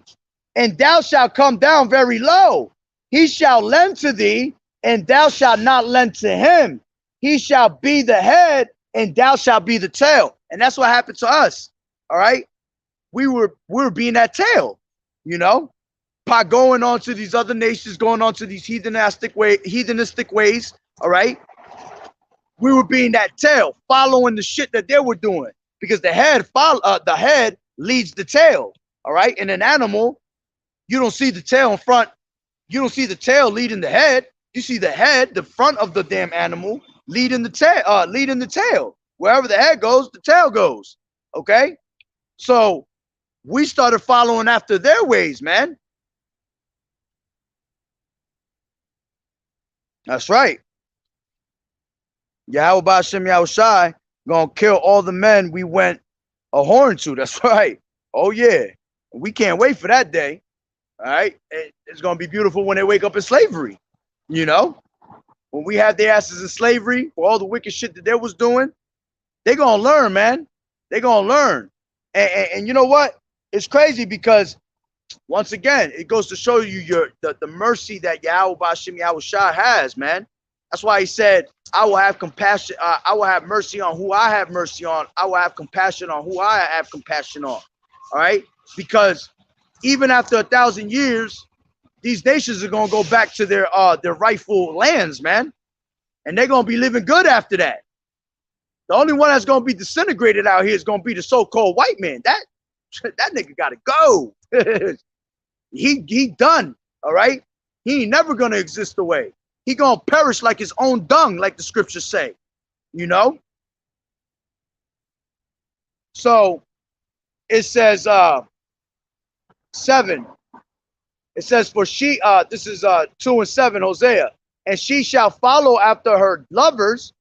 and thou shalt come down very low. He shall lend to thee, and thou shalt not lend to him. He shall be the head, and thou shalt be the tail. And that's what happened to us. All right. We were being that tail, you know, by going on to these other nations, going on to these heathenistic ways. All right. We were being that tail, following the shit that they were doing, because the head leads the tail. All right. In an animal, you don't see the tail in front. You don't see the tail leading the head. You see the head, the front of the damn animal, leading the tail. Wherever the head goes, the tail goes. Okay. So we started following after their ways, man. That's right. Yahweh Ba'ashem Yahushai gonna kill all the men we went a horn to. That's right. Oh yeah. We can't wait for that day. All right. It's gonna be beautiful when they wake up in slavery. You know, when we have their asses in slavery for all the wicked shit that they was doing, they're gonna learn, man. They're gonna learn. And you know what? It's crazy because once again, it goes to show you the mercy that Yahweh Ba'ashem Yahushai has, man. That's why he said, I will have compassion. I will have mercy on who I have mercy on. I will have compassion on who I have compassion on. All right. Because even after 1,000 years, these nations are going to go back to their rightful lands, man. And they're going to be living good after that. The only one that's going to be disintegrated out here is going to be the so-called white man. That nigga got to go. he done. All right. He ain't never going to exist away. He gonna perish like his own dung, like the scriptures say, you know? So it says 7. It says, for she, this is 2 and 7, Hosea, and she shall follow after her lovers,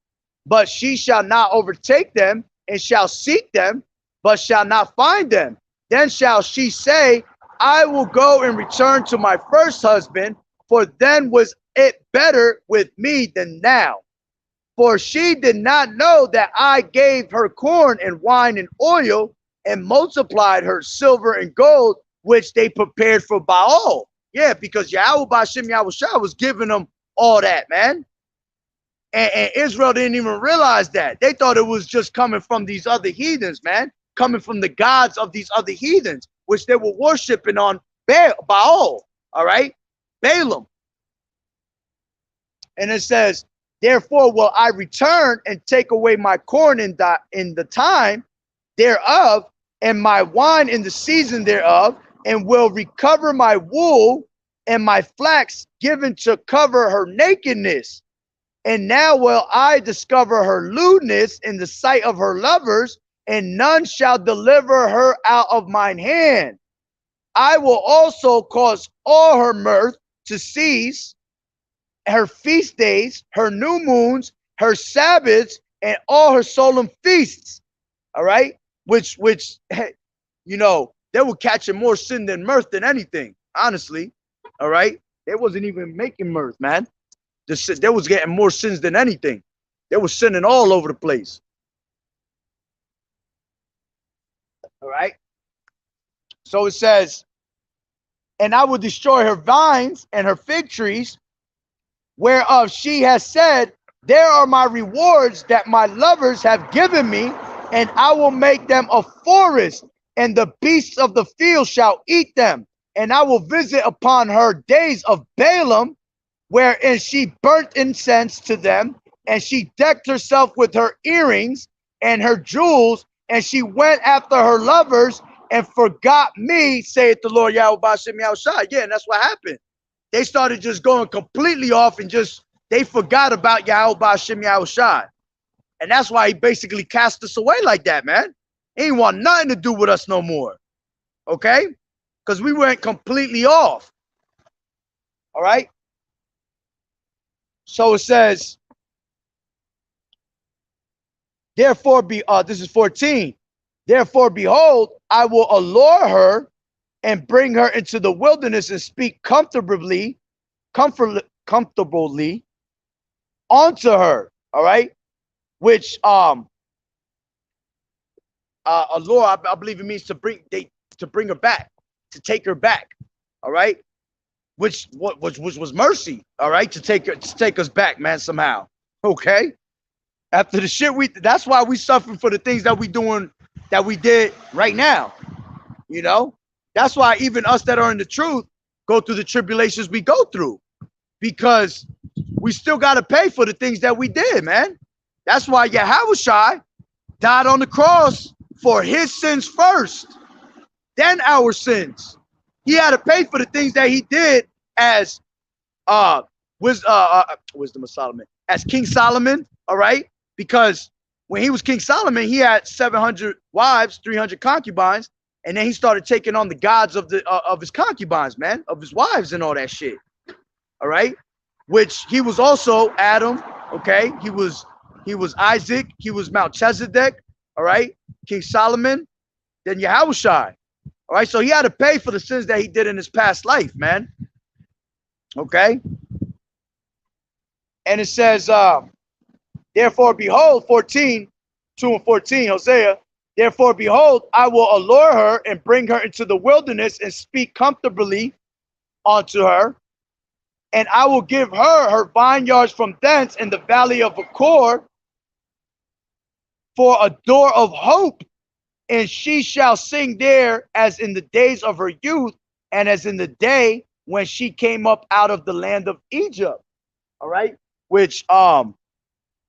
but she shall not overtake them, and shall seek them, but shall not find them. Then shall she say, I will go and return to my first husband, for then was it better with me than now. For she did not know that I gave her corn and wine and oil, and multiplied her silver and gold, which they prepared for Baal. Yeah, because Yahweh Ba'Shem Yahushua was giving them all that, man. And Israel didn't even realize that. They thought it was just coming from these other heathens, man. Coming from the gods of these other heathens, which they were worshiping on Baal, all right? Balaam. And it says, therefore will I return and take away my corn in the time thereof, and my wine in the season thereof, and will recover my wool and my flax given to cover her nakedness. And now will I discover her lewdness in the sight of her lovers, and none shall deliver her out of mine hand. I will also cause all her mirth to cease, her feast days, her new moons, her Sabbaths, and all her solemn feasts. All right, which you know, they were catching more sin than mirth than anything, honestly. All right, they wasn't even making mirth, man. They was getting more sins than anything. They were sinning all over the place. All right. So it says, and I will destroy her vines and her fig trees, whereof she has said, there are my rewards that my lovers have given me, and I will make them a forest, and the beasts of the field shall eat them. And I will visit upon her days of Balaam, wherein she burnt incense to them, and she decked herself with her earrings and her jewels, and she went after her lovers and forgot me, saith the Lord Yahweh Ba'Shem Yahushua. Yeah, and that's what happened. They started just going completely off and they forgot about Yahweh Ba'Shem Yahushua. And that's why he basically cast us away like that, man. He ain't want nothing to do with us no more. Okay? Because we went completely off. All right? So it says, therefore this is 14. Therefore, behold, I will allure her and bring her into the wilderness and speak comfortably unto her. All right, which allure, I believe it means to bring her back, to take her back. All right, which was mercy. All right, to take us back, man, somehow. Okay, after the shit that's why we suffering for the things that we did right now. You know, that's why even us that are in the truth go through the tribulations we go through, because we still got to pay for the things that we did, man. That's why Yahawashi died on the cross for his sins first, then our sins. He had to pay for the things that he did as Wisdom of Solomon, as King Solomon, all right? Because when he was King Solomon, he had 700 wives, 300 concubines, and then he started taking on the gods of his concubines, man, of his wives and all that shit. All right? Which he was also Adam, okay? He was Isaac, he was Melchizedek, all right? King Solomon, then Yahawashi. All right, so he had to pay for the sins that he did in his past life, man. Okay? And it says, therefore, behold, 14, 2 and 14, Hosea, therefore, behold, I will allure her and bring her into the wilderness and speak comfortably unto her. And I will give her vineyards from thence in the valley of Achor for a door of hope. And she shall sing there as in the days of her youth, and as in the day when she came up out of the land of Egypt. All right, which I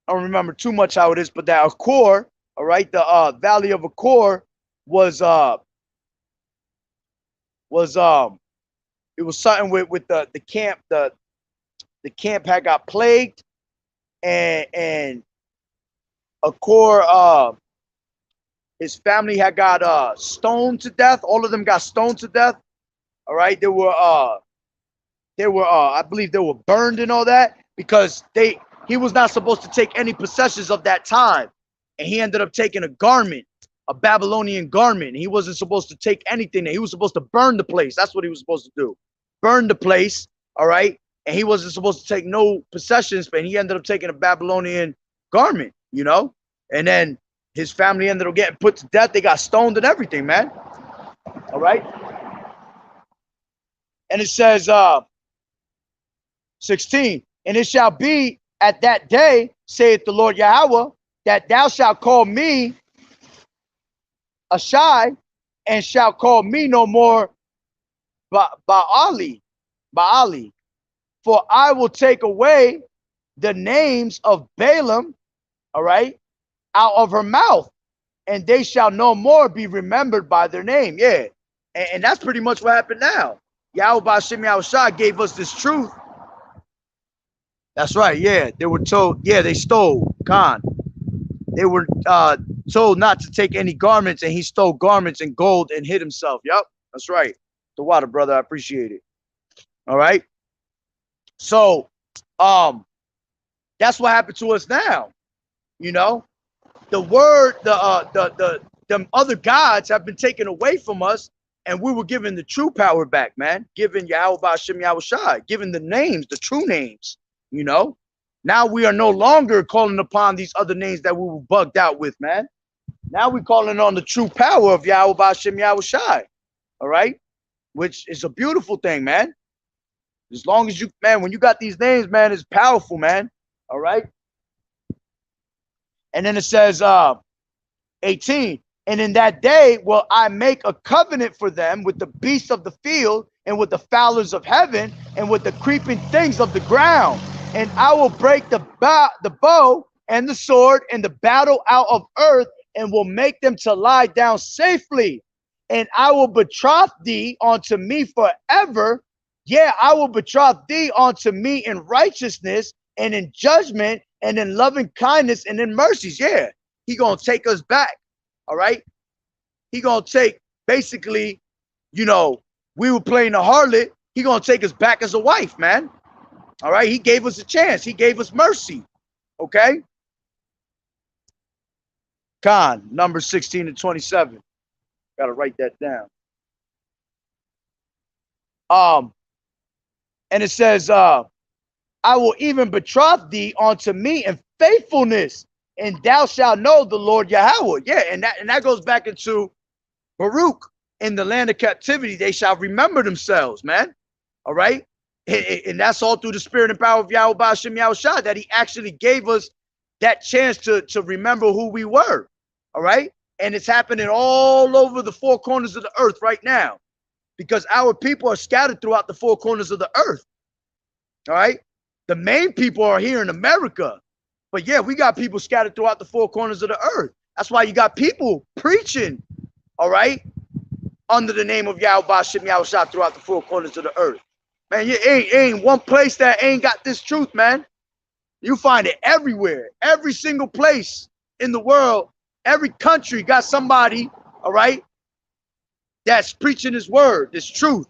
don't remember too much how it is, but that Achor, all right, the valley of Achor was it was something with the camp. The camp had got plagued, and Achor, his family had got stoned to death. All of them got stoned to death. All right, they were I believe they were burned and all that, because he was not supposed to take any possessions of that time, and he ended up taking a garment, a Babylonian garment. He wasn't supposed to take anything. He was supposed to burn the place. That's what he was supposed to do, burn the place. All right, and he wasn't supposed to take no possessions, but he ended up taking a Babylonian garment, you know, and then his family ended up getting put to death. They got stoned and everything, man. All right. And it says 16, and it shall be at that day, saith the Lord Yahweh, that thou shalt call me Ashai, and shalt call me no more Baali, for I will take away the names of Balaam, all right, out of her mouth, and they shall no more be remembered by their name. Yeah, and that's pretty much what happened now. Yahweh Ba'Shem Yahushua gave us this truth. That's right, yeah, they were told, yeah, they stole, Khan. They were told not to take any garments, and he stole garments and gold and hid himself. Yep, that's right. The water, brother, I appreciate it. All right. So, that's what happened to us now. You know, the word, the other gods have been taken away from us, and we were given the true power back, man. Given Yahweh Ba'Shem Yahushua, given the names, the true names. You know, now we are no longer calling upon these other names that we were bugged out with, man. Now we're calling on the true power of Yahweh Ba'Shem Yahushua. All right, which is a beautiful thing, man. As long as you, man, when you got these names, man, it's powerful, man. All right. And then it says 18, and in that day will I make a covenant for them with the beasts of the field and with the fowlers of heaven and with the creeping things of the ground. And I will break the bow and the sword and the battle out of earth, and will make them to lie down safely. And I will betroth thee unto me forever. Yeah, I will betroth thee unto me in righteousness and in judgment and in loving kindness and in mercies. Yeah, he gonna take us back. All right. He gonna take, basically, you know, we were playing the harlot. He gonna take us back as a wife, man. All right. He gave us a chance. He gave us mercy. Okay. Khan, number 16 and 27. Gotta write that down. And it says, I will even betroth thee unto me in faithfulness, and thou shalt know the Lord Yahweh. Yeah, and that goes back into Baruch. In the land of captivity, they shall remember themselves, man. All right. And that's all through the spirit and power of Yahweh Ba'Shem Yahushua, that he actually gave us that chance to remember who we were. All right. And it's happening all over the four corners of the earth right now, because our people are scattered throughout the four corners of the earth. All right. The main people are here in America. But yeah, we got people scattered throughout the four corners of the earth. That's why you got people preaching, all right, under the name of Yahweh Ba'Shem Yahushua throughout the four corners of the earth. Man, you ain't one place that ain't got this truth, man. You find it everywhere. Every single place in the world, every country got somebody, all right, that's preaching this word, this truth.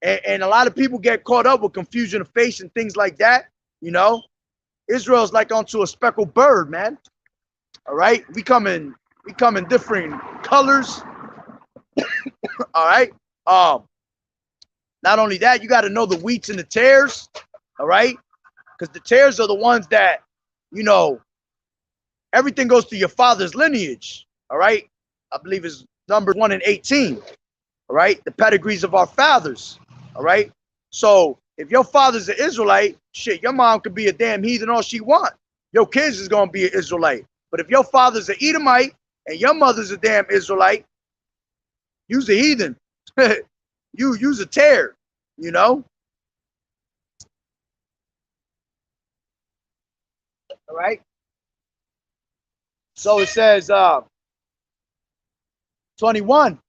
And a lot of people get caught up with confusion of faith and things like that. You know, Israel's like onto a speckled bird, man. All right, we come in different colors. All right. Not only that, you got to know the wheats and the tares. All right, because the tares are the ones that, you know, everything goes through your father's lineage. All right, I believe it's number 1 and 18. All right, the pedigrees of our fathers. All right. So if your father's an Israelite, shit, your mom could be a damn heathen all she want. Your kids is going to be an Israelite. But if your father's an Edomite and your mother's a damn Israelite, you's a heathen. You's a tear, you know? All right. So it says 21,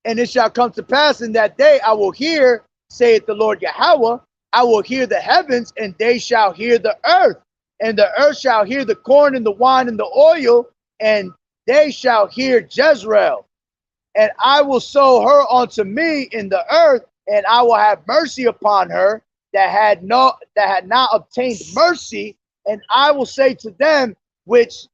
and it shall come to pass in that day, I will hear, saith the Lord Yahweh, I will hear the heavens, and they shall hear the earth, and the earth shall hear the corn and the wine and the oil, and they shall hear Jezreel. And I will sow her unto me in the earth, and I will have mercy upon her that had not obtained mercy, and I will say to them which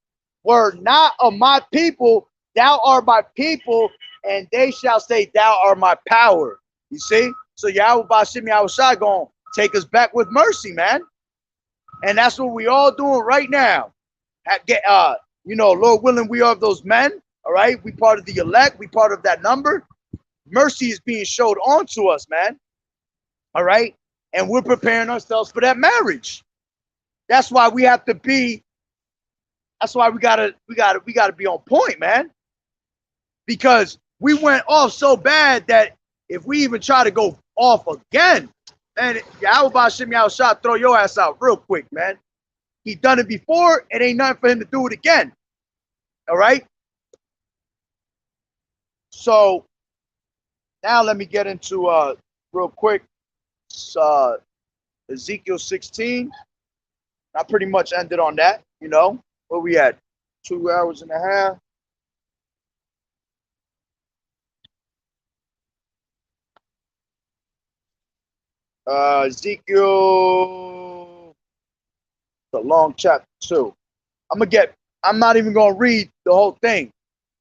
were not of my people, thou art my people, and they shall say, thou art my power. You see? So Yahweh Ba'Shem Yahushua gonna take us back with mercy, man. And that's what we all doing right now. You know, Lord willing, we are of those men. All right, we part of the elect. We part of that number. mercy is being showed on to us, man. All right. And we're preparing ourselves for that marriage. That's why we have to be, that's why we gotta be on point, man. Because we went off so bad that if we even try to go off again, man, Yahweh Hashem Yahushua throw your ass out real quick, man. He done it before, it ain't nothing for him to do it again. All right. So now let me get into real quick Ezekiel 16. I pretty much ended on that, you know. Where we at? 2 hours and a half. Ezekiel, it's a long chapter too. I'm not even gonna read the whole thing,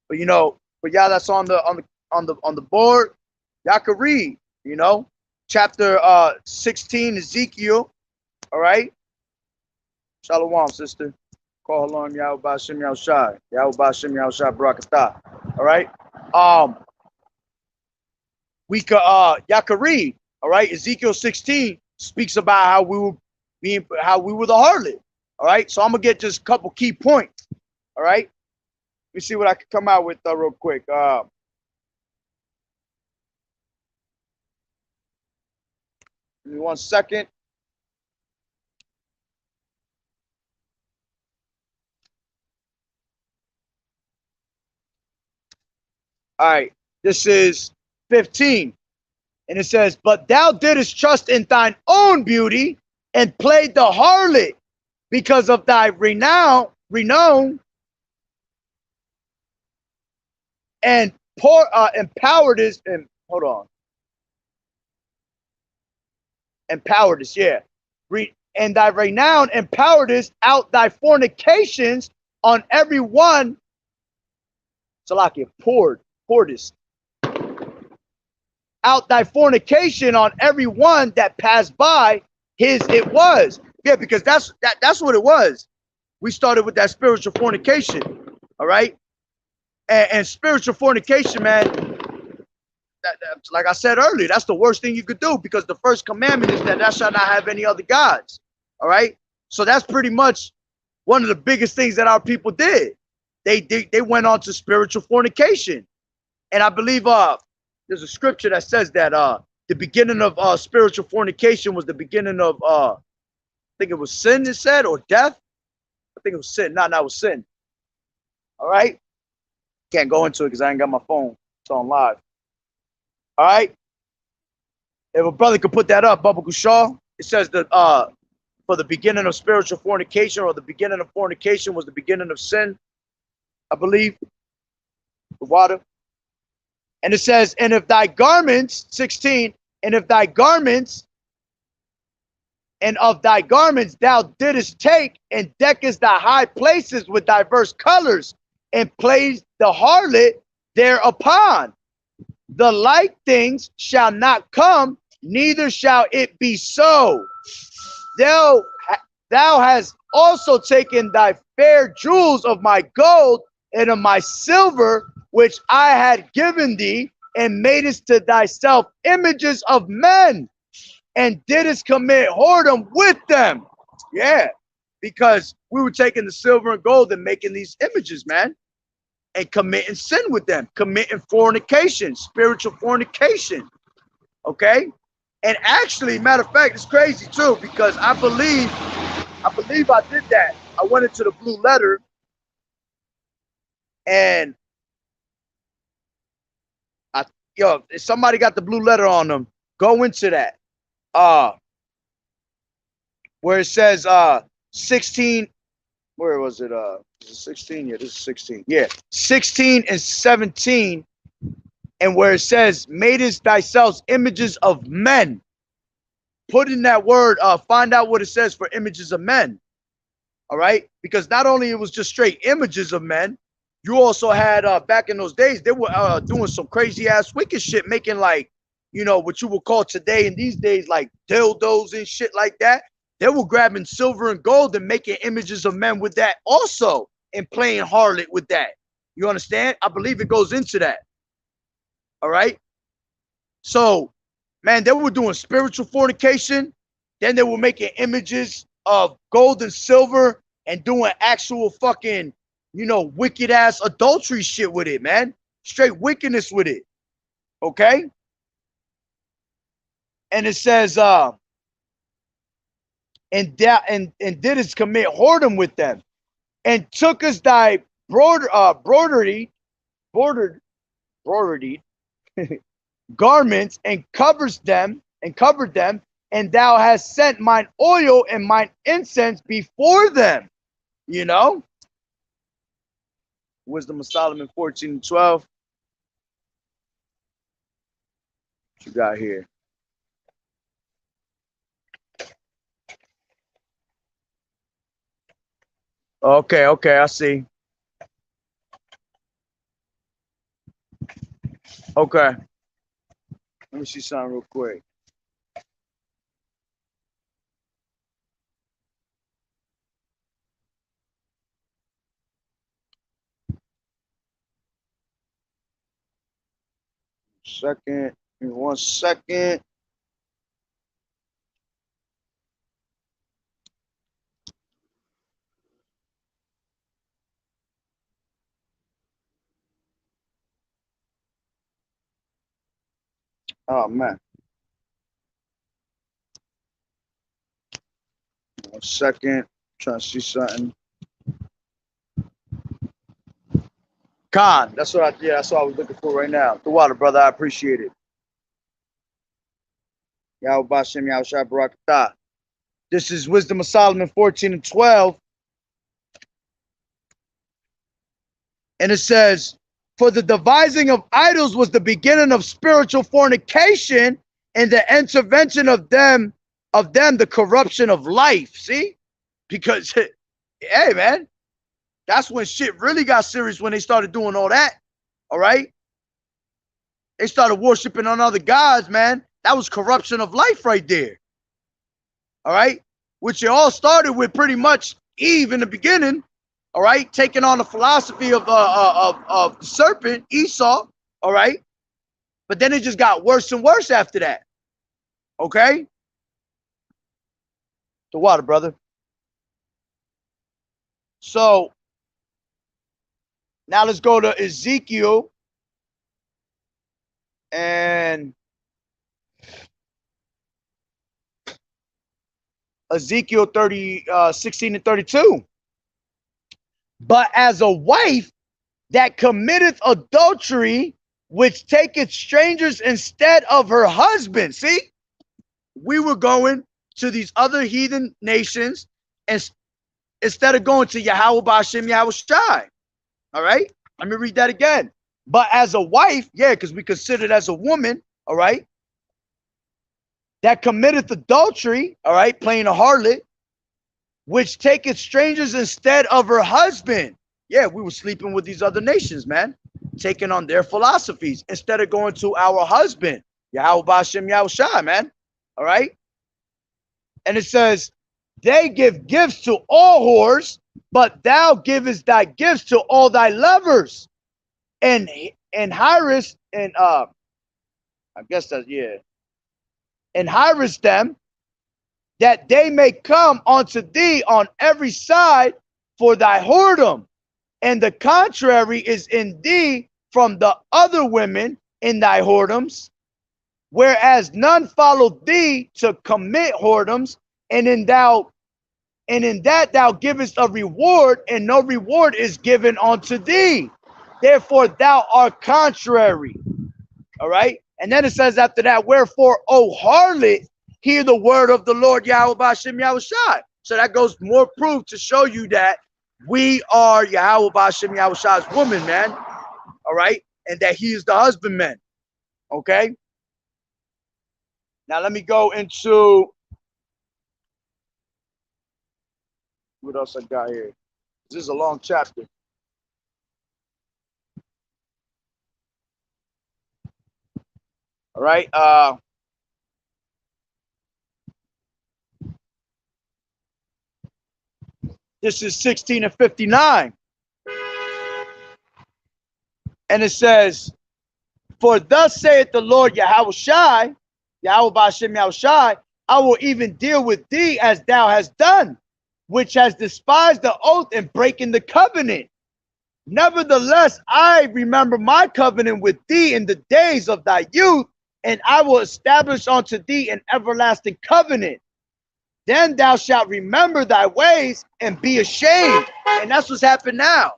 but you know, for y'all that's on the board, y'all can read, you know, chapter 16 Ezekiel. All right. Shalom, sister. Call on Yahweh Hashem Yahushua. Yahweh Hashem Yahushua Barakatah. All right. We could y'all could read. All right. Ezekiel 16 speaks about how we were the harlot. All right. So I'm gonna get just a couple key points. All right. Let me see what I can come out with real quick. Give me 1 second. All right, this is 15. And it says, but thou didst trust in thine own beauty and played the harlot because of thy renown, and empowered us, and hold on. Empowered us, yeah. And thy renown empowered us out thy fornications on every one. Salakia, poured us out thy fornication on every one that passed by his it was. Yeah, because that's what it was. We started with that spiritual fornication. All right. And spiritual fornication, man, like I said earlier, that's the worst thing you could do, because the first commandment is that thou shalt not have any other gods. All right. So that's pretty much one of the biggest things that our people did. They went on to spiritual fornication. And I believe there's a scripture that says that the beginning of spiritual fornication was the beginning of I think it was sin, it said, or death. I think it was sin. No, it was sin. All right. Can't go into it because I ain't got my phone. It's on live. All right. If a brother could put that up, Baba Kushal, it says that for the beginning of spiritual fornication, or the beginning of fornication was the beginning of sin, I believe. The water. And it says, and if thy garments, 16, and if thy garments, and of thy garments thou didst take and deckest thy high places with diverse colors, and placed the harlot thereupon, the like things shall not come, neither shall it be so. Thou hast also taken thy fair jewels of my gold and of my silver, which I had given thee, and madest to thyself images of men, and didst commit whoredom with them. Yeah, because we were taking the silver and gold and making these images, man, and committing sin with them, committing fornication, spiritual fornication. Okay. And actually, matter of fact, it's crazy too, because I believe I did that. I went into the blue letter, and if somebody got the blue letter on them, go into that. Where it says 16, where was it? Is it 16? Yeah, this is 16. Yeah, 16 and 17. And where it says, madest thyself images of men. Put in that word, find out what it says for images of men. All right? Because not only it was just straight images of men, you also had, back in those days, they were doing some crazy ass wicked shit, making like, you know, what you would call today in these days, like dildos and shit like that. They were grabbing silver and gold and making images of men with that also, and playing harlot with that. You understand? I believe it goes into that. All right. So, man, they were doing spiritual fornication. Then they were making images of gold and silver and doing actual fucking, wicked ass adultery shit with it, man. Straight wickedness with it. Okay? And it says, and did us commit whoredom with them, and took us thy broidered garments and covered them, and thou hast sent mine oil and mine incense before them. Wisdom of Solomon 14:12. What you got here? Okay, I see. Okay. Let me see something real quick. Second. Give me 1 second. Oh, man. 1 second. Trying to see something. Khan. That's what I was looking for right now. The water, brother. I appreciate it. Yahweh Bashem, Yahweh Shai Barakatah. This is Wisdom of Solomon 14:12. And it says, for the devising of idols was the beginning of spiritual fornication, and the intervention of them, the corruption of life. See? Because, hey, man, that's when shit really got serious, when they started doing all that. All right? They started worshiping on other gods, man. That was corruption of life right there. All right? Which it all started with pretty much Eve in the beginning. All right, taking on the philosophy of the serpent, Esau. All right, but then it just got worse and worse after that. Okay, the water, brother. So now let's go to Ezekiel and Ezekiel 16 and 32. But as a wife that committeth adultery, which taketh strangers instead of her husband. See, we were going to these other heathen nations, and instead of going to Yahweh Bashem Yahweh Shai. All right, let me read that again. But as a wife, yeah, because we considered as a woman, all right, that committeth adultery, all right, playing a harlot, which taketh strangers instead of her husband. Yeah, we were sleeping with these other nations, man, taking on their philosophies instead of going to our husband, Yahweh Bashem Yahweh Shai, man. All right. And it says, they give gifts to all whores, but thou givest thy gifts to all thy lovers. And hirest, and I guess that's, yeah. And hirest them, that they may come unto thee on every side for thy whoredom. And the contrary is in thee from the other women in thy whoredoms, whereas none follow thee to commit whoredoms, and in that thou givest a reward, and no reward is given unto thee. Therefore thou art contrary. All right. And then it says after that, wherefore, O harlot, hear the word of the Lord Yahweh Bashem Yahweh Shai. So that goes more proof to show you that we are Yahweh Bashem Yahweh Shai's woman, man. All right. And that he is the husbandman. Okay. Now let me go into what else I got here. This is a long chapter. All right. This is 16 and 59. And it says, For thus saith the Lord Yahawashi, Yahweh Ba'ashem Yahushai, I will even deal with thee as thou hast done, which has despised the oath and breaking the covenant. Nevertheless, I remember my covenant with thee in the days of thy youth, and I will establish unto thee an everlasting covenant. Then thou shalt remember thy ways and be ashamed. And that's what's happened now.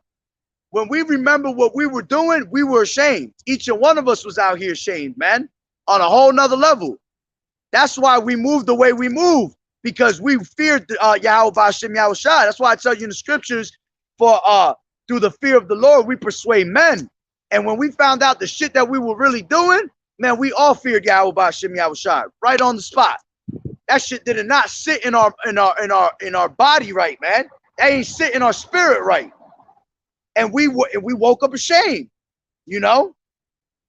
When we remember what we were doing, we were ashamed. Each and one of us was out here ashamed, man, on a whole nother level. That's why we moved the way we moved, because we feared Yahweh Ba'ashem Yahushai. That's why I tell you in the scriptures, for through the fear of the Lord, we persuade men. And when we found out the shit that we were really doing, man, we all feared Yahweh Ba'ashem Yahushai right on the spot. That shit did not sit in our body right, man. That ain't sit in our spirit right. And we woke up ashamed, you know,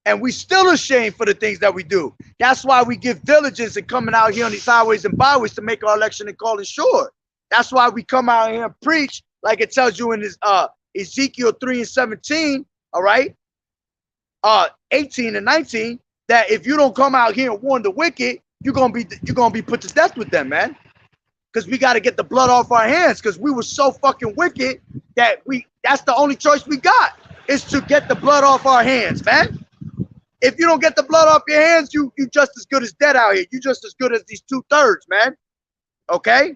and we still ashamed for the things that we do. That's why we give diligence in coming out here on these highways and byways to make our election and calling sure. That's why we come out here and preach, like it tells you in this Ezekiel 3:17, all right, 18 and 19, that if you don't come out here and warn the wicked, you're gonna be put to death with them, man. Because we got to get the blood off our hands, because we were so fucking wicked that that's the only choice we got, is to get the blood off our hands, man. If you don't get the blood off your hands, you just as good as dead out here. You just as good as these 2/3, man. Okay?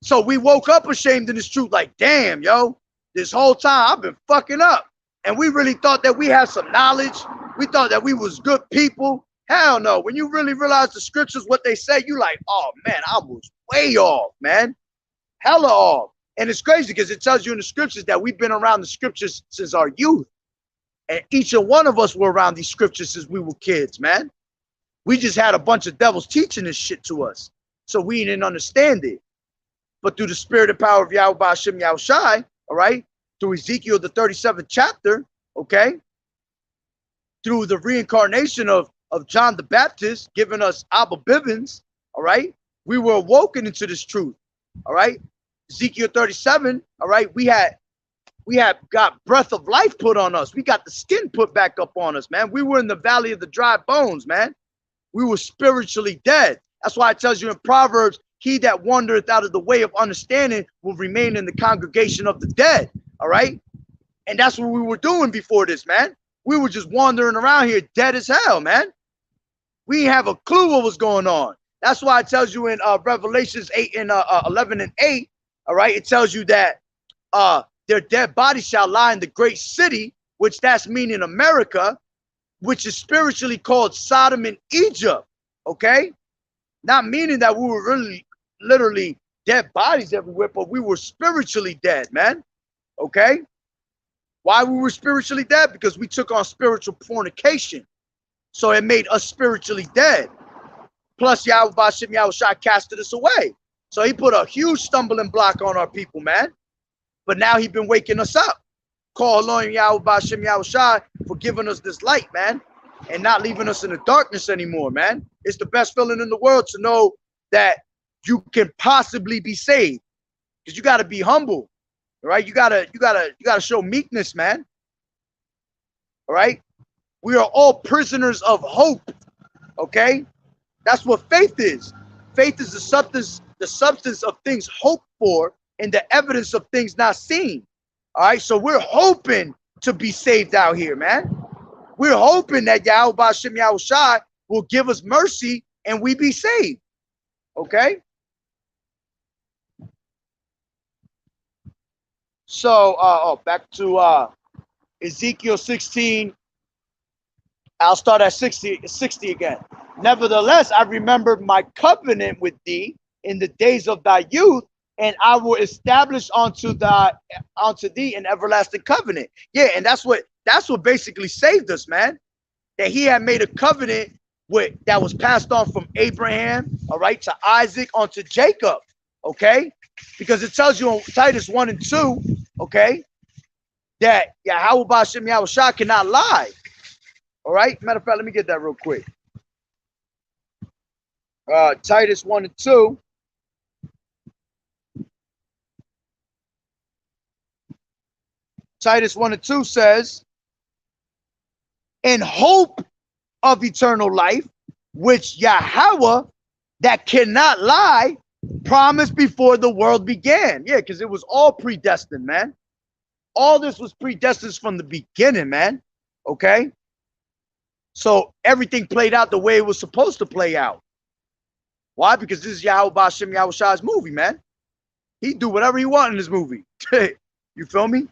So we woke up ashamed in this truth, like, damn, yo, this whole time I've been fucking up. And we really thought that we had some knowledge. We thought that we was good people. Hell no. When you really realize the scriptures, what they say, you like, oh man, I was way off, man. Hella off. And it's crazy because it tells you in the scriptures that we've been around the scriptures since our youth. And each and one of us were around these scriptures since we were kids, man. We just had a bunch of devils teaching this shit to us. So we didn't understand it. But through the spirit and power of Yahweh Ba'ashem Yahushai, all right, through Ezekiel the 37th chapter, okay, through the reincarnation of John the Baptist, giving us Abba Bivens, all right, we were awoken into this truth, all right. Ezekiel 37, all right, we had got breath of life put on us. We got the skin put back up on us, man. We were in the valley of the dry bones, man. We were spiritually dead. That's why it tells you in Proverbs, he that wandereth out of the way of understanding will remain in the congregation of the dead, all right. And that's what we were doing before this, man. We were just wandering around here dead as hell, man. We didn't have a clue what was going on. That's why it tells you in Revelations 8 and 11 and 8, all right, it tells you that their dead bodies shall lie in the great city, which that's meaning America, which is spiritually called Sodom and Egypt, okay? Not meaning that we were really literally dead bodies everywhere, but we were spiritually dead, man, okay? Why we were spiritually dead? Because we took on spiritual fornication. So it made us spiritually dead. Plus, Yahweh Ba'ashem Yahushai casted us away. So he put a huge stumbling block on our people, man. But now he's been waking us up. Call Elohim Yahweh Ba'ashem Yahushai for giving us this light, man, and not leaving us in the darkness anymore, man. It's the best feeling in the world to know that you can possibly be saved. Because you got to be humble, all right? You gotta show meekness, man. All right? We are all prisoners of hope, okay? That's what faith is. Faith is the substance of things hoped for and the evidence of things not seen. All right, so we're hoping to be saved out here, man. We're hoping that Yahweh Ba'ashem Yahushai will give us mercy and we be saved, okay? So, back to Ezekiel 16. I'll start at 60 again. Nevertheless, I remembered my covenant with thee in the days of thy youth, and I will establish unto thee an everlasting covenant. Yeah, and that's what basically saved us, man. That he had made a covenant that was passed on from Abraham, all right, to Isaac, onto Jacob, okay? Because it tells you on Titus 1 and 2, okay, that Yahweh Ba'ashem Yahushai cannot lie. All right. Matter of fact, let me get that real quick. Titus 1 and 2. Titus 1 and 2 says, in hope of eternal life, which Yahweh, that cannot lie, promised before the world began. Yeah, because it was all predestined, man. All this was predestined from the beginning, man. Okay? So everything played out the way it was supposed to play out. Why? Because this is Yahweh Ba'Shem Yahushai's movie, man. He do whatever he want in this movie. You feel me?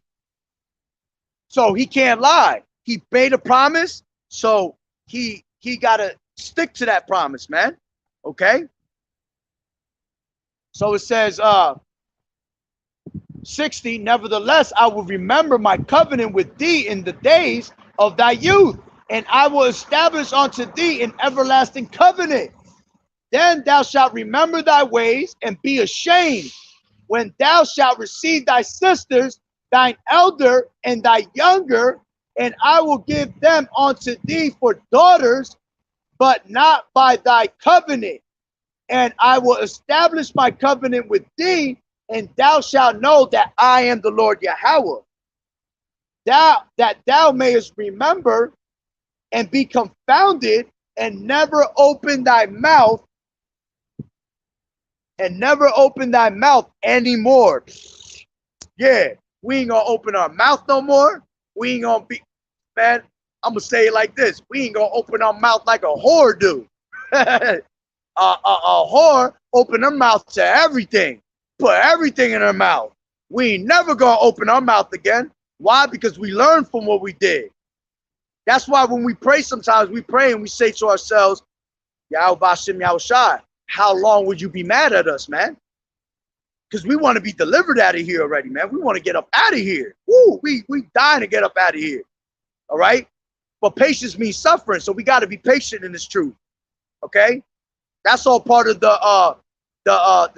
So he can't lie. He made a promise, so he gotta stick to that promise, man. Okay? So it says 60, nevertheless, I will remember my covenant with thee in the days of thy youth, and I will establish unto thee an everlasting covenant. Then thou shalt remember thy ways and be ashamed when thou shalt receive thy sisters, thine elder and thy younger, and I will give them unto thee for daughters, but not by thy covenant. And I will establish my covenant with thee, and thou shalt know that I am the Lord Yahweh. That thou mayest remember and be confounded, and never open thy mouth, anymore. Yeah, we ain't gonna open our mouth no more. We ain't gonna be, man, I'm gonna say it like this. We ain't gonna open our mouth like a whore do. A whore open her mouth to everything. Put everything in her mouth. We ain't never gonna open our mouth again. Why? Because we learned from what we did. That's why when we pray, sometimes we pray and we say to ourselves, Yahweh Ba'Shem Yahushai, how long would you be mad at us, man? Because we want to be delivered out of here already, man. We want to get up out of here. Woo, we dying to get up out of here. All right? But patience means suffering, so we got to be patient in this truth. Okay? That's all part of the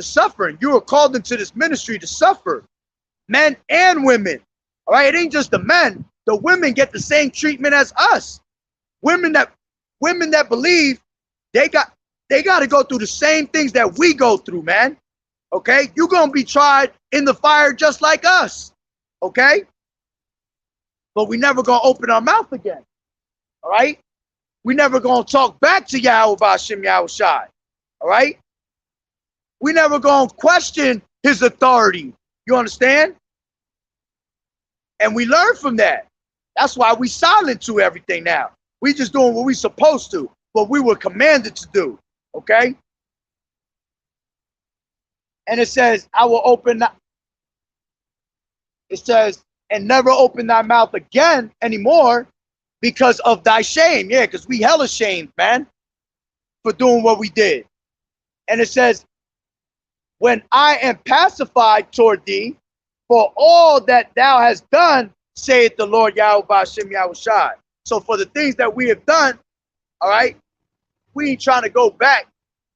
suffering. You were called into this ministry to suffer, men and women. All right? It ain't just the men. The women get the same treatment as us. Women that believe they got to go through the same things that we go through, man. Okay? You're going to be tried in the fire just like us. Okay? But we never going to open our mouth again. All right? We never going to talk back to Yahweh Ba'Shem Yahushai. All right? We never going to question his authority. You understand? And we learn from that. That's why we silent to everything now. We just doing what we supposed to, what we were commanded to do. Okay? And it says, it says, and never open thy mouth again anymore because of thy shame. Yeah, because we hella shamed, man, for doing what we did. And it says, when I am pacified toward thee for all that thou hast done, saith the Lord Yahweh Ba'Shem Yahushai. So for the things that we have done, all right, we ain't trying to go back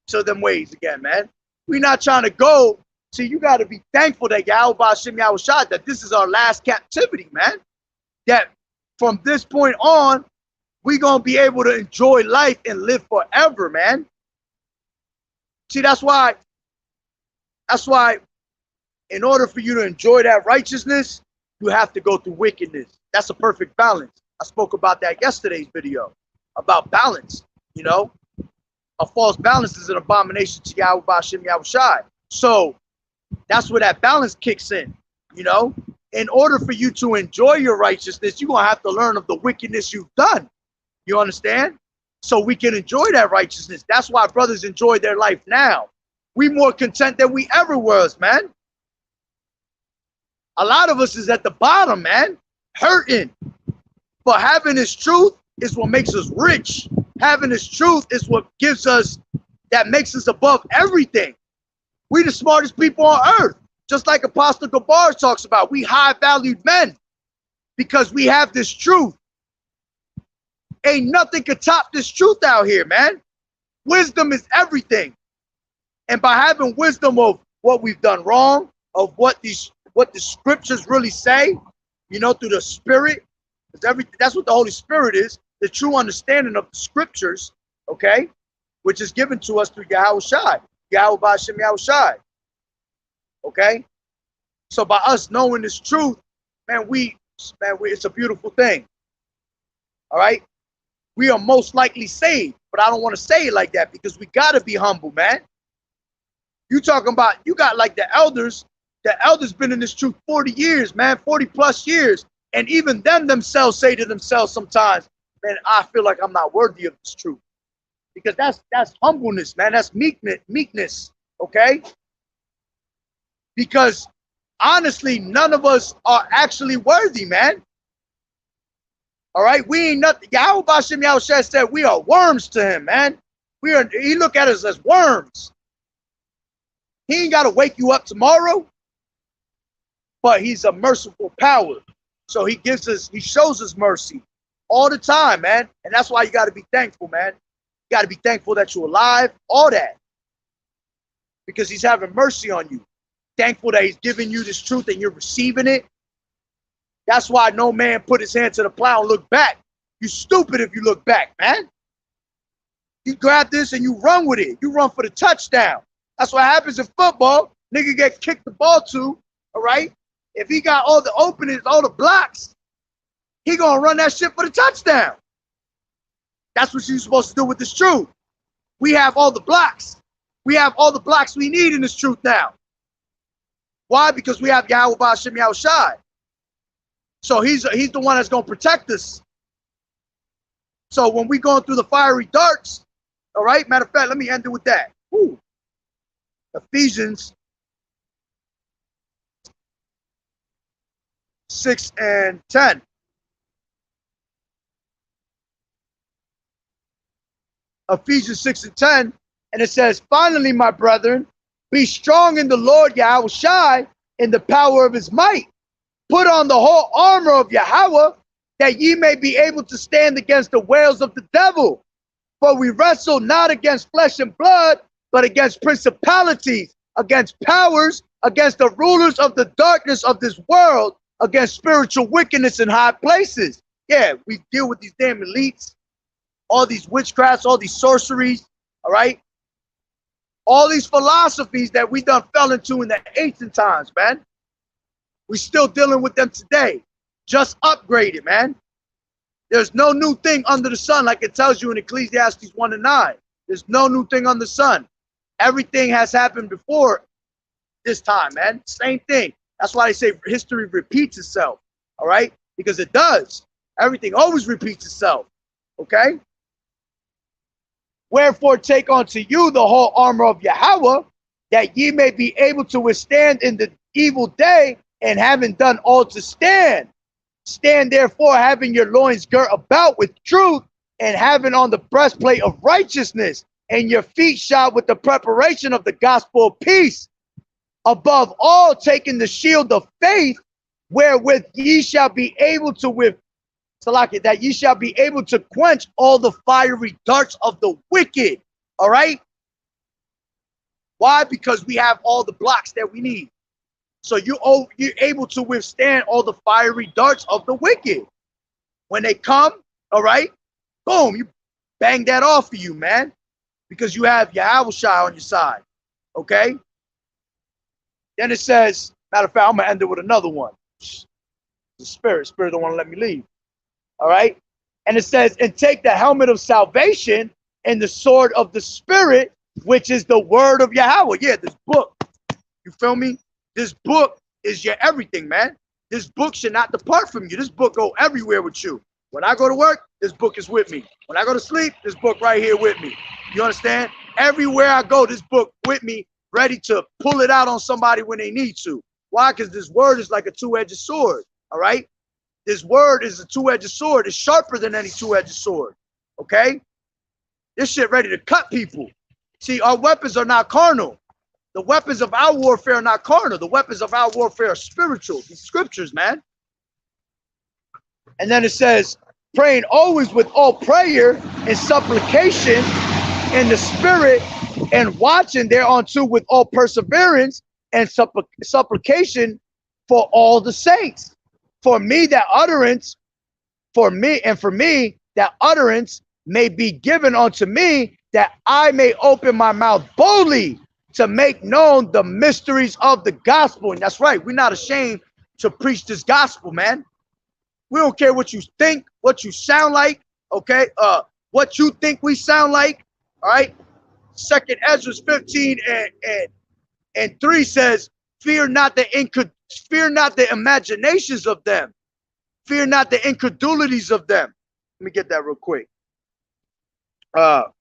to them ways again, man. We're not trying to go. See, you got to be thankful that Yahweh Ba'Shem Yahushai, that this is our last captivity, man. That from this point on, we're going to be able to enjoy life and live forever, man. See, that's why in order for you to enjoy that righteousness, you have to go through wickedness. That's a perfect balance. I spoke about that yesterday's video, about balance, you know. A false balance is an abomination to Yahweh Ba'Shem Yahushai. So that's where that balance kicks in, you know. In order for you to enjoy your righteousness, you're going to have to learn of the wickedness you've done. You understand? So we can enjoy that righteousness. That's why brothers enjoy their life now. We more content than we ever was, man. A lot of us is at the bottom, man, hurting. But having this truth is what makes us rich. Having this truth is what gives us, that makes us above everything. We the smartest people on earth. Just like Apostle Gabar talks about, we high-valued men because we have this truth. Ain't nothing could top this truth out here, man. Wisdom is everything. And by having wisdom of what we've done wrong, of what the scriptures really say, you know, through the Spirit, that's what the Holy Spirit is, the true understanding of the scriptures, okay, which is given to us through Yahushai, Yahweh Ba'Shem Yahushai. Okay, so by us knowing this truth, man, it's a beautiful thing. All right, we are most likely saved. But I don't want to say it like that because we got to be humble, man. You talking about, you got like the elders been in this truth 40 years, man, 40 plus years. And even them themselves say to themselves sometimes, man, I feel like I'm not worthy of this truth. Because that's humbleness, man. That's meekness, okay? Because honestly, none of us are actually worthy, man. All right, we ain't nothing. Yahweh Bashem Yahushua said we are worms to him, man. He look at us as worms. He ain't got to wake you up tomorrow, but he's a merciful power. So he shows us mercy all the time, man. And that's why you got to be thankful, man. You got to be thankful that you're alive, all that. Because he's having mercy on you. Thankful that he's giving you this truth and you're receiving it. That's why no man put his hand to the plow and look back. You stupid if you look back, man. You grab this and you run with it. You run for the touchdown. That's what happens in football. Nigga get kicked the ball to, all right? If he got all the openings, all the blocks, he gonna run that shit for the touchdown. That's what you're supposed to do with this truth. We have all the blocks. We have all the blocks we need in this truth now. Why? Because we have Yahweh Bashem Yahushua. So he's the one that's going to protect us. So when we going through the fiery darts, all right, matter of fact, let me end it with that. Woo. Ephesians 6 and 10. Ephesians 6 and 10, and it says, finally, my brethren, be strong in the Lord Yahushua in the power of his might. Put on the whole armor of Yahweh, that ye may be able to stand against the wiles of the devil. For we wrestle not against flesh and blood, but against principalities, against powers, against the rulers of the darkness of this world, against spiritual wickedness in high places. Yeah, we deal with these damn elites, all these witchcrafts, all these sorceries, all right? All these philosophies that we done fell into in the ancient times, man. We're still dealing with them today. Just upgraded, man. There's no new thing under the sun, like it tells you in Ecclesiastes 1 and 9. There's no new thing under the sun. Everything has happened before this time, man. Same thing. That's why they say history repeats itself, all right? Because it does. Everything always repeats itself, okay? Wherefore take unto you the whole armor of Yahweh, that ye may be able to withstand in the evil day, and having done all to stand. Stand therefore, having your loins girt about with truth, and having on the breastplate of righteousness, and your feet shod with the preparation of the gospel of peace. Above all, taking the shield of faith, wherewith ye shall be able to that ye shall be able to quench all the fiery darts of the wicked. All right? Why? Because we have all the blocks that we need. So you're able to withstand all the fiery darts of the wicked. When they come, all right, boom, you bang that off for you, man. Because you have Yahushua on your side, okay? Then it says, matter of fact, I'm going to end it with another one. The Spirit don't want to let me leave, all right? And it says, and take the helmet of salvation and the sword of the Spirit, which is the word of Yahweh. Yeah, this book, you feel me? This book is your everything, man. This book should not depart from you. This book go everywhere with you. When I go to work, this book is with me. When I go to sleep, this book right here with me. You understand? Everywhere I go, this book with me, ready to pull it out on somebody when they need to. Why? Because this word is like a two-edged sword, all right? This word is a two-edged sword. It's sharper than any two-edged sword, okay? This shit ready to cut people. See, our weapons are not carnal. The weapons of our warfare are not carnal. The weapons of our warfare are spiritual. The scriptures, man. And then it says, praying always with all prayer and supplication in the Spirit, and watching thereunto with all perseverance and supplication for all the saints. For me that utterance may be given unto me, that I may open my mouth boldly to make known the mysteries of the gospel. And that's right. We're not ashamed to preach this gospel, man. We don't care what you think, what you sound like, Okay, what you think we sound like? All right. Second Ezra 15 and 3 says, fear not the imaginations of them. Fear not the incredulities of them. Let me get that real quick. For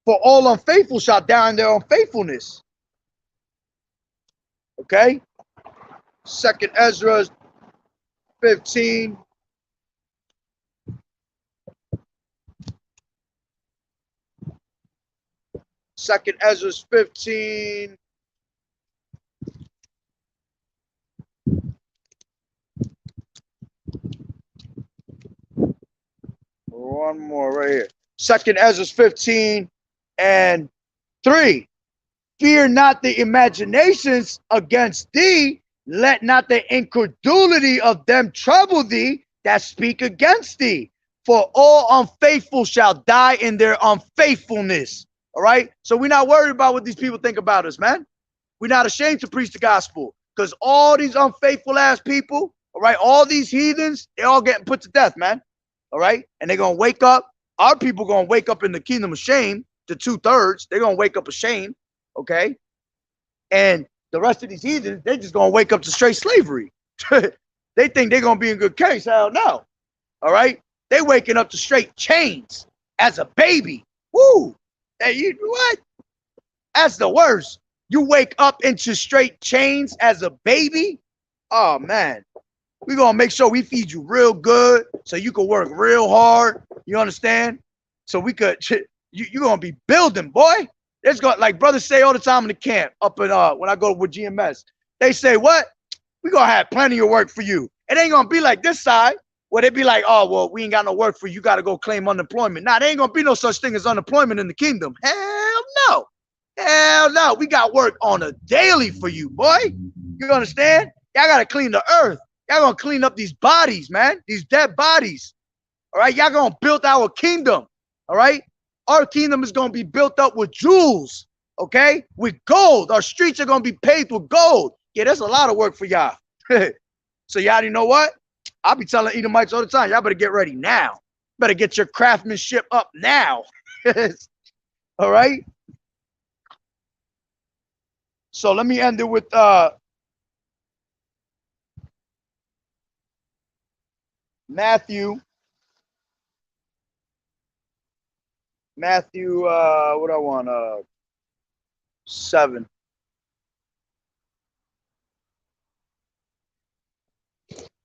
all unfaithful shall die in their unfaithfulness. Okay. Second Ezra 15. Second Ezra 15. One more right here. Second Ezra 15 and 3. Fear not the imaginations against thee. Let not the incredulity of them trouble thee that speak against thee. For all unfaithful shall die in their unfaithfulness. All right. So we're not worried about what these people think about us, man. We're not ashamed to preach the gospel because all these unfaithful ass people, all right, all these heathens, they're all getting put to death, man. All right. And they're going to wake up. Our people going to wake up in the kingdom of shame, the 2/3. They're going to wake up ashamed. Okay. And the rest of these heathens, they're just going to wake up to straight slavery. They think they're going to be in good case. Hell no. All right. They waking up to straight chains as a baby. Woo. Hey, you what? That's the worst. You wake up into straight chains as a baby. Oh man. We're going to make sure we feed you real good so you can work real hard. You understand? So we could, you're going to be building, boy. There's going, like brothers say all the time in the camp up in, when I go with GMS, they say, what? We're going to have plenty of work for you. It ain't going to be like this side where they be like, oh, well, we ain't got no work for you. You got to go claim unemployment. Nah, there ain't going to be no such thing as unemployment in the kingdom. Hell no. Hell no. We got work on a daily for you, boy. You understand? Y'all got to clean the earth. Y'all going to clean up these bodies, man. These dead bodies. All right. Y'all going to build our kingdom. All right. Our kingdom is going to be built up with jewels. Okay. With gold. Our streets are going to be paved with gold. Yeah, that's a lot of work for y'all. So y'all, you know what? I'll be telling Edomites all the time. Y'all better get ready now. Better get your craftsmanship up now. All right. So let me end it with Matthew, what I want, 7.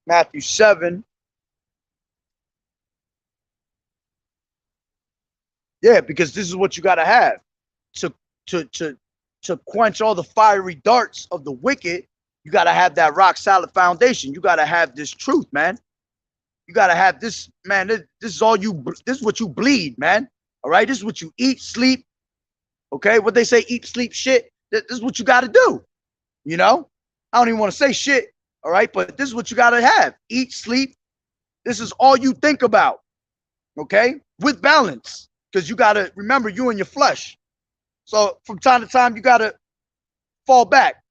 Matthew 7. Yeah, because this is what you got to have to quench all the fiery darts of the wicked. You got to have that rock solid foundation. You got to have this truth, man. You got to have this, man. This is all you, this is what you bleed, man. All right. This is what you eat, sleep. Okay. What they say, eat, sleep, shit. This is what you got to do. You know, I don't even want to say shit. All right. But this is what you got to have. Eat, sleep. This is all you think about. Okay. With balance. Because you got to remember you and your flesh. So from time to time, you got to fall back.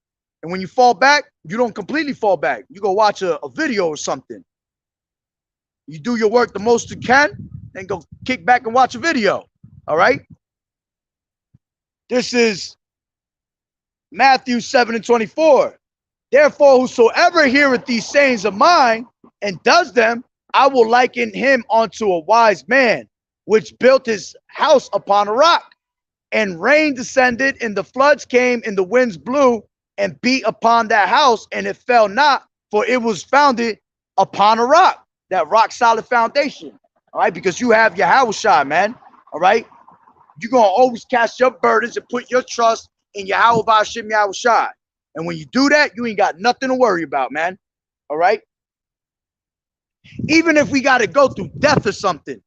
And when you fall back, you don't completely fall back. You go watch a video or something. You do your work the most you can, then go kick back and watch a video. All right. This is Matthew 7:24. Therefore, whosoever heareth these sayings of mine and does them, I will liken him unto a wise man, which built his house upon a rock. And rain descended, and the floods came, and the winds blew and beat upon that house, and it fell not, for it was founded upon a rock. That rock solid foundation. All right, because you have YAHAWAH'S, man. All right. You're gonna always cast your burdens and put your trust in YAHAWAH'S. And when you do that, you ain't got nothing to worry about, man. All right. Even if we got to go through death or something,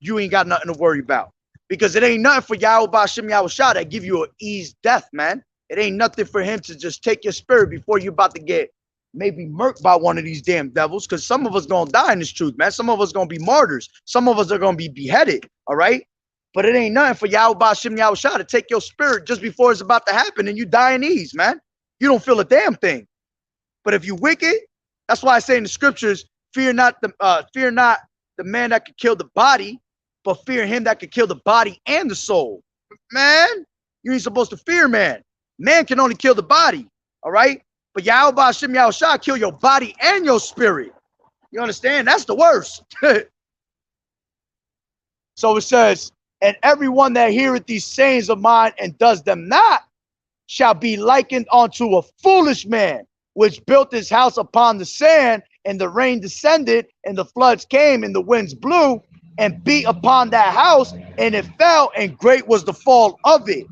you ain't got nothing to worry about. Because it ain't nothing for YAHAWAH'S that give you an ease death, man. It ain't nothing for him to just take your spirit before you're about to get maybe murked by one of these damn devils. Because some of us gonna die in this truth, man. Some of us gonna be martyrs. Some of us are gonna be beheaded. All right. But it ain't nothing for YAHAWAH'S to take your spirit just before it's about to happen and you die in ease, man. You don't feel a damn thing. But if you wicked, that's why I say in the scriptures, fear not the man that could kill the body, but fear him that could kill the body and the soul. Man, you ain't supposed to fear man. Man can only kill the body, all right? But Yahweh Ba'ashem Yahushua kill your body and your spirit. You understand? That's the worst. So it says, and everyone that heareth these sayings of mine and does them not shall be likened unto a foolish man, which built his house upon the sand, and the rain descended, and the floods came, and the winds blew, and beat upon that house, and it fell, and great was the fall of it.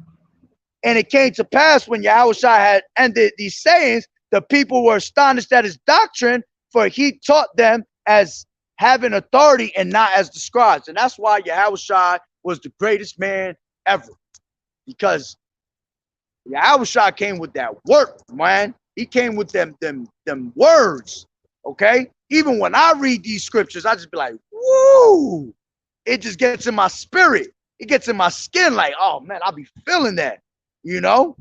And it came to pass when Yahushua had ended these sayings, the people were astonished at his doctrine, for he taught them as having authority and not as the scribes. And that's why Yahushua was the greatest man ever, because Yahushua came with that work, man. He came with them words, okay? Even when I read these scriptures, I just be like, woo! It just gets in my spirit. It gets in my skin like, oh, man, I'll be feeling that, you know?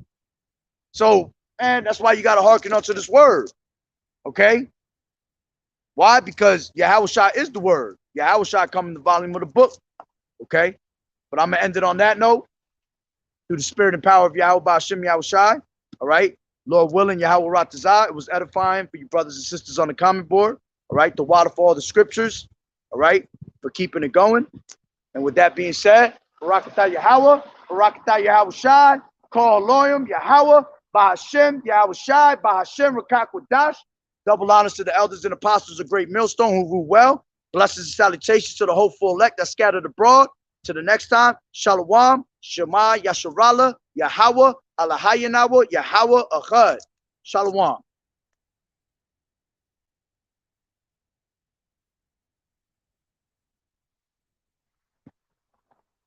So, man, that's why you got to hearken unto this word, okay? Why? Because Yahushua is the word. Yahushua come in the volume of the book, okay? But I'm going to end it on that note. Through the spirit and power of Yahweh Ba'ashem Yahushua, all right? Lord willing, Yahweh Ratazah, it was edifying for you brothers and sisters on the comment board, all right? The water for all the scriptures, all right? For keeping it going. And with that being said, Barakatah Yahweh, Barakatah Yahushua, Call Loyam, Yahweh, Ba'ashem, Yahushua, Ba'ashem, Rakakwadash. Double honors to the elders and apostles of Great Millstone who rule well. Blessings and salutations to the hopeful elect that scattered abroad. To the next time, Shalom, Shema, Yasharallah, Yahweh, Alahayanawa, Yahweh, Ahad. Shalom.